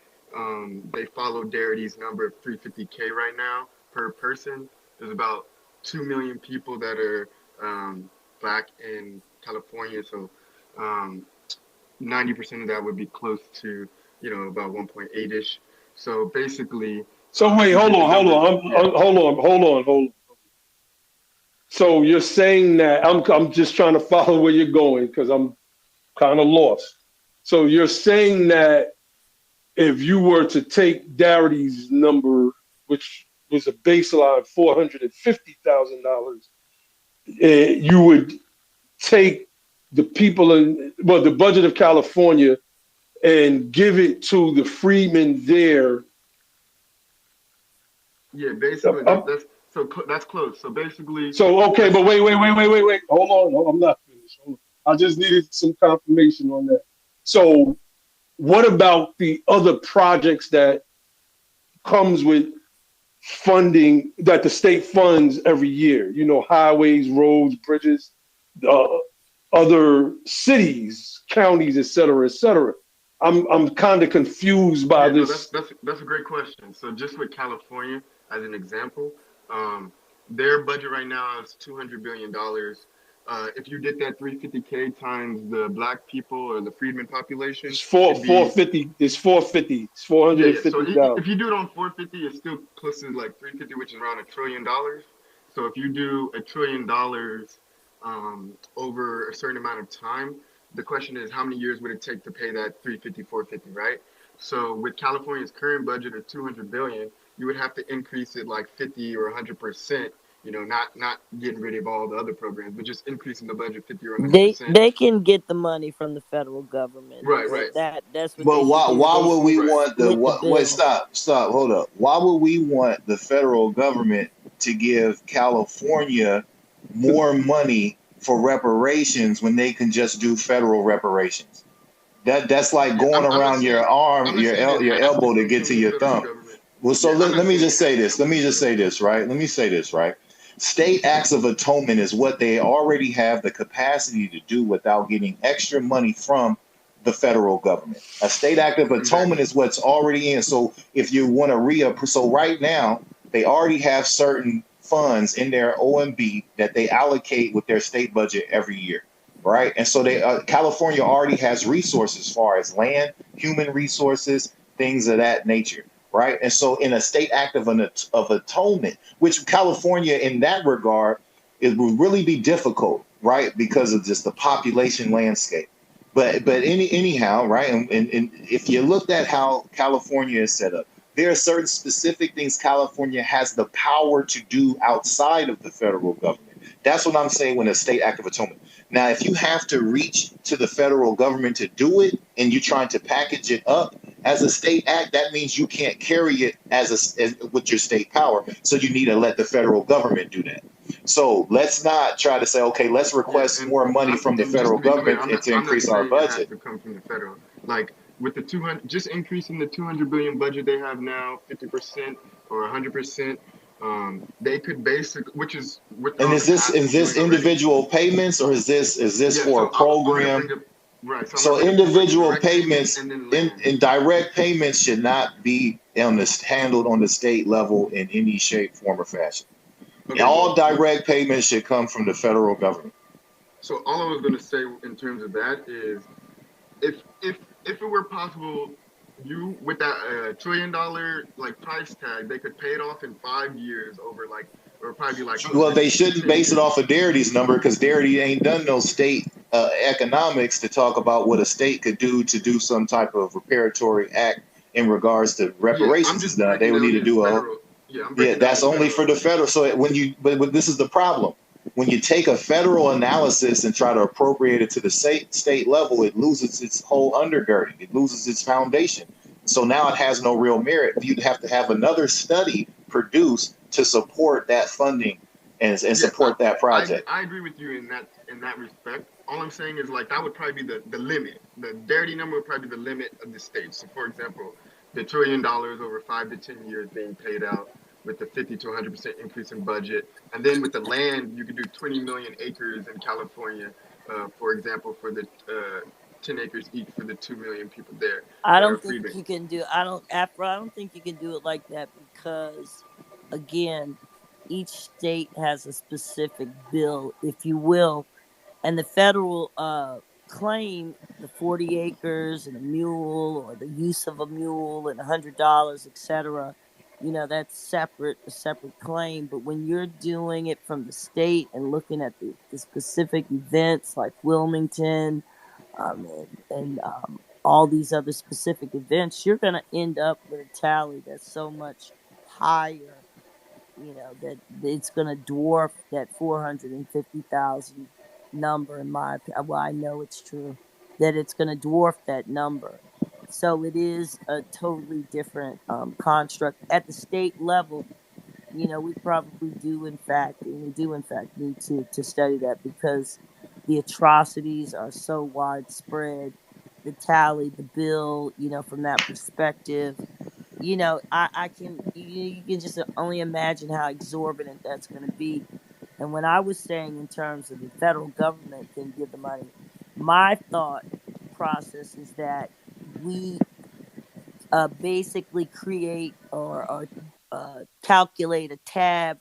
they follow Darity's number of 350K right now per person. There's about 2 million people that are black in California. So, um, 90% of that would be close to, about 1.8-ish. So basically, So if wait, you hold did the on, hold numbers, on, yeah, hold on. So you're saying that I'm just trying to follow where you're going because I'm kind of lost. So you're saying that if you were to take Darity's number, which was a baseline $450,000, you would take the people in, well, the budget of California and give it to the freedmen there. yeah, basically Uh, that's close. So basically, So okay, let's but wait. Hold on, I'm not finished. Hold on. I just needed some confirmation on that. So what about the other projects that comes with funding that the state funds every year? You know, highways, roads, bridges, uh, other cities, counties, et cetera, et cetera. I'm kind of confused by Yeah, no, that's this. that's that's a great question. So just with California as an example, um, their budget right now is $200 billion. If you did that 350K times the black people or the freedmen population, It's four it'd be 450. It's 450. It's four yeah, hundred and yeah. So fifty thousand. if you do it on 450, it's still close to like 350, which is around $1 trillion. So if you do $1 trillion over a certain amount of time, the question is how many years would it take to pay that 350, 450, right? So with California's current budget of 200 billion, you would have to increase it like 50 or 100%. Not getting rid of all the other programs, but just increasing the budget 50 or They 100%. they can get the money from the federal government. Right, right, That's what But they should do. why They would should we right. want the split the what? Wait, bill. stop, hold up. Why would we want the federal government to give California more money for reparations when they can just do federal reparations? That's like Yeah, going I'm not around your saying arm, I'm not saying it your has to elbow to come get from to the your federal thumb. government. Well, so Yeah, I'm let not me saying just it has say to this. come Let from me the just federal say government. this, right? Let me say this, right? State acts of atonement is what they already have the capacity to do without getting extra money from the federal government. A state act of atonement Exactly. is what's already in. So if you want to so right now they already have certain funds in their OMB that they allocate with their state budget every year, right? And so California already has resources as far as land, human resources, things of that nature, right? And so in a state act of atonement, which California in that regard, it will really be difficult, right? Because of just the population landscape. But anyhow, right? And if you looked at how California is set up, there are certain specific things California has the power to do outside of the federal government. That's what I'm saying when a state act of atonement. Now, if you have to reach to the federal government to do it and you're trying to package it up as a state act, that means you can't carry it as with your state power. So you need to let the federal government do that. So let's not try to say, okay, let's Yeah, request more money from the and just federal to be clear, government and to I'm not increase our saying it has budget. to come from the federal. Like with the 200, just increasing the 200 billion budget they have now, 50% or 100%, they could basically, which is And within the is past this doing already. individual payments or is this Yeah, for a so I'm gonna program? bring up right. So I'm gonna So bring up two points: individual direct payments payments and then land. in direct payments should not be handled on the state level in any shape, form, or fashion. Okay, All direct payments should come from the federal government. so all I was gonna say in terms of that is if it were possible, you with that $1 trillion like price tag, they could pay it off in 5 years over like, or probably be like Well, closer they to shouldn't ten base it years. off of Darity's number because Darity ain't done no state economics to talk about what a state could do to do some type of reparatory act in regards to Yeah, I'm reparations is just done. They breaking would need down to his do a federal. Yeah, I'm yeah. breaking down That's his only for federal. the federal. So when you but this is the problem. When you take a federal analysis and try to appropriate it to the state level, it loses its whole undergirding. It loses its foundation. So now it has no real merit. You'd have to have another study produced to support that funding and Yes, support that project. I agree with you in that respect. All I'm saying is like that would probably be the limit. The dirty number would probably be the limit of the state. So for example, the $1 trillion over 5 to 10 years being paid out with the 50 to 100% increase in budget, and then with the land, you could do 20 million acres in California, for example, for the 10 acres each for the 2 million people there I that are don't think freedmen. you can do. I don't. After I don't think you can do it like that because, again, each state has a specific bill, if you will, and the federal claim the 40 acres and a mule, or the use of a mule and $100, etc., that's a separate claim. But when you're doing it from the state and looking at the specific events like Wilmington, and all these other specific events, you're going to end up with a tally that's so much higher, that it's going to dwarf that 450,000 number, in my opinion. Well, I know it's true that it's going to dwarf that number. So it is a totally different construct at the state level. We probably do in fact, and we do in fact need to study that, because the atrocities are so widespread. The tally, the bill, from that perspective, I can, you can just only imagine how exorbitant that's going to be. And when I was saying in terms of the federal government can give the money, my thought process is that we basically create or calculate a tab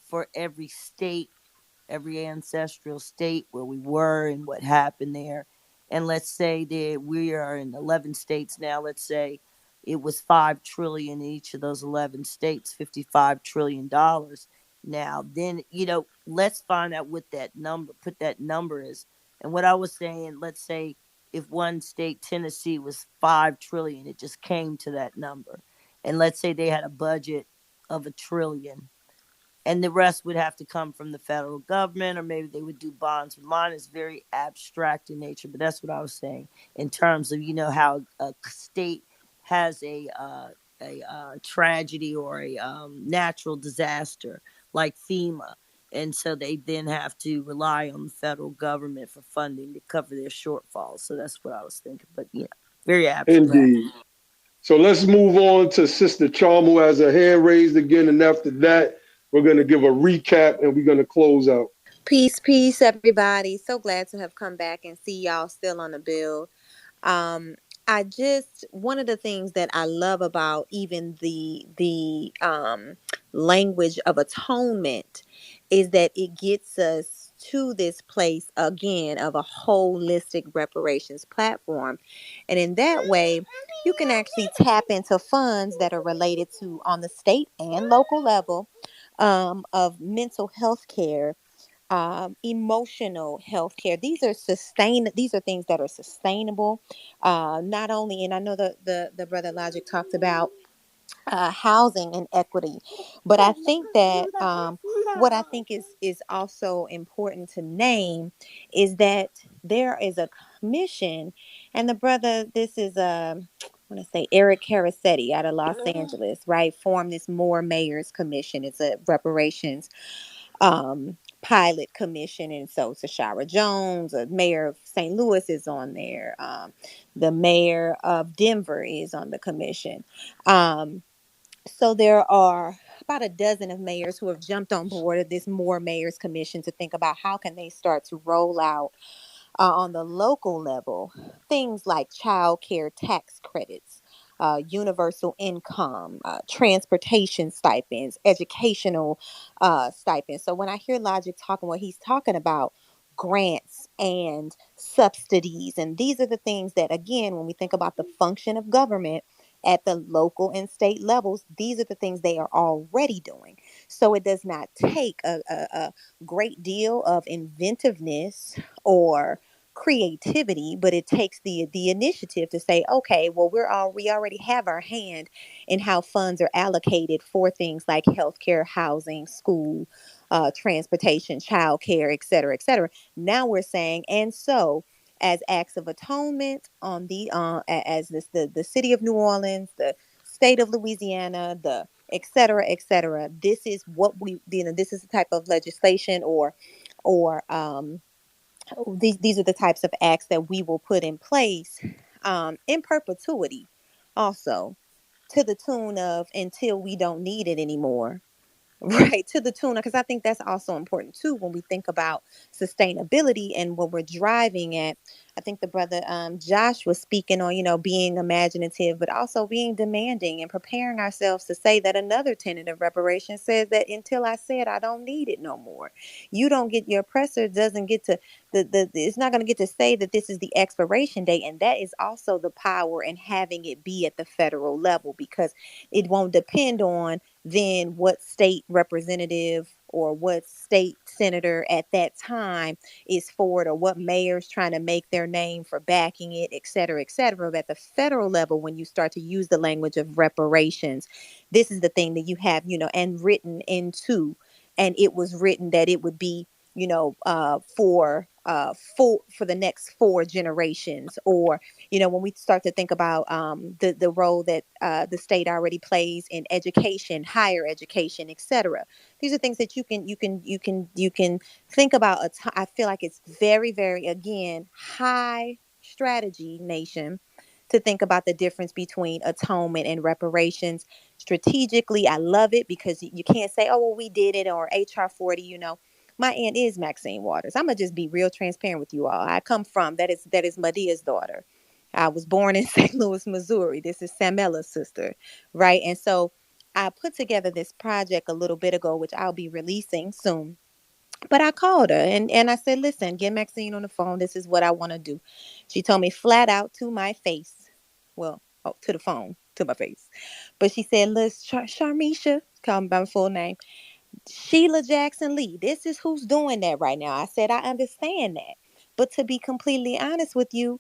for every state, every ancestral state where we were and what happened there. And let's say that we are in 11 states now. Let's say it was 5 trillion in each of those 11 states, $55 trillion. Now, then, let's find out what that number, put that number is. And what I was saying, let's say if one state, Tennessee, was 5 trillion, it just came to that number. And let's say they had a budget of a trillion, and the rest would have to come from the federal government, or maybe they would do bonds. Mine is very abstract in nature, but that's what I was saying in terms of how a state has a tragedy or a natural disaster like FEMA, and so they then have to rely on the federal government for funding to cover their shortfalls. So that's what I was thinking, but very abstract. Indeed. So let's move on to Sister Charm, who has her hand raised again. And after that, we're going to give a recap and we're going to close out. Peace, peace, everybody. So glad to have come back and see y'all still on the build. Um, I just, one of the things that I love about even the language of atonement is that it gets us to this place again of a holistic reparations platform. And in that way, you can actually tap into funds that are related to on the state and local level, of mental health care, emotional health care. These are things that are sustainable. Not only, and I know the brother Logic talked about housing and equity, but I think that what I think is also important to name is that there is a commission, and the brother, this is I want to say Eric Carasetti out of Los Angeles, right? Formed this More Mayors Commission. It's a reparations pilot commission, and so Tashara Jones, the mayor of St. Louis, is on there. The mayor of Denver is on the commission. So there are about a dozen of mayors who have jumped on board of this More Mayors Commission to think about how can they start to roll out on the local level things like child care tax credits, universal income, transportation stipends, educational stipends. So when I hear Logic talking, what he's talking about grants and subsidies, and these are the things that, again, when we think about the function of government at the local and state levels, these are the things they are already doing. So it does not take a great deal of inventiveness or creativity, but it takes the initiative to say, okay, well, we already have our hand in how funds are allocated for things like healthcare, housing, school, transportation, childcare, et cetera, et cetera. Now we're saying, and so as acts of atonement on as the city of New Orleans, the state of Louisiana, the et cetera, et cetera. This is what this is the type of legislation or these are the types of acts that we will put in place in perpetuity, also to the tune of until we don't need it anymore. Right, to the tune, because I think that's also important too when we think about sustainability and what we're driving at. I think the brother Josh was speaking on, being imaginative, but also being demanding and preparing ourselves to say that another tenet of reparation says that until I said I don't need it no more. You don't get, your oppressor doesn't get to it's not going to get to say that this is the expiration date. And that is also the power in having it be at the federal level, because it won't depend on then what state representative or what state senator at that time is for it, or what mayor's trying to make their name for backing it, et cetera, et cetera. But at the federal level, when you start to use the language of reparations, this is the thing that you have, and written into, and it was written that it would be, for the next 4 generations, or when we start to think about the role that the state already plays in education, higher education, etc. These are things that you can think about. I feel like it's very, very, again, high strategy, nation, to think about the difference between atonement and reparations strategically. I love it, because you can't say, oh, well, we did it, or HR 40. My aunt is Maxine Waters. I'm gonna just be real transparent with you all. I come from, that is Medea's daughter. I was born in St. Louis, Missouri. This is Samella's sister, right? And so I put together this project a little bit ago, which I'll be releasing soon. But I called her and I said, listen, get Maxine on the phone. This is what I want to do. She told me flat out to my face. Well, to the phone, to my face. But she said, listen, Sharmisha, call me by my full name, Sheila Jackson Lee, this is who's doing that right now. I said, I understand that. But to be completely honest with you,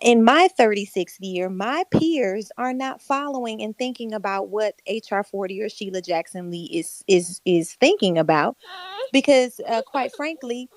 in my 36th year, my peers are not following and thinking about what HR 40 or Sheila Jackson Lee is thinking about, because quite frankly,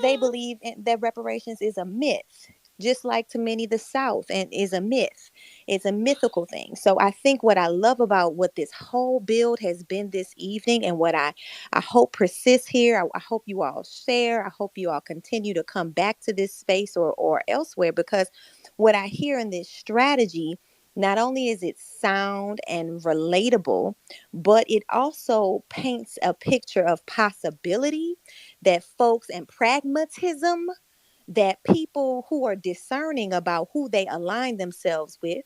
they believe that reparations is a myth, just like to many the South, and is a myth. It's a mythical thing. So I think what I love about what this whole build has been this evening, and what I hope persists here, I hope you all share, I hope you all continue to come back to this space or elsewhere, because what I hear in this strategy, not only is it sound and relatable, but it also paints a picture of possibility that folks, and pragmatism, that people who are discerning about who they align themselves with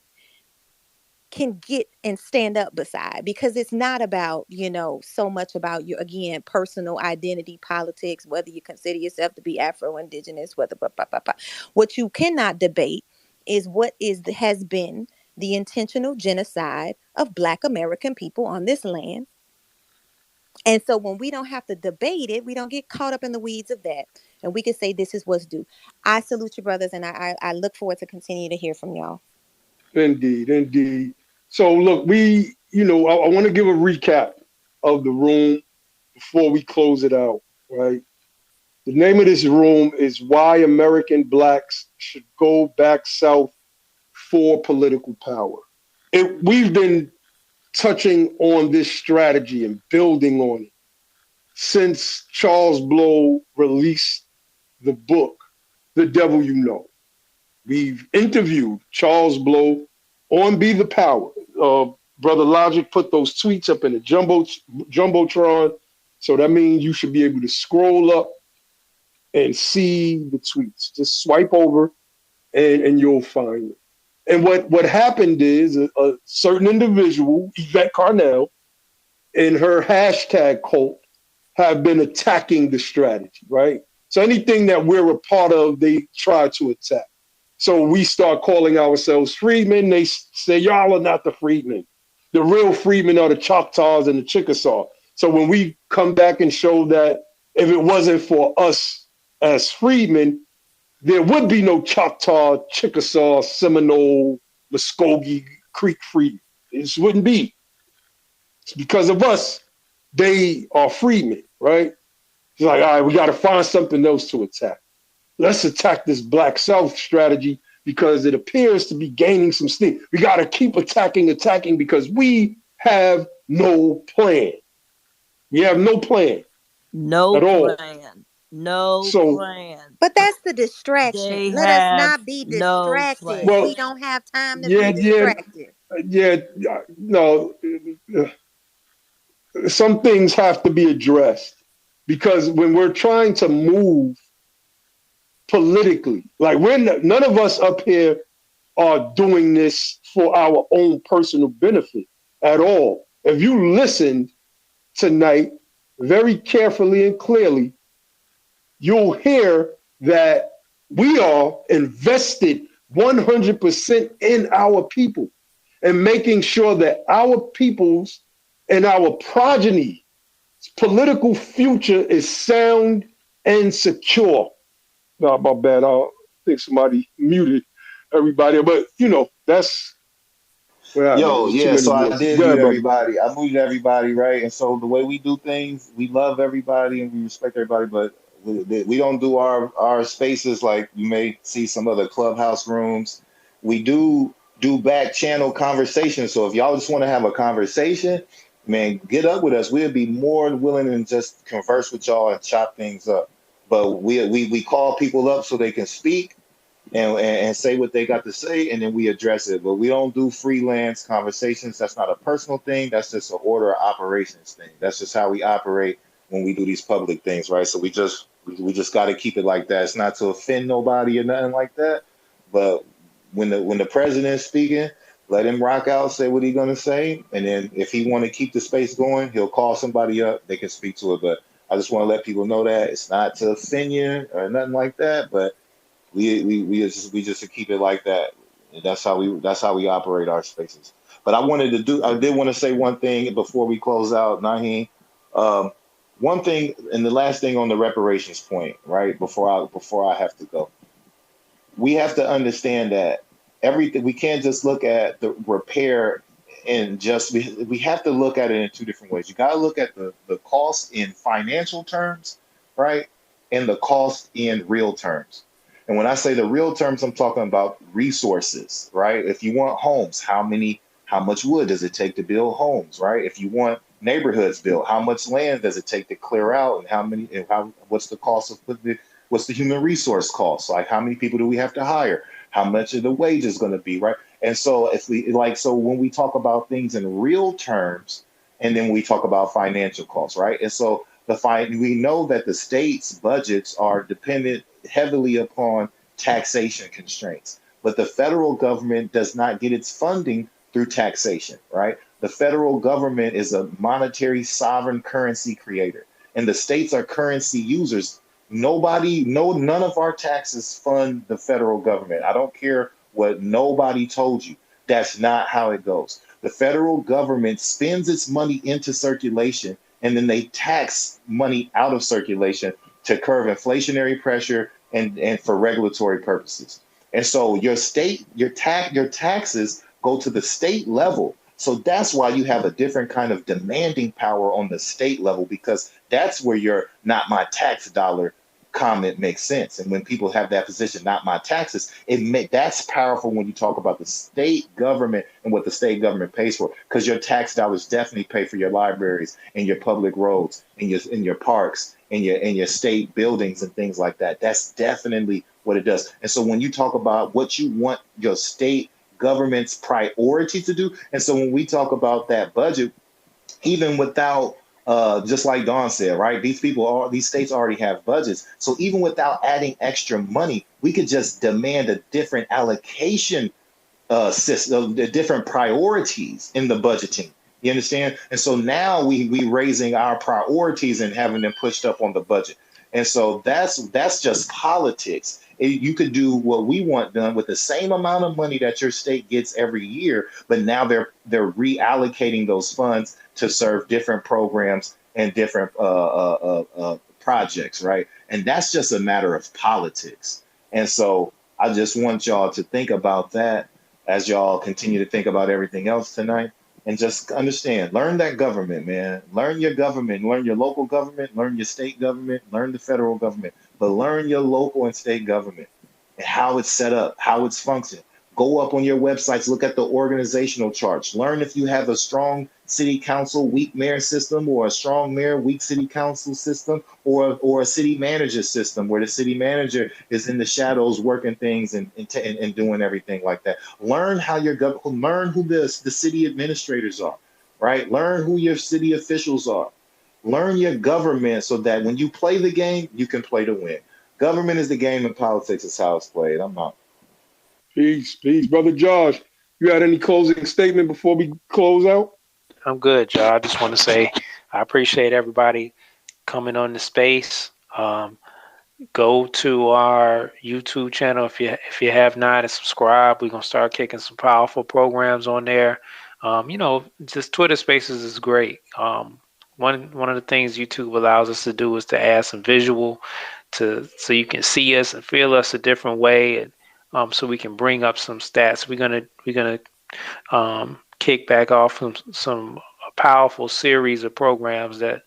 can get and stand up beside, because it's not about, so much about your, again, personal identity politics, whether you consider yourself to be Afro-Indigenous, whether, what you cannot debate is what has been the intentional genocide of Black American people on this land. And so when we don't have to debate it, we don't get caught up in the weeds of that. And we can say this is what's due. I salute you, brothers, and I look forward to continue to hear from y'all. Indeed, indeed. So look, I want to give a recap of the room before we close it out, right? The name of this room is Why American Blacks Should Go Back South for Political Power. We've been touching on this strategy and building on it since Charles Blow released the book, The Devil You Know. We've interviewed Charles Blow on Be the Power. Brother Logic put those tweets up in the Jumbotron. So that means you should be able to scroll up and see the tweets. Just swipe over and you'll find it. And what happened is a certain individual, Yvette Carnell, and her hashtag cult have been attacking the strategy, right? So anything that we're a part of, they try to attack. So we start calling ourselves freedmen. They say, y'all are not the freedmen. The real freedmen are the Choctaws and the Chickasaw. So when we come back and show that if it wasn't for us as freedmen, there would be no Choctaw, Chickasaw, Seminole, Muskogee Creek freedmen. It just wouldn't be. It's because of us, they are freedmen, right? It's like, all right, we got to find something else to attack. Let's attack this Black South strategy because it appears to be gaining some steam. We got to keep attacking because we have no plan. We have no plan No at all. plan. No So, plan. But that's the distraction. They Let us have not be no distracted. plan. We don't have time to yeah, be distracted. no. Some things have to be addressed because when we're trying to move politically. Like none of us up here are doing this for our own personal benefit at all. If you listened tonight very carefully and clearly, you'll hear that we are invested 100% in our people and making sure that our people's and our progeny political future is sound and secure. No, my bad. I think somebody muted everybody, but that's what happened. Yo, There's too yeah, many so I voices. did Go mute ahead, brother. everybody. I muted everybody, right? And so the way we do things, we love everybody and we respect everybody, but we don't do our spaces like you may see some other clubhouse rooms. We do back channel conversations. So if y'all just want to have a conversation, man, get up with us. We'll be more than willing to just converse with y'all and chop things up. But we call people up so they can speak and say what they got to say, and then we address it. But we don't do freelance conversations. That's not a personal thing. That's just an order of operations thing. That's just how we operate when we do these public things, right? So we just got to keep it like that. It's not to offend nobody or nothing like that. But when the president's speaking, let him rock out, say what he's gonna say, and then if he want to keep the space going, he'll call somebody up. They can speak to it. But I just want to let people know that it's not to offend you or nothing like that. But we just keep it like that. That's how we operate our spaces. But I did want to say one thing before we close out, Naheem. Um, One thing and the last thing on the reparations point, right? Before I have to go, we have to understand that everything we can't just look at the repair and just we have to look at it in two different ways. You got to look at the cost in financial terms, right? And the cost in real terms. And when I say the real terms, I'm talking about resources, right? If you want homes, how much wood does it take to build homes, right? If you want neighborhoods built, how much land does it take to clear out, and what's the cost of what's the human resource cost? Like how many people do we have to hire? How much are the wages going to be, right? And so so when we talk about things in real terms, and then we talk about financial costs, right? And so we know that the state's budgets are dependent heavily upon taxation constraints, but the federal government does not get its funding through taxation, right? The federal government is a monetary sovereign currency creator, and the states are currency users. None of our taxes fund the federal government. I don't care what nobody told you. That's not how it goes. The federal government spends its money into circulation, and then they tax money out of circulation to curb inflationary pressure and for regulatory purposes. And so your taxes go to the state level. So that's why you have a different kind of demanding power on the state level, because that's where your not my tax dollar comment makes sense. And when people have that position, not my taxes, that's powerful when you talk about the state government and what the state government pays for, because your tax dollars definitely pay for your libraries and your public roads and your parks and your state buildings and things like that. That's definitely what it does. And so when you talk about what you want your state government's priority to do, and so when we talk about that budget, even without just like Don said, right? These states already have budgets. So even without adding extra money, we could just demand a different allocation system, the different priorities in the budgeting. You understand? And so now we raising our priorities and having them pushed up on the budget. And so that's just politics. You could do what we want done with the same amount of money that your state gets every year, but now they're reallocating those funds to serve different programs and different projects, right? And that's just a matter of politics. And so I just want y'all to think about that as y'all continue to think about everything else tonight. And just understand, learn that government, man. Learn your government, learn your local government, learn your state government, learn the federal government, but learn your local and state government and how it's set up, how it's functioning. Go up on your websites, look at the organizational charts. Learn if you have a strong city council, weak mayor system, or a strong mayor, weak city council system, or a city manager system where the city manager is in the shadows working things and doing everything like that. Learn how learn who the city administrators are, right? Learn who your city officials are. Learn your government so that when you play the game, you can play to win. Government is the game and politics is how it's played. I'm not. Peace, peace. Brother Josh, you had any closing statement before we close out? I'm good, y'all. I just want to say I appreciate everybody coming on the space. Go to our YouTube channel if you have not, and subscribe. We're gonna start kicking some powerful programs on there. Just Twitter Spaces is great. One of the things YouTube allows us to do is to add some visual so you can see us and feel us a different way, and so we can bring up some stats. We're gonna kick back off some powerful series of programs that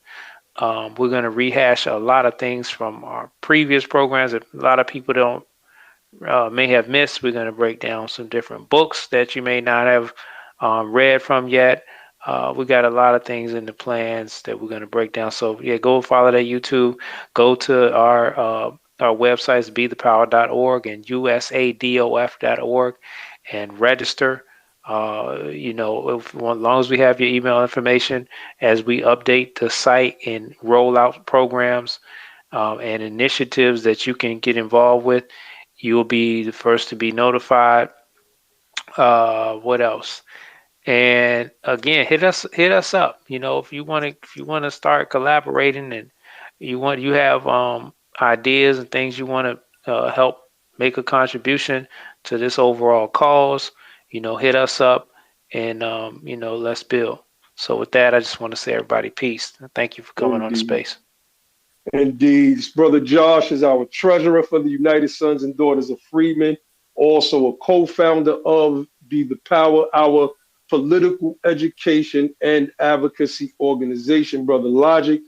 we're going to rehash a lot of things from our previous programs that a lot of people don't may have missed. We're going to break down some different books that you may not have read from yet. We got a lot of things in the plans that we're going to break down. So yeah, go follow that YouTube. Go to our websites, BeThePower.org and USADOF.org, and register. As long as we have your email information, as we update the site and roll out programs and initiatives that you can get involved with, you'll be the first to be notified. What else? And again, hit us up. If you want to start collaborating, and you have ideas and things you want to help make a contribution to this overall cause, hit us up, and let's build. So with that, I just want to say everybody peace. Thank you for coming on the space. Indeed. Brother Josh is our treasurer for the United Sons and Daughters of Freedmen, also a co-founder of Be the Power, our political education and advocacy organization. Brother Logic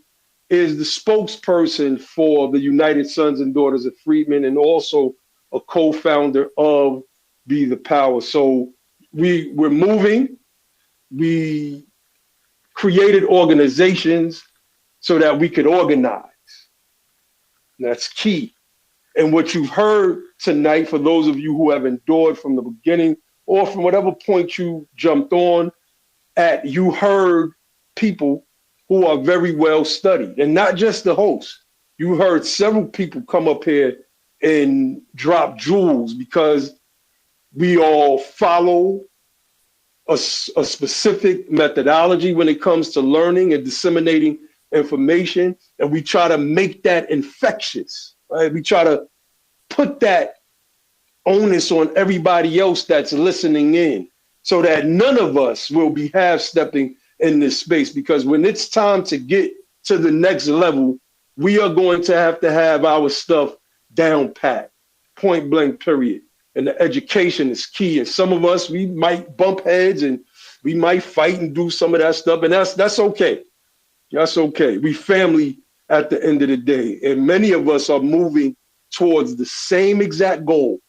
is the spokesperson for the United Sons and Daughters of Freedmen, and also a co-founder of Be the Power. So we're moving. We created organizations so that we could organize. That's key. And what you've heard tonight, for those of you who have endured from the beginning or from whatever point you jumped on at, you heard people who are very well studied, and not just the host. You heard several people come up here and drop jewels because we all follow a specific methodology when it comes to learning and disseminating information, and we try to make that infectious, right? We try to put that onus on everybody else that's listening in, so that none of us will be half-stepping in this space, because when it's time to get to the next level, we are going to have our stuff down pat, point blank, period. And the education is key. And some of us, we might bump heads and we might fight and do some of that stuff, and that's okay. That's okay. We family at the end of the day. And many of us are moving towards the same exact goals.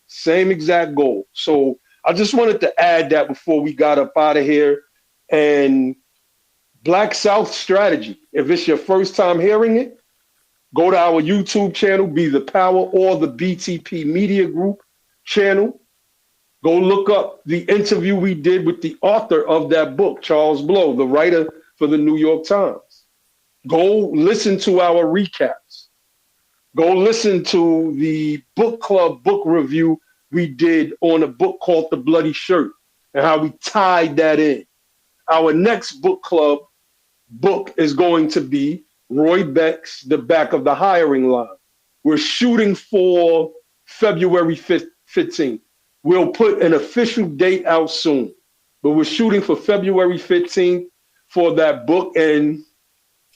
So I just wanted to add that before we got up out of here. And Black South Strategy, if it's your first time hearing it, go to our YouTube channel, Be the Power, or the BTP Media Group channel. Go look up the interview we did with the author of that book, Charles Blow, the writer for the New York Times. Go listen to our recaps. Go listen to the book club book review we did on a book called The Bloody Shirt, and how we tied that in. Our next book club book is going to be Roy Beck's The Back of the Hiring Line. We're shooting for February 15th. We'll put an official date out soon, but we're shooting for February 15th for that book. And,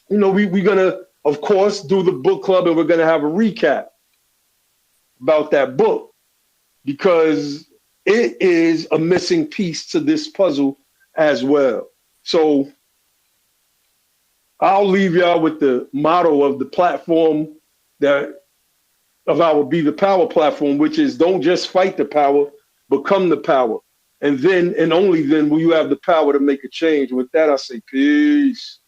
we're going to, of course, do the book club, and we're going to have a recap about that book, because it is a missing piece to this puzzle as well. So I'll leave y'all with the motto of the platform of our Be the Power platform, which is don't just fight the power, become the power. And then, and only then, will you have the power to make a change. With that, I say peace.